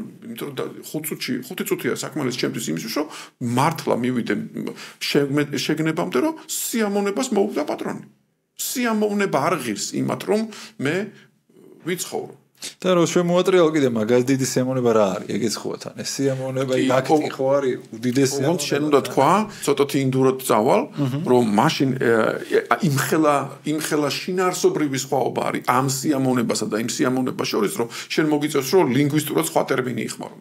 5 წუთია საკმარისი ჩემთვის იმისთვის, რომ მართლა მივიდე შეგნებამდე, რომ სიამოვნებას მოუვდა პატრონი. სიამოვნება არ ღირს იმათ, რომ მე ვიცხოვრო. და რო შემოატრიალ კიდე მაგას დიდი სიამოვნება რა არის? ეგეც ხო თან. ეს სიამოვნება აქტი ხო არის უდიდესი. ოღონდ შენ უნდა თქვა, ცოტათი ინდურად წავალ, რომ მაშინ იმხელა შინაარსობრივი სხვაობა არის ამ სიამოვნებასა და იმ სიამოვნებას შორის, რომ შენ მოგიწევს, რომ ლინგვისტურად სხვა ტერმინი იხმარო.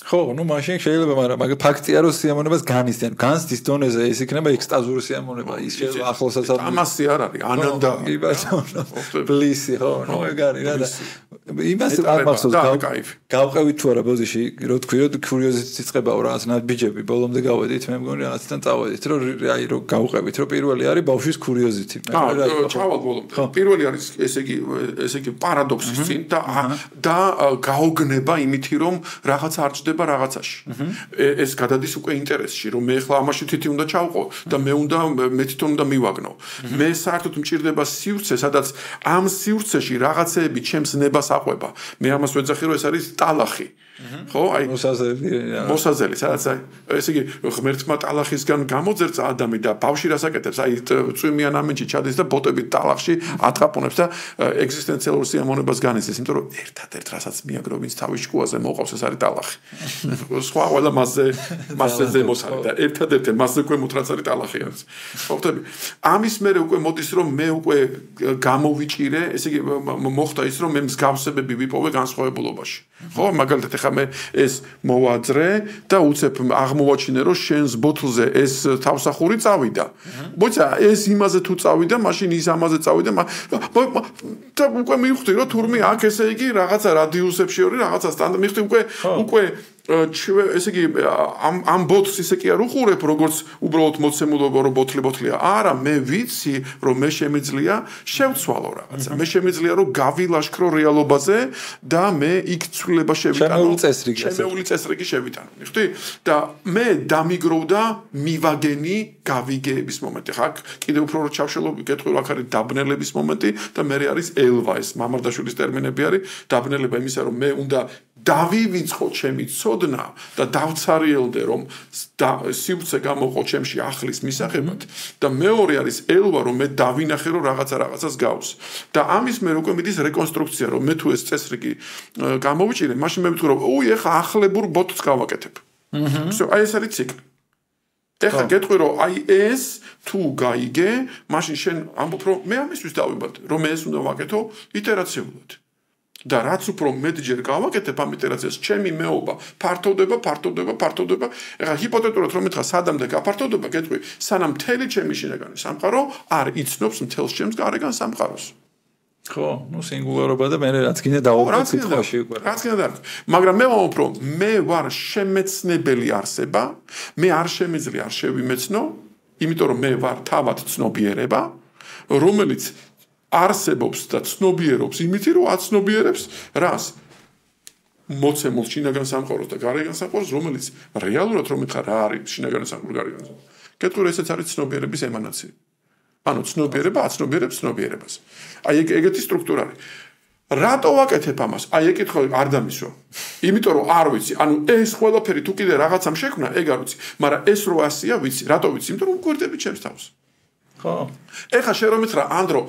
ხო, ну მაშინ შეიძლება, მაგრამ ფაქტია რომ სიამოვნებას განიცდიან. განცდის დონეზე ეს იქნება ექსტაზური სიამოვნება. ის შეიძლება ახლოსაც ამასი არ არის, ანანდა. ბლისი, ხო, ну ეგ არის რა და იმას არ მახსოვს გავყევით თუ არა ბოზიში, რო თქვი რომ კურიოზიტეტი წებაო რაღაც ნაბიჯები, ბოლომდე გავედით, მე მგონი რაღაციდან წავედით, რომ აი რო გავყევით, რომ პირველი არის ბავშვის კურიოზიტეტი. ჩავალ ბოლომდე. პირველი არის ესე იგი პარადოქსის წინ და გაოგნება იმითი რომ რაღაც არ ჭდება რაღაცაში. ეს გადადის უკვე ინტერესში, რომ მე ახლა ამაში თითი უნდა ჩავყო და მე თვითონ უნდა მივაგნო. მე საერთოდ მჭირდება სივრცე, სადაც ამ სივრცეში რაღაცეები ჩემს ნებას აყვება. მე ამას ვეძახი, რომ ეს არის ტალახი. ხო, აი მოსაზელი, სადაც ესე იგი ღმერთმა ტალახისგან გამოძერწა ადამი და ბავშვი რასაკეთებს? აი წვიმიან ამინჩი ჩადის და ბოტები ტალახში ატყაპონებს და ეგზისტენციალურ სიამოვნებას განიცდის, იმიტომ რომ ერთადერთ რასაც მიაგრო, ვინც თავის შკუაზე მოყავს, ეს არის ტალახი. სხვა ყველა მასზე ზემოს არის და ერთადერთი მასზე ქვემოთ რაც არის ტალახი არის. ხვდები? ამის მერე უკვე მოდის რომ მე უკვე გამოვიჭირე, ესე იგი მოხდა ის რომ მე მსგავსებები ვიპოვე განსხვავებულობაში. ხო, მაგალითად ეხლა მე ეს მოვაძრე და უცებ აღმოვაჩინე რომ შენს ბოთლზე ეს თავსახური წავიდა. მოიცა ეს იმაზე თუ წავიდა, მაშინ ის ამაზე წავიდა, და უკვე მივხვდი რომ თურმე აქ ესე იგი რაღაცა რადიუსებში ორი რაღაცა სტანდარტი მივხვდი უკვე ესე იგი ამ ბოთლს ისე კი არ უყურებ როგორც უბრალოდ მოცემულობა რომ ბოთლია. არა, მე ვიცი რომ მე შემიძლია შევცვალო რაღაცა. მე შემიძლია რომ გავილაშქრო რეალობაზე და მე იქ ცვლილება შევიტანო. შემეული წესრიგი შევიტანო. მიხდი? და მე დამიგროვდა მივაგენი გავიგეების მომენტი. ხა კიდევ უფრო რო ჩავშელო, გეტყვი აქ არის დაბნელების მომენტი და მე არის ელვა ეს მამარდაშვილის ტერმინები არის დაბნელება იმისა რომ მე უნდა დავივიწყო ჩემი ცოდნა და დავცარიელდე რომ სივრცე გამოყო ჩემში ახლის მისაღებად და მეორე არის ელვა რომ მე დავინახე რომ რაღაცას გავს და ამის მე უკვე მიდის რეკონსტრუქცია რომ მე თუ ეს წესრიგი გამოვიჭირე მაშინ მე ვიტყვი რომ ეხა ახლებურ ბოთლს გავაკეთებ. აი ეს არის ციკლი. ეხა გეტყვი რომ აი ეს თუ გაიგე მაშინ შენ ამბობ რომ მე ამისთვის დავიბადე რომ მე ეს უნდა ვაკეთო იტერაციულად. და რაც უფრო მეტჯერ გავაკეთებ ამ იტერაციას, ჩემი მეობა ფართოვდება. ეხლა ჰიპოთეტურად რომ მითხრა სადამდე გაფართოვდება, გეტყვი, სანამ მთელი ჩემი შინაგანი სამყარო არ იცნობს მთელს ჩემს გარეგან სამყაროს. ხო, ну სინგულარობა და მე რაც კიდე დავუყო კითხვაში უკვე. რაც კიდე და. მაგრამ მე ვამბობ, რომ მე ვარ შემეცნებელი არსება, მე არ შემიძლია არ შევიმეცნო, იმიტომ რომ მე ვარ თავად ცნობიერება, რომელიც არსებობს და ცნობიერობს იმითი რომ აცნობიერებს რას მოცემულ შინაგან სამყაროს და გარეგან სამყაროს რომელიც რეალურად რომ მითხარ რა არის შინაგან სამყარო გარეგან გეტყვი რომ ესეც არის ცნობიერების ემანაცია ანუ ცნობიერება აცნობიერებს ცნობიერებას აი ეგეთი სტრუქტურა არის რატო ვაკეთებ ამას აი ეკითხო არ დამისვა იმიტომ რომ არ ვიცი ანუ ეს ყველაფერი თუ კიდე რაღაცამ შექმნა ეგ არ ვიცი მაგრამ ეს რო ასია ვიცი რატო ვიცი იმიტომ რომ გვერდები ჩემს თავს ხო. ეხა შენ რომ იცრა ანდრო,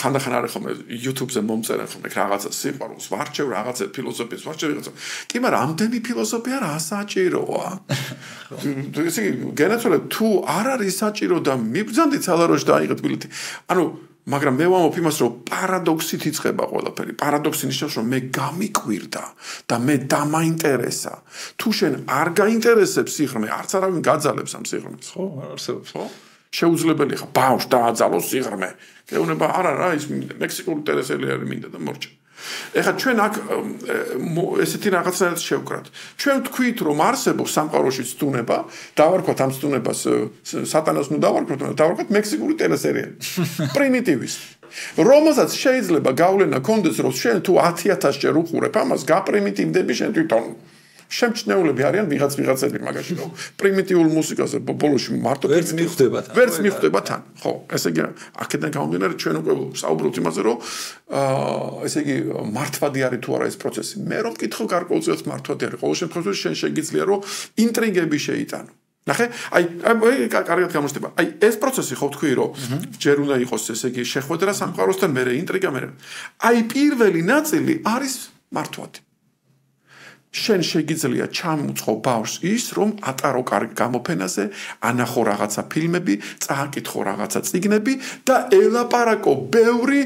ხანდახან არის ხოლმე YouTube-ზე მომწერენ ხოლმე რაღაცა სიყვარულს, ვარჩევ რაღაცა ფილოსოფიას, ვარჩევ რაღაცა. კი, მაგრამ ამდენი ფილოსოფია რა საჭიროა? ესე იგი, გენაცვალე თუ არ არის საჭირო და მიბრძანდით სალაროში დაიღეთ ბილეთი. ანუ მაგრამ მე ვამბობ იმას, რომ პარადოქსით იწყება ყველაფერი. პარადოქსი ნიშნავს, რომ მე გამიკვირდა და მე დამაინტერესა. თუ შენ არ გაინტერესებს სიღრმე, არც არავინ გაძალებს ამ სიღრმეს. ხო, არ არსებობს, ხო? შეუძლებელი ხა ბავშვს დააძალოს სიღრმე. გეუბნება არა რა ის მინდა, მექსიკური ტერესელი არის მინდა და მორჩა. ეხლა ჩვენ აქ ესეთი რაღაცნაირად შევკრათ. ჩვენ ვთქვით, რომ არსებობს სამყაროში ცდუნება, დავარქვათ ამ ცდუნებას სატანას ნუ დავარქვათ მექსიკური ტერესერიალი. პრიმიტივის. რომელსაც შეიძლება გავლენა კონდეს, რომ შენ თუ 10,000 ჯერ უყურებ ამას, გაპრიმიტივდები შენ თვითონ. შემჩნეულები არიან ვიღაცები მაგაში რომ პრიმიტიულ მუსიკაზე ბოლოში მარტო ვერც მიხვდება თან ხო ესე იგი აქედან გამომდინარე ჩვენ უკვე საუბრობთ იმაზე რომ ესე იგი მართვადი არის თუ არა ეს პროცესი მე რომ მკითხო გარკვეულწილად მართვადი არის ყოველ შემთხვევაში შენ შეგიძლია რომ ინტრიგები შეიტანო ნახე აი კარგად გამოჩნდება აი ეს პროცესი ხო თქვი რომ ჯერ უნდა იყოს ესე იგი შეხვედრა სამყაროსთან მე ინტრიგა მე აი პირველი ნაწილი არის მართვადი შენ შეგიძლია ჩამუწყო ბავშვს ის რომ ატარო კარგ გამოფენაზე ანახო რაღაცა ფილმები წააკითხო რაღაცა წიგნები და ელაპარაკო ბევრი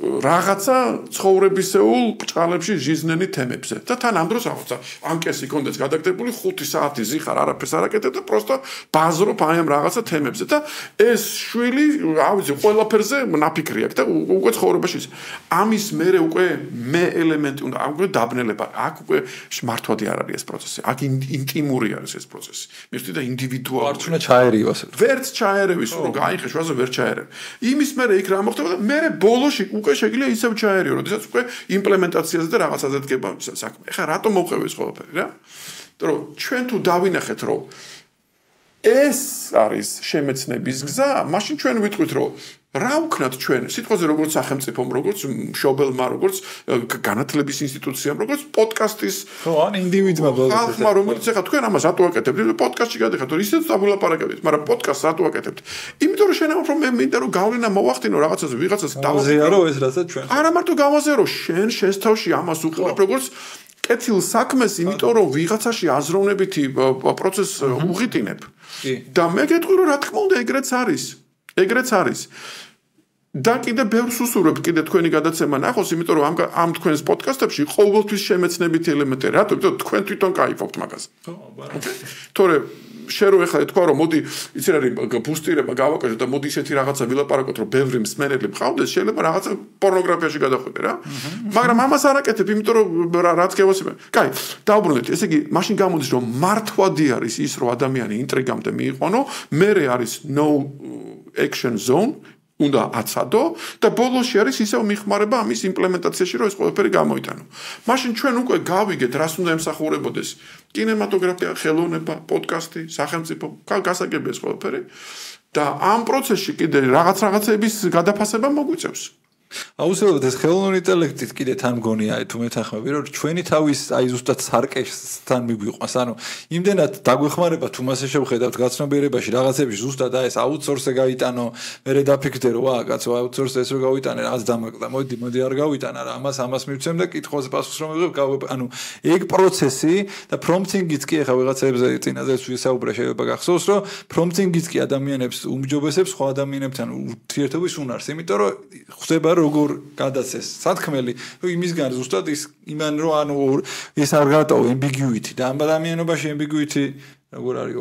რაღაცა ცხოვრებისეულ ბრჭყალებში ჟიზნენი თემებზე და თან ამ დროს რაღაცა ანკესი კონდეს გადაგდებული 5 საათი ზიხარ არაფერს არ აკეთებ და პროსტო ბაზრობ აი ამ რაღაცა თემებზე და ეს შვილი ავიცი ყველაფერზე ნაფიქრი აქვს და უკვე ცხოვრებაში ამის მერე უკვე მე ელემენტი უნდა უკვე დაბნელება აქ უკვე მართვადი არ არის ეს პროცესი აქ ინტიმური არის ეს პროცესი მისთვის და ინდივიდუალური არც უნდა ჩაერევას ვერც ჩაერევის რომ გაიხე შვაზე ვერ ჩაერევ იმის მერე იქ რა მოხდება და მერე ბოლოში უკვე შეგიძლია ისევ ჩაერიო, როდესაც უკვე იმპლემენტაციაზე და რაღაცაზე დგება საქმე. ეხლა რატომ მოვყევი ეს ყველაფერი რა? იმიტომ რომ ჩვენ თუ დავინახეთ რომ ეს არის შემეცნების გზა, მაშინ ჩვენ ვიტყვით რომ რა ვქნათ ჩვენ სიტყვაზე როგორც სახელმწიფომ, როგორც მშობელმა, როგორც განათლების ინსტიტუციამ, როგორც პოდკასტის ხო, ან ინდივიდმა ხალხმა, რომელიც ეხლა თქვენ ამას რატო აკეთებთ? პოდკასტში გადახეთ, რომ ისეც დაბულაპარაკებთ, მაგრამ პოდკასტს რატო აკეთებთ? იმიტომ რომ შენ ამბობ რომ მე მინდა რომ გავლენა მოვახდინო რაღაცაზე, ვიღაცას დავაზიარო ეს რასაც ჩვენ. არა მარტო გავაზიარო, შენს თავში ამას უყურებ როგორც კეთილ საქმეს, იმიტომ რომ ვიღაცაში აზროვნებითი პროცესს უღიტინებ. და მე გეტყვი რომ რა თქმა უნდა ეგრეც არის. ეგრეც არის. და კიდე ბევრს უსურვებ კიდე თქვენი გადაცემა ნახოს, იმიტომ რომ ამ თქვენს პოდკასტებში ყოველთვის შემეცნებითი ელემენტი რატო? იმიტომ თქვენ თვითონ кайფობთ მაგაზე. ხო, ბარათი. თორე შენ რო ეხლა ეთქვა რომ მოდი იცი რა ბუსტირება გავაკეთოთ და მოდი ისეთი რაღაცა ვილაპარაკოთ რომ ბევრი მსმენელი მყავდეს შეიძლება რაღაცა პორნოგრაფიაში გადახვიდე რა მაგრამ ამას არ აკეთებ იმიტომ რომ რაც გევასება კაი დაუბრუნდეთ ესე იგი მაშინ გამოდის რომ მართვადი არის ის რომ ადამიანი ინტრიგამდე მიიყვანო მერე არის no action zone უნდა აცადო და ბოლოში არის ისევ მიხმარება ამის იმპლემენტაციაში რომ ეს ყველაფერი გამოიტანო. მაშინ ჩვენ უკვე გავიგეთ რას უნდა ემსახურებოდეს კინემატოგრაფია, ხელოვნება, პოდკასტი, სახელმწიფო, გასაგებია ეს ყველაფერი და ამ პროცესში კიდე რაღაცების გადაფასება მოგვიწევს. აუცილებლად ეს ხელოვნური ინტელექტით კიდე თან მგონია თუ მეთანხმები რომ ჩვენი თავის აი ზუსტად სარკესთან მიგვიყვანს ანუ იმდენად დაგვეხმარება თუ მასე შევხედავთ გაცნობიერებაში რაღაცებში ზუსტად აი ეს აუთსორსზე გაიტანო მე დაფიქრდე რომ ვა კაცო აუთსორსზე ეს რო გავიტანე რაღაც დამაკდა მოდი არ გავიტანა რა ამას მივცემ და კითხვაზე პასუხს რომ მიღებ ანუ ეგ პროცესი და პრომპტინგიც კი ახლა ვიღაცებზე წინაზეც ვისაუბრე შეიძლება გახსოვს რომ პრომპტინგიც კი ადამიანებს უმჯობესებს სხვა ადამიანებთან ურთიერთობის უნარს იმიტომ რომ ხდება როგორ გადაცეს სათქმელი იმისგან ზუსტად ის იმან რომ ანუ ეს არ გატოვო ambiguity და ამ ადამიანობაში ambiguity როგორ არის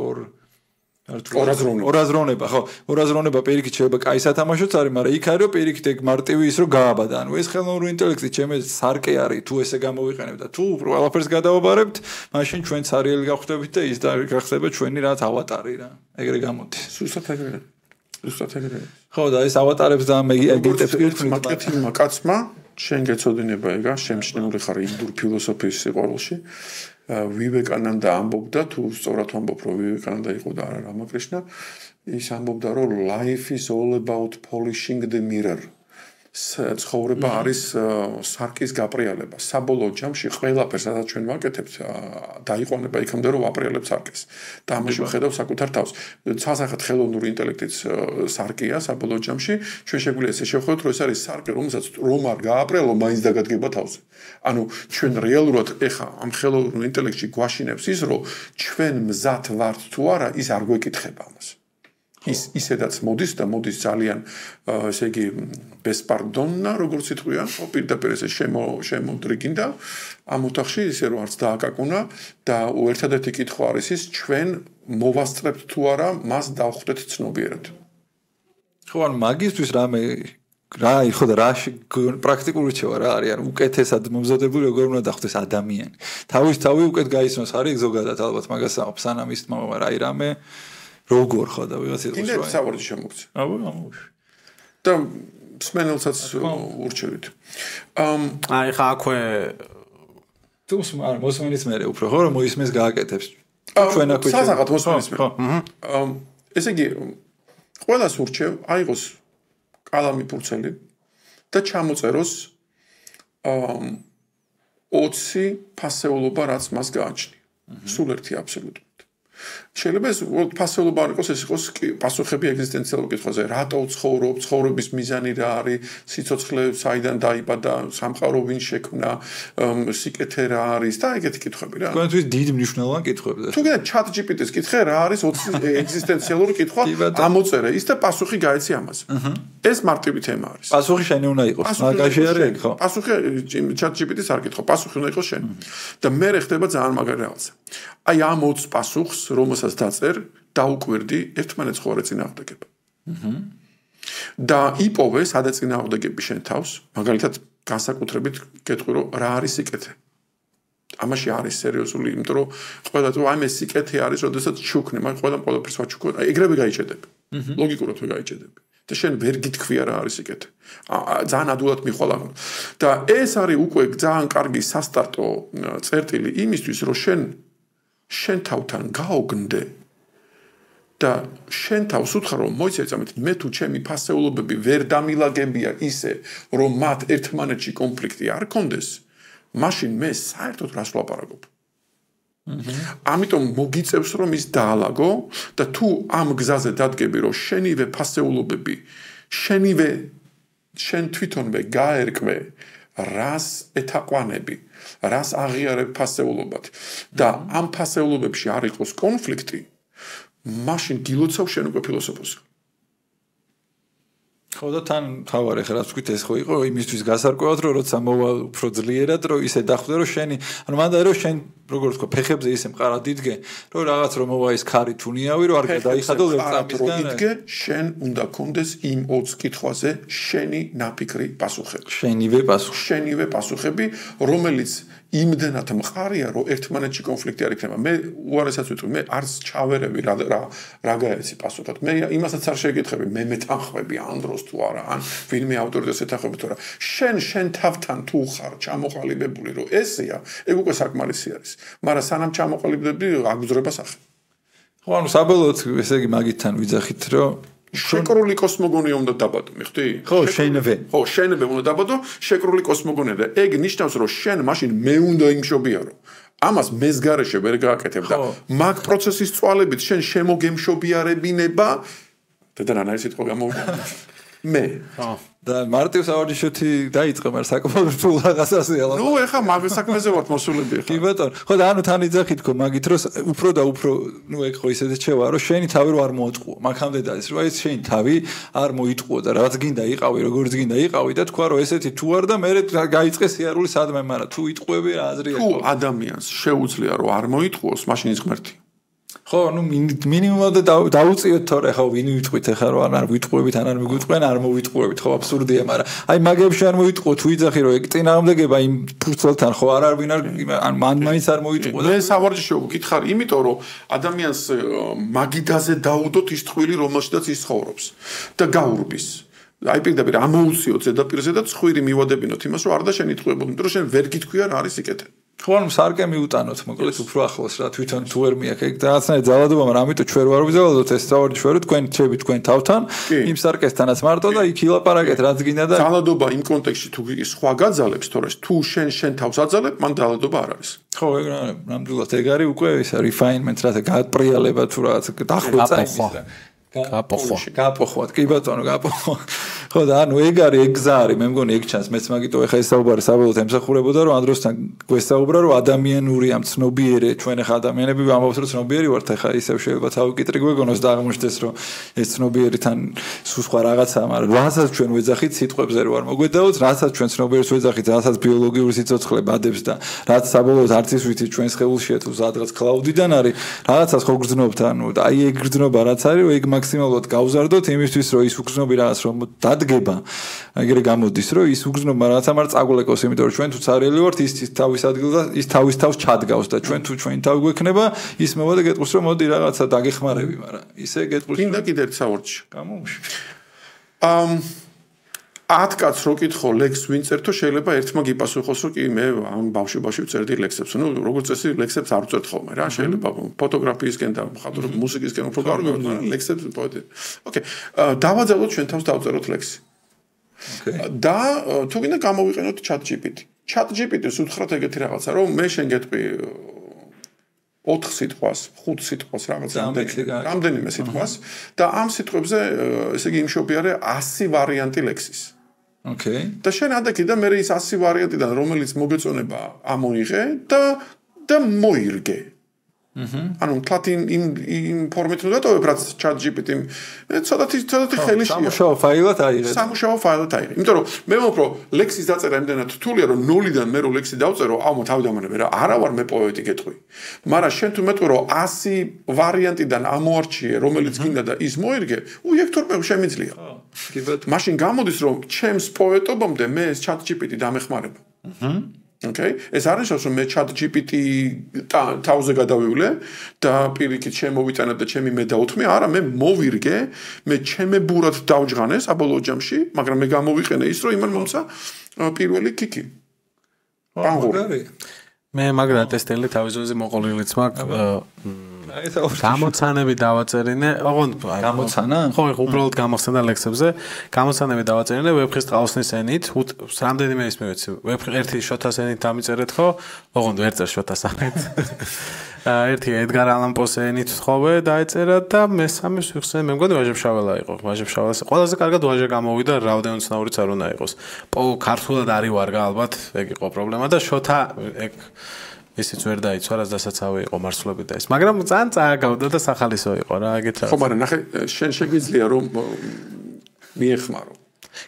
ორაზროვნება ხო ორაზროვნება პირიქით შეიძლება კაი სათამაშოც არის მაგრამ იქ არის რომ პირიქით ეგ მარტივი ის რომ გააბადა ანუ ეს ხელოვნური ინტელექტი ჩემი სარკე არის თუ ესე გამოვიყენებ და თუ ყველაფერს გადავაბარებთ მაშინ ჩვენ სერიალი გავხდებით და ის და გახდება ჩვენი რაც ავატარი რა ეგრე გამოდის სულსაც ეგრე ხო და ეს ავატარებს და ეგეთებს ერთმა კეთილმა კაცმა შენ გეცოდინება ეგა შემჩნეული ხარ ინდურ ფილოსოფიის სიყვარულში ვივეკანანდა ამბობდა თუ სწორად ვამბობ რომ ვივეკანანდა იყო და არა რამაკრიშნა ის ამბობდა რომ life is all about polishing the mirror ცხოვრება არის სარკის გაპრიალება. საბოლოო ჯამში ყველაფერს სადაც ჩვენ ვაკეთებთ დაიყვანება იქამდე რომ ვაპრიალებთ სარკის. და ამაში ვხედავ საკუთარ თავს. ცალსახად ხელოვნური ინტელექტიც სარკია საბოლოო ჯამში. ჩვენ შეგვიძლია ესე შევხედოთ რომ ეს არის სარკი რომელსაც რომ არ გააპრიალო მაინც დაგადგება თავზე. ანუ ჩვენ რეალურად ეხა ამ ხელოვნურ ინტელექტში გვაშინებს ის რომ ჩვენ მზად ვართ თუ არა ის არ გვეკითხება ამას. ისედაც მოდის და მოდის ძალიან ესე იგი ბესპარდონა როგორც ითქვია პირდაპირ ესე შემოდრიგინდა ამ ოთახში ისე რომ არც დააკაკუნა და ერთადერთი კითხვა არის ის ჩვენ მოვასწრებთ თუ არა მას დავხვდეთ ცნობიერად. ხო ან მაგისტრის რა ხო და რაში პრაქტიკული რჩევა რა არის ან უკეთესად მომზადებული როგორ უნდა დახდეს ადამიანი. თავი უკეთ გაიცნოს არის ზოგადად ალბათ მაგას სანამ ის რა რამე როგორ ხო და ვიღაც იყოს რა. ინდექს ავარდი შემოგცე. ამოვში. და სმენელსაც ურჩევით. აი ხა აქვე თუ მოსმენის მერე უფრო ხო რომ მოისმეს გააკეთებს. ჩვენ აქვე სასახად მოსმენის მერე. ესე იგი ყველას ურჩევ აიღოს კალამი ფურცელი და ჩამოწეროს 20 ფასეულობა რაც მას გააჩნია. სულ ერთი აბსოლუტურად. შეიძლება ეს ფასეულობა არ იყოს ეს იყოს პასუხები ეგზისტენციალურ კითხვაზე რატო ცხოვრობ ცხოვრების მიზანი რა არის სიცოცხლე საიდან დაიბადა სამყარო ვინ შექმნა სიკეთე რა არის და ეგეთი კითხვები რა თქვენთვის დიდ მნიშვნელოვან კითხვებზე თუ გინდა chat GPT-ს კითხე რა არის 20 ეგზისტენციალური კითხვა ამოწერე ის და პასუხი გაეცი ამაზე ეს მარტივი თემა არის პასუხი შენი უნდა იყოს მაგაში არის ხო პასუხი chat GPT-ს არ კითხო პასუხი უნდა იყოს შენი და მე ხდება ძალიან მაგარი რაღაცა აი ამ 20 პასუხს რომელსაც დაწერ დაუკვირდი ერთმანეთს ხო არ ეწინააღმდეგება. და იპოვე სადაწინააღმდეგები შენ თავს, მაგალითად განსაკუთრებით გეტყვი რომ რა არის სიკეთე. ამაში არის სერიოზული, იმიტომ რომ ყველა თუ აი მე სიკეთე არის, როდესაც ჩუქნე, მაგრამ ყველაფერს ვაჩუქო, ეგრევე გაიჭედები. ლოგიკურად ვერ გაიჭედები. და შენ ვერ გითქვია რა არის სიკეთე. ძალიან ადვილად მიხვალა. და ეს არის უკვე ძალიან კარგი სასტარტო წერტილი იმისთვის, რომ შენ თავთან გაოგნდე და შენ თავს უთხრა რომ მოიცეწამეთ მე თუ ჩემი ფასეულობები ვერ დამილაგებია ისე რომ მათ ერთმანეთში კონფლიქტი არ კონდეს მაშინ მე საერთოდ რას ვლაპარაკობ ამიტომ მოგიწევს რომ ის დაალაგო და თუ ამ გზაზე დადგები რომ შენივე ფასეულობები შენ თვითონვე გაერკვე რას ეთაყვანები რას აღიარებ ფასეულობად და ამ ფასეულობებში არ იყოს კონფლიქტი მაშინ გილოცავ შენ უკვე ფილოსოფოსი ხო და თან თავარი ხა რაც ვთქვით ეს ხო იყო იმისთვის გასარკვევად რომ როცა მოვა უფრო ძლიერად რომ ისე დახვდე რომ შენი ანუ მანდა რომ შენ როგორ ვთქვა ფეხებზე ისე მყარად იდგე რომ რაღაც რომ მოვა ის ქარი თუნიავი რომ არ გადაიხადო ლეპტაპისგან იდგე შენ უნდა კონდეს იმ 20 კითხვაზე შენი ნაფიქრი პასუხები შენივე პასუხები რომელიც იმდენად მყარია რომ ერთმანეთში კონფლიქტი არ იქნება მე უარესაც ვიტყვი მე არც ჩავერევი რა გაეცი პასუხად მე იმასაც არ შეგეკითხები მე მეთანხმები ამ დროს თუ არა ან ვინმე ავტორიტეტს ეთანხმები თუ არა შენ თავთან თუ ხარ ჩამოყალიბებული რომ ესეა ეგ უკვე საკმარისი არის მაგრამ სანამ ჩამოყალიბდები აგზრება სახე ხო ანუ საბოლოოდ ესე იგი მაგითთან ვიძახით რომ შეკრული კოსმოგონია უნდა დაბადო, მიხდი? ხო, შენვე. ხო, შენვე უნდა დაბადო, შეკრული კოსმოგონია და ეგ ნიშნავს, რომ შენ მაშინ მე უნდა იმშობიარო. ამას მეს გარეშე ვერ გააკეთებ და მაგ პროცესის წვალებით შენ შემოგემშობიარებინება და რა ის სიტყვა გამოვიდა. მე. ხო. და მარტივ სავარჯიშოთი დაიწყე, მაგრამ საკმაოდ რთულ რაღაცასია. ნუ ეხა მაგ საქმეზე ვართ მოსულები ეხა. კი ბატონო. ხო და ანუ თან იძახით ხო მაგით რომ უფრო და უფრო ნუ ეგ ხო ისედაც შევა რომ შენი თავი რო არ მოატყუო. მაგამდე დაის რომ ეს შენი თავი არ მოიტყუო და რაც გინდა იყავი, როგორც გინდა იყავი და თქვა რომ ესეთი თუ არ და მე გაიწყე სიარული სადმე, მაგრამ თუ იტყუები რა აზრია თუ ადამიანს შეუძლია რომ არ მოიტყუოს, მაშინ ის ღმერთია. ხო, ну მინიმუმად დაუწიოთ თორე ხო ვინ ვიტყვით ახლა რომ არ ვიტყვებით, ან არ მიგვიტყვენ, არ მოვიტყვებით, ხო აბსურდია, მაგრამ აი მაგებში არ მოიტყო, თუ იძახი რომ ეგ წინააღმდეგება იმ ფურცელთან ხო არ ვინ არ ან მან მაინც არ მოიტყო და მე სავარჯიშო გითხარი, იმიტომ რომ ადამიანს მაგიდაზე დაუდოთ ის ტყვილი, რომელშიც ის ცხოვრობს და გაურბის. აი პირდაპირ ამოუციოთ ზედაპირზე და ცხვირი მივადებინოთ იმას რომ არ და შენ იტყვებოდ, იმიტომ რომ შენ ვერ გითქვია რა არის სიკეთე. ხო ანუ სარკე მიუტანოთ მოკლედ უფრო ახლოს რა თვითონ თუ ვერ მიაქ ეგ რაღაცნაირად ძალადობა მაგრამ ამიტომ ჩვენ ვარ ვიზავადოთ ეს საوارდი შევერო თქვენ ჩები თქვენ თავთან იმ სარკესთანაც მარტო და იქ ილაპარაკეთ რაც გინდა და ძალადობა იმ კონტექსტში თუ სხვა გაძალებს თორე თუ შენ თავს აძალებ მან ძალადობა არ არის ხო ეგ ნამდვილად ეგ არის უკვე ისა refinement რა გატრიალება თუ რაღაც დახვეწა იმის გაპოხვა კი ბატონო გაპოხვა ხო და ანუ ეგ არის ეგ გზა არის მე მგონი ეგ ჩანს მეც მაგიტო ეხა ეს საუბარი საბოლოოდ ემსახურებოდა რომ ადროსთან გვესაუბრა რომ ადამიანურია ცნობიერე ჩვენ ეხა ადამიანები ამბობს რომ ცნობიერი ვართ ეხა ისევ შეიძლება თავკიტრი გვეგონოს და აღმოჩნდეს რომ ეს ცნობიერი თან სხვა რაღაცაა მაგრამ რასაც ჩვენ ვეძახით სიტყვებზე რო არ მოგვედაოთ რასაც ჩვენ ცნობიერს ვეძახით რასაც ბიოლოგიური სიცოცხლე ბადებს და რაც საბოლოოდ არც ის ვიცით ჩვენ სხეულშია თუ სადღაც კლაუდიდან არის რაღაცას ხო გრძნობთ ანუ აი ეგ გრძნობა რაც არის ეგ მაქსიმალურად გავზარდოთ იმისთვის რომ ის უგრძნობი რაღაც რომ დადგება ეგრე გამოდის რომ ის უგრძნობა რაღაცა მაგრამ წაგულეკოს იმიტომ რომ ჩვენ თუ ცარიელი ვართ ის თავის ადგილს და ის თავის თავს ჩადგავს და ჩვენ თუ ჩვენი თავი გვექნება ის მოვა და გეტყვის რომ მოდი რაღაცა დაგეხმარები მაგრამ ისე გეტყვის კიდე ერთ საوارდში გამომში 10 კაც რო კითხო ლექს ვინ წერთო შეიძლება ერთმა გიპასუხოს რომ კი მე ამ ბავშვი ვწერდი ლექსებს ну როგორც წესი ლექსებს არ ვწერთ ხოლმე რა შეიძლება ფოტოგრაფიისკენ და მხატვრობის მუსიკისკენ უფრო გავიგოთ მაგრამ ლექსებს პოეტი ოკეი დავაძალოთ ჩვენ თავს დავწეროთ ლექსი და თუ გინდა გამოვიყენოთ ChatGPT-ს უთხრათ ეგეთი რაღაცა რომ მე შენ გეტყვი 4 სიტყვას, 5 სიტყვას რამდენიმე სიტყვას და ამ სიტყვებზე ესე იგი იმშობიარე 100 ვარიანტი ლექსის. ოკეი. და შენ ადაკი და მე ის 100 ვარიანტიდან რომელიც მოგეწონება ამოიღე და მოირგე. ანუ თლათ იმ ფორმით უნდა დატოვებ რაც ChatGPT-მ ცოტათი ხელი შეა. სამუშაო ფაილად აიღე. სამუშაო ფაილად აიღე. იმიტომ რომ მე ვამბობ ლექსის დაწერა იმდენად რთულია რომ 0-დან მე რო ლექსი დავწერო, აუ თავდამანები რა, არა ვარ მე პოეტი გეტყვი. მაგრამ შენ თუ მეტყვი რომ 100 ვარიანტიდან ამოარჩიე რომელიც გინდა და ის მოირგე, უიექტორპე შემიძლია. კი ბატონო. მაშინ გამოდის რომ ჩემს პოეტობამდე მე ეს ChatGPT დამეხმარება. Okay, ეს არის რომ მე ChatGPT თავზე გადავივლე და პირიქით შემოვიტანა და ჩემი მე დაუთმე, არა მე მოვირგე, მე ჩემებურად დავჯღანე საბოლოო ჯამში, მაგრამ მე გამოვიყენე ის რომ იმან მომცა პირველი კიკი. მე მაგრა ტესტელი თავის ძოზე მოყოლილიც მაქვს გამოცანები დავაწერინე, ოღონდ გამოცანა? ხო, უბრალოდ გამახსენდა ლექსებზე, გამოცანები დავაწერინე ვებხის ტყავსნის ენით, რამდენიმე ის მივეცი, ერთი შოთას ენით დამიწერეთ ხო, ოღონდ ვერ წერ შოთას ენით. ერთი ედგარ ალან პოს ენით თხოვე დაეწერა და მესამეს ვიხსენე, მე მგონი ვაჟებშაველა იყო, ვაჟებშაველას. ყველაზე კარგად ვაჟა გამოვიდა, რაოდენობით ცნაურიც არ უნდა იყოს. ქართულად არის ვარგა ალბათ, ეგ იყო პრობლემა და შოთა ეგ ისიც ვერ დაიცვა, რაც დასაცავი იყო მარცვლები და ის. მაგრამ ძალიან წააგავდა და სახალისო იყო რა, ეგეთ რაღაც. ხო, მაგრამ ნახე, შენ შეგვიძლია რომ მიეხმარო.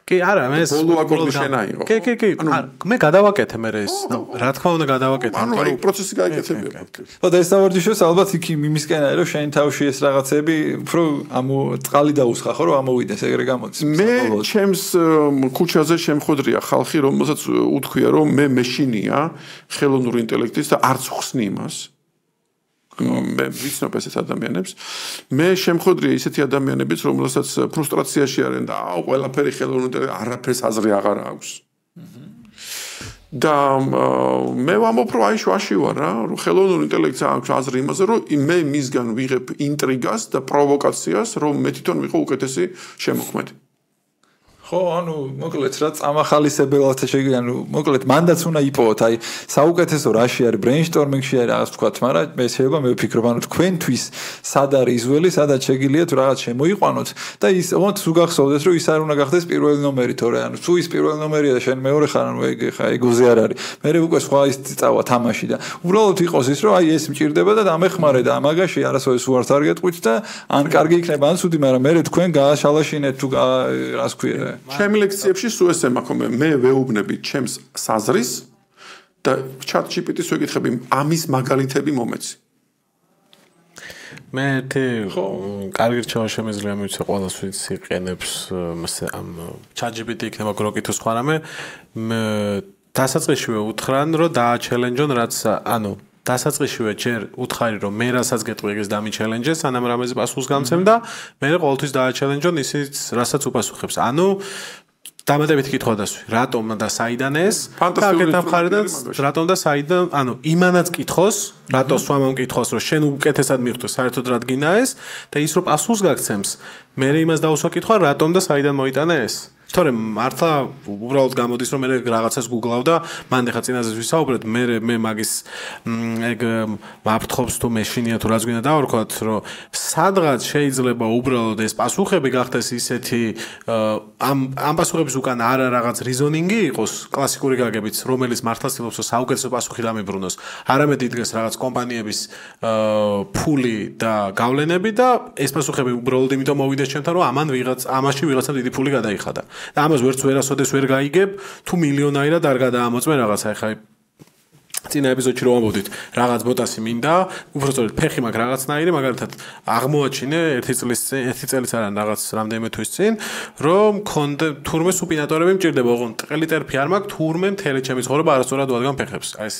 კი, არა, მე ეს ბოლო აკორდი შენ აიღო. კი, მე გადავაკეთე მე ეს. რა თქმა უნდა გადავაკეთე. ანუ აი პროცესი გაიგეთებია. ხო, და ეს საوارდი შევს ალბათ იქ იმისკენ არის რომ შენ თავში ეს რაღაცები უფრო წყალი დაუსხა ხო რომ ამოვიდეს ეგრე გამოდის. მე ჩემს ქუჩაზე შემხვედრია ხალხი რომელსაც უთქვია რომ მე მეშინია ხელოვნური ინტელექტის და არც ხსნი იმას. მე ვიცნობ ესეთ ადამიანებს. მე შემხვედრია ისეთი ადამიანებიც, რომელსაც ფრუსტრაციაში არიან და აუ ყველაფერი ხელოვნური არაფერს აზრი აღარ აქვს. და მე ვამბობ რომ აი შუაში ვარ რა, რომ ხელოვნური ინტელექტს აქვს აზრი იმაზე, რომ მე მისგან ვიღებ ინტრიგას და პროვოკაციას, რომ მე თვითონ ვიყო უკეთესი შემოქმედი. ხო, ანუ მოკლედ რა წამახალისებელად შეგვიძლია, ანუ მოკლედ მანდაც უნდა იპოვოთ, აი საუკეთესო რაში არის brainstorming-ში არის რაღაც თქვათ, მაგრამ მე შეიძლება მე ვფიქრობ, ანუ თქვენთვის სად არის ზველი, სადაც შეგიძლიათ რაღაც შემოიყვანოთ და ის ოღონდ თუ გახსოვდეს, რომ ის არ უნდა გახდეს პირველი ნომერი, თორე ანუ თუ ის პირველი ნომერია და შენ მეორე ხარ, ანუ ეგ ხა ეგოზე არ არის. მე უკვე სხვა ის წავა თამაში და უბრალოდ იყოს ის, რომ აი ეს მჭირდება და დამეხმარე და ამაგაში არასოდეს უართ არ გეტყვით და ან კარგი იქნება, ან ცუდი, მაგრამ მე თქვენ გააშალაშინეთ თუ რას ქვია ჩემი ლექციებში სულ ესე მაქვს მე ვეუბნები ჩემს საზრის და ChatGPT-ს ვეკითხები ამის მაგალითები მომეცი. მე კარგი რჩევა შემიძლია მივიცე ყველას ვინც იყენებს ამ ChatGPT იქნება გროკი თუ სხვა რამე დასაწყისშივე უთხრან რომ დააჩელენჯონ რაც ანუ დასაწყისშივე ჯერ უთხარი რომ მე რასაც გეტყვი ეგეს დამიჩელენჯე სანამ რამეზე პასუხს გამცემ და მე ყოველთვის დააჩელენჯონ ისიც რასაც უპასუხებს. ანუ დამატებით კითხვა დასვი, რატომ და საიდან ეს? აქეთ ამხარიდან რატომ და საიდან, ანუ იმანაც კითხოს, რატო სვამამ კითხოს, რომ შენ უკეთესად მიხვდეს, საერთოდ რა დგინა ეს და ის რომ პასუხს გაგცემს, მე იმას დაუსვა კითხვა, რატომ და საიდან მოიტანა ეს? თორემ მართლა უბრალოდ გამოდის რომ მე რაღაცას გუგლავ და მანდ ახლა წინაზე ვისაუბრეთ მე მაგის ეგ მაფრთხობს თუ მეშინია თუ რაც გვინდა დავარქვათ რომ სადღაც შეიძლება უბრალოდ ეს პასუხები გახდეს ისეთი ამ პასუხების უკან არა რაღაც რიზონინგი იყოს კლასიკური გაგებით რომელიც მართლა ცდილობს საუკეთესო პასუხი დამიბრუნოს არამედ იდგეს რაღაც კომპანიების ფული და გავლენები და ეს პასუხები უბრალოდ იმიტომ მოვიდეს ჩემთან რომ ამაში ვიღაცა დიდი ფული გადაიხადა და ამას ვერც ვერასოდეს ვერ გაიგებ თუ მილიონაირად არ გადაამოწმე რაღაცა ახლა წინა ეპიზოდში რომ ამბობდით რაღაც ბოტასი მინდა უბრალოდ ფეხი მაგ რაღაცნაირი მაგალითად აღმოაჩინე ერთი წელიც არა რაღაც რამდენიმე თვის წინ რომ კონდე თურმე სუპინატორები მჭირდება ოღონ ტყელი ტერფი არ მაქვს თურმე მთელი ჩემი ცხოვრება არასწორად ვადგან ფეხებს აი ეს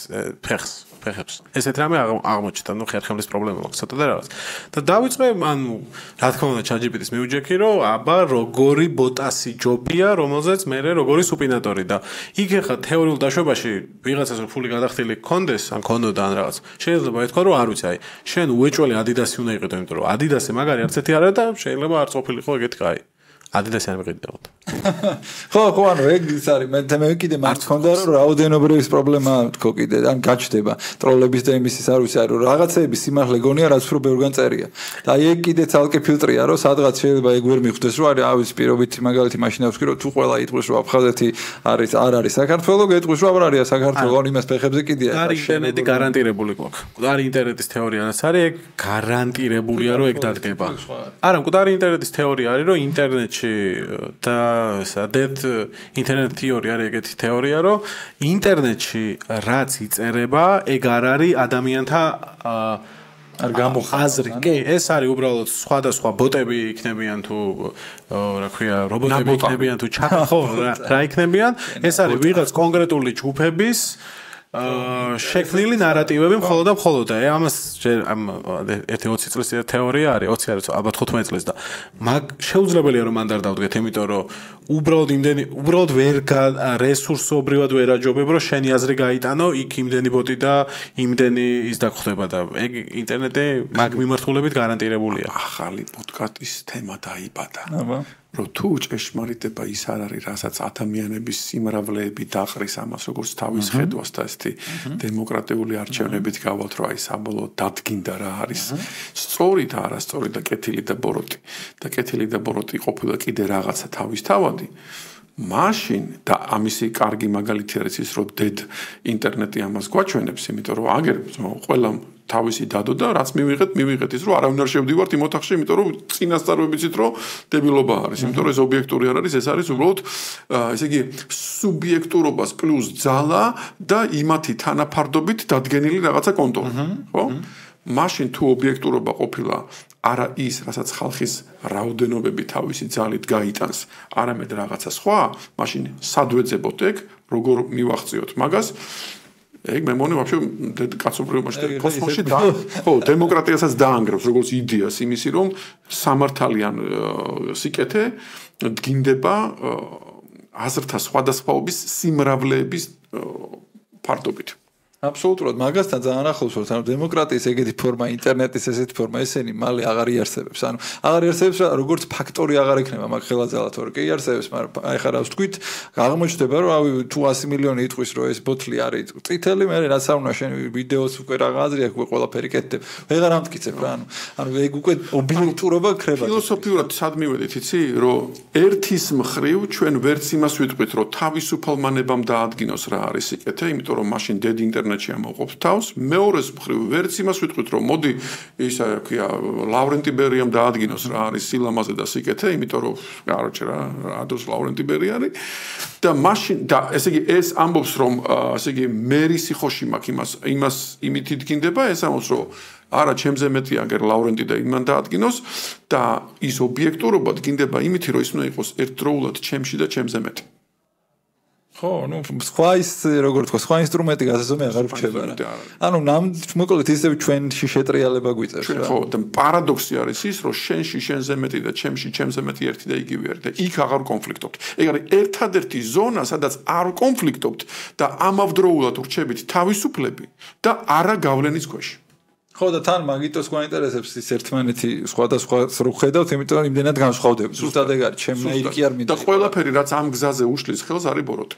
ფეხებს ესეთ რამე აღმოჩნდა ნუ ხერხემლის პრობლემა მაქვს ცოტა და რაღაც და დავიწყე ანუ რა თქმა უნდა ChatGPT-ს მივიჯექი რომ აბა როგორი ბოტასი ჯობია რომელზეც მე როგორი სუპინატორი და იქ ახლა თეორიულ დაშვებაში ვიღაცას რო ფული გადახდილი კონდეს ან კონდოდა ან რაღაც შეიძლება ეთქვა რომ არ ვიცი აი შენ უეჭველი Adidas-ი უნდა იყიდო იმიტომ რომ Adidas-ი მაგარი არც ერთი არა და შეიძლება არ ყოფილიყო ეგეთი კაი Adidas-ი არ მიყიდებოდა ხო ანუ ეგ ის არის მე კიდე მარც ხონდა რომ რაოდენობრივის პრობლემა თქო კიდე ან გაჩდება ტროლების და იმისის არ ვიცი რომ რაღაცეების სიმართლე გონია რაც უფრო ბევრგან წერია და აი ეგ კიდე ცალკე ფილტრია რომ სადღაც შეიძლება ეგ ვერ მიხვდეს რომ არის ავის პირობით მაგალითი მაშინ ავსკი რომ თუ ყველა იტყვის რომ აფხაზეთი არ არის საქართველოს გეტყვის რომ არ არის საქართველოს ან იმას ფეხებზე კიდია არის ინტერნეტი გარანტირებული გვაქვს არის ინტერნეტის თეორია რაც არის ეგ გარანტირებულია რომ ეგ დადგება არა მკვდარი ინტერნეტის თეორია არის რომ ინტერნეტში და სადეთ ინტერნეტ თეორია არის ეგეთი თეორია რომ ინტერნეტში რაც იწერება ეგ არ არის ადამიანთა არ გამოხაზრი კი ეს არის უბრალოდ სხვადასხვა ბოტები იქნებიან თუ რა ქვია რობოტები იქნებიან თუ ხო რა იქნებიან ეს არის ვიღაც კონკრეტული ჯგუფების შექმნილი ნარატივები მხოლოდ და მხოლოდ და ამას ერთი 20 წლის თეორია არის 20 არის ალბათ 15 წლის და მაგ შეუძლებელია რომ მანდ არ დავდგეთ იმიტომ რომ უბრალოდ ვერ რესურსობრივად ვერ აჯობებ რომ შენი აზრი გაიტანო იქ იმდენი ბოტი და იმდენი ის დაგხვდება და ეგ ინტერნეტი მაგ მიმართულებით გარანტირებულია ახალი პოდკასტის თემა დაიბადა რომ თუ ჭეშმარიტება ის არ არის რასაც ადამიანების სიმრავლეები დაყრის ამას როგორც თავის ხედვას და ესეთი დემოკრატიული არჩევნებით გავალთ რომ აი საბოლოო დადგინდა რა არის სწორი და არასწორი და კეთილი და ბოროტი და კეთილი და ბოროტი ყოფილა კიდე რაღაცა თავისთავადი მაშინ და ამისი კარგი მაგალითი არის ის რომ დედ ინტერნეტი ამას გვაჩვენებს იმიტომ რომ აგერ ყველა თავისი დადო და რაც მივიღეთ ის რომ არავინ არ შევდივართ იმ ოთახში იმიტომ რომ წინასწარმებიცით რომ დებილობა არის იმიტომ რომ ეს ობიექტური არ არის ეს არის უბრალოდ ესე იგი სუბიექტურობას პლუს ძალა და იმათი თანაფარდობით დადგენილი რაღაცა კონტროლი ხო მაშინ თუ ობიექტურობა ყოფილა არა ის რასაც ხალხის რაოდენობები თავისი ძალით გაიტანს არამედ რაღაცა სხვა მაშინ სად ვეძებოთ ეგ როგორ მივახციოთ მაგას ეგ მე მგონი ვაფშე კაცობრიობაში და კოსმოსში ხო დემოკრატიასაც დაანგრევს როგორც იდეას იმისი რომ სამართალიან სიკეთე დგინდება აზრთა სხვადასხვაობის სიმრავლეების ფარდობით აბსოლუტურად მაგასთან ძალიან ახლოს ვარ ანუ დემოკრატიის ეგეთი ფორმა ინტერნეტის ესეთი ფორმა ესენი მალე აღარ იარსებებს ანუ აღარ იარსებებს როგორც ფაქტორი აღარ იქნება მაგ ხელაძალად თორე კი იარსებებს მაგრამ აი ხარავს თქვით აღმოჩნდება რომ ავი თუ 100 მილიონი იტყვის რომ ეს ბოთლი არის წითელი მე რაც არ უნდა შენ ვიდეოს უკვე რაღაცი აქვს უკვე ყველაფერი კეთდება ვეღარ ამტკიცებ რა ანუ ეგ უკვე ობიექტურობა ქრება ფილოსოფიურად სად მივედით იცი რომ ერთის მხრივ ჩვენ ვერც იმას ვიტყვით რომ თავისუფალ მანებამ დაადგინოს რა არის სიკეთე იმიტომ რომ მაშინ დედ ინტერნეტი ამოყოფს თავს მეორეს მხრივ ვერც იმას ვიტყვით რომ მოდი ისა ქვია ლავრენტი ბერიამ დაადგინოს რა არის სილამაზე და სიკეთე იმიტომ რომ კაროჩე რა ადოს ლავრენტი ბერი არის და მაშინ და ესე იგი ეს ამბობს რომ ესე იგი მერი სიხოში მაქვს იმას იმით იდგინდება ეს ამბობს რომ არა ჩემზე მეტი აგერ ლავრენტი და იმან დაადგინოს და ის ობიექტურობა დგინდება იმით რომ ის უნდა იყოს ერთდროულად ჩემში და ჩემზე მეტი ხო, ну, სხვა ის როგორ თქვა, სხვა ინსტრუმენტი გასაზომე აღარ რჩება რა. ანუ მოკლედ ისევ ჩვენში შეტრიალება გვიწევს რა. ხო, და პარადოქსი არის ის, რომ შენზე მეტი და ჩემზე მეტი ერთი და იგივე არის და იქ აღარ კონფლიქტობთ. ეგ არის ერთადერთი ზონა, სადაც არ კონფლიქტობთ და ამავდროულად ვრჩებით თავისუფლები და არა გავლენის ქვეშ. ხო და თან მაგიტოს გვაინტერესებს ის ერთმანეთი სხვადასხვა რო ხედავთ, იმიტომ რომ იმდენად განსხვავდება. ზუსტად ეგ არის, ჩემნაირი კი არ მინდა. და ყველაფერი რაც ამ გზაზე უშლის ხელს არის ბოროტი.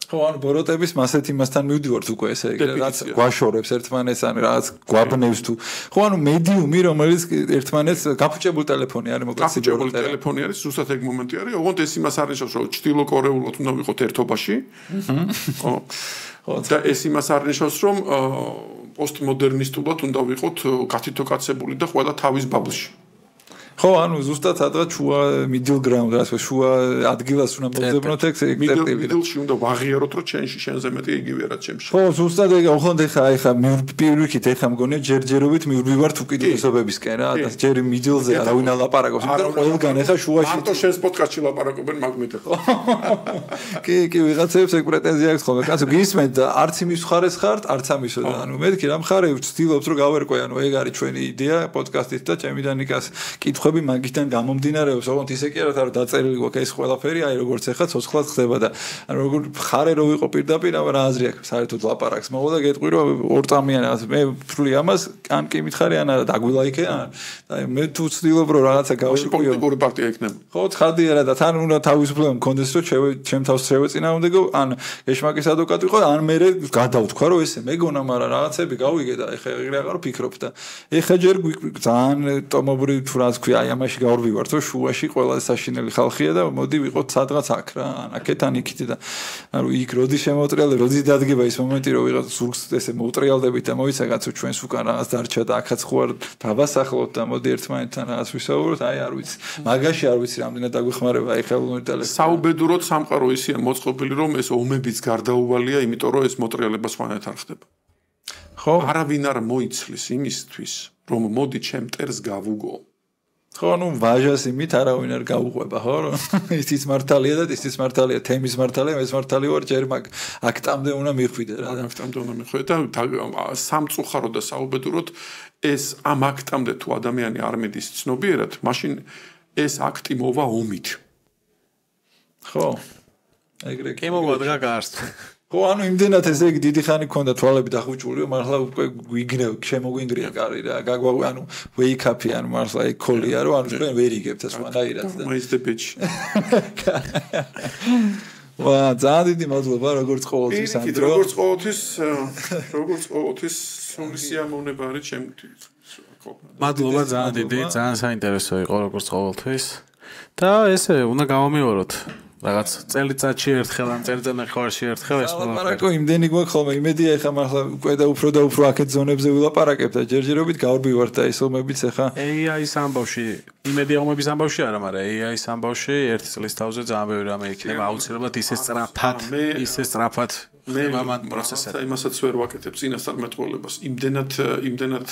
ხო, ანუ ბოროტების მასეთ იმასთან მივდივართ უკვე ესე იგი, რაც გვაშორებს ერთმანეთს, ან რაც გვაბნევს თუ. ხო, ანუ მედიუმი, რომელიც ერთმანეთს გაფუჭებული ტელეფონი არის, მოკლედ გაფუჭებული ტელეფონი არის, ზუსტად ეგ მომენტი არის. ოღონდ ეს იმას არ ნიშნავს, რომ ჩtildeკორეულად უნდა ვიყოთ ერთობაში. ხო. და ეს იმას არ ნიშნავს, რომ პოსტმოდერნისტულად უნდა ვიყოთ გათითოკაცებული და ყველა თავის ბაბლში. ხო, ანუ ზუსტად სადღაც შუა middle ground, ასე შუა ადგილას უნდა მოძებნოთ ეგ წერტილი. middle-ში უნდა ვაღიაროთ, რომ შენზე მეტი იგივე რაც ჩემში. ხო, ზუსტად ეგ, ოღონდ ეხა პირველით ეხა მგონია ჯერჯერობით მივდივართ უკიდურესობებისკენ რა, და ჯერ middle-ზე არავინ ალაპარაკობს, მაგრამ ყველგან ეხა შუაში. მარტო შენს პოდკასტში ლაპარაკობენ მაგმეთე. კი, ვიღაცებს ეგ პრეტენზია აქვს ხოლმე. კაცო, გისმენთ და არც იმის მხარეს ხართ, არც ამისო და ანუ მეთქი რა მხარე ვცდილობთ რომ გავერკვე, ანუ ეგ არის ჩვენი იდეა პოდკასტით და ჩემი და ნიკას კითხები მაგისთან გამომდინარეობს, ოღონდ ისე კი არა, რომ დაწერილი გვაქვს ეს ყველაფერი, აი როგორც ეხა ცოცხლად ხდება და ანუ როგორ ხარე რო ვიყო პირდაპირ, რა აზრი აქვს საერთოდ ლაპარაკს. მოგო და გეტყვი რომ ორწამიან რაღაც მე ვფრული ამას, ან კი მითხარი ან არა, დაგვილაიქე ან და მე თუ ვცდილობ რომ რაღაცა გავიყვიო. პოლიტიკური პარტია იქნება. ხო, ცხადია რა და თან უნდა თავისუფლება მქონდეს რომ ჩემ თავს შევეწინააღმდეგო, ან ეშმაკის ადვოკატი ვიყო, ან მე გადავთქვა რომ ესე მეგონა, მაგრამ რაღაცები გავიგე და ეხა ეგრე აღარ ვფიქრობ და ეხა ჯერ ძალიან ტომობრი თუ რა თქვი აი ამაში გავარვივართ რომ შუაში ყველა საშინელი ხალხია და მოდი ვიყოთ სადღაც აქ რა ან აქეთ ან იქით და ანუ იქ როდის შემოუტრიალდება როდის დადგება ის მომენტი რომ ვიღაც ზურგს ესე მოუტრიალდებით და მოიცა კაცო ჩვენს უკან რაღაც დარჩა და აქაც ხო არ დავასახლოთ და მოდი ერთმანეთთან რაღაც ვისაუბროთ აი არ ვიცი მაგაში არ ვიცი რამდენად დაგვეხმარება აი ხელოვნური ტელეფონი საუბედუროდ სამყარო ისეა მოწყობილი რომ ეს ომებიც გარდაუვალია იმიტომ რომ ეს მოტრიალება სხვანაირად არ ხდება ხო არავინ არ მოიცლის იმისთვის რომ მოდი ჩემ მტერს გავუგო ხო, ну, ვაჟას იმით არავინ არ გაუყვება, ხო? ისიც მართალია და ისიც მართალია, თემის მართალია, ეს მართალი ვარ, ჯერ მაგ აქტამდე უნდა მიხვიდე რა. აქტამდე უნდა მიხვიდე და სამწუხაროდ და საუბედუროდ ეს ამ აქტამდე თუ ადამიანი არ მიდის ცნობიერად, მაშინ ეს აქტი მოვა ომით. ხო. ეგრე კი მოგვადგა გარს. ხო, ანუ იმდენად ესე იგი დიდი ხანი ქონდა თვალები დახუჭული, მართლა უკვე გვიგნევ, შემოგვინგრია კარი რა. ანუ wake up-ი, ანუ მართლა ეგ კოლია, რომ ანუ ჩვენ ვერ იგებთ სხვანაირად და. Where's the bitch? ვა, ძალიან დიდი მადლობა, როგორც ყოველთვის ანდრო. როგორც ყოველთვის სული სიამოვნება არის ჩემთვის. მადლობა ძალიან დიდი, ძალიან საინტერესო იყო როგორც ყოველთვის. და ესე უნდა გავამეოროთ. რაღაც წელიწადში ერთხელ ან წელიწადნახევარში ერთხელ ეს ლაპარაკო იმდენი გვაქვს ხოლმე იმედია ეხა მართლა უკვე და უფრო აქეთ ზონებზე ვილაპარაკებ და ჯერჯერობით გავარბივართ და ეს ომებიც ეხა AI-ის ამბავში იმედია ომების ამბავში არა მაგრამ AI-ის ამბავში ერთი წლის თავზე ძალიან ბევრი რამე იქნება აუცილებლად ისე სწრაფად მან პროცესად იმასაც ვერ ვაკეთებ წინასწარ მეტყოლებას იმდენად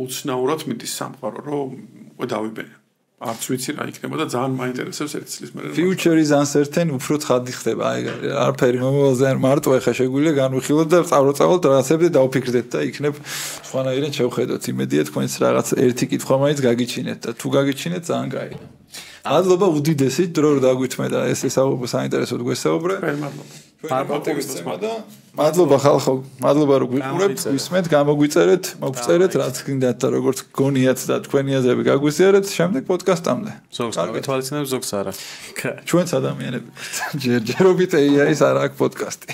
უცნაურად მიდის სამყარო რომ უკვე დავიბენე არც ვიცი რა იქნება და ძალიან მაინტერესებს ერთი წლის მერე. Future is uncertain, უფრო ცხადი ხდება. აი, არაფერი მომავალზე არ მარტო ეხა შეგვიძლია განვიხილოთ და წავწავლოთ რაღაცებზე დავფიქრდეთ და იქნებ სხვანაირად შევხედოთ. იმედია თქვენს რაღაც ერთი კითხვა მაინც გაგიჩინეთ და თუ გაგიჩინეთ ძალიან კაია. მადლობა უდიდესი დრო რომ დაგვითმე და ეს საინტერესოდ გვესაუბრე. მადლობა ხალხო, მადლობა რომ გვიყურებთ, გვისმენთ, გამოგვიწერეთ, მოგწერეთ რაც გინდათ და როგორც გონიათ და თქვენი აზრები გაგვიზიარეთ შემდეგ პოდკასტამდე. ზოგს გავითვალისწინებს, ზოგს არა. ჩვენც ადამიანები ჯერჯერობით AI-ის არ აქვს პოდკასტი.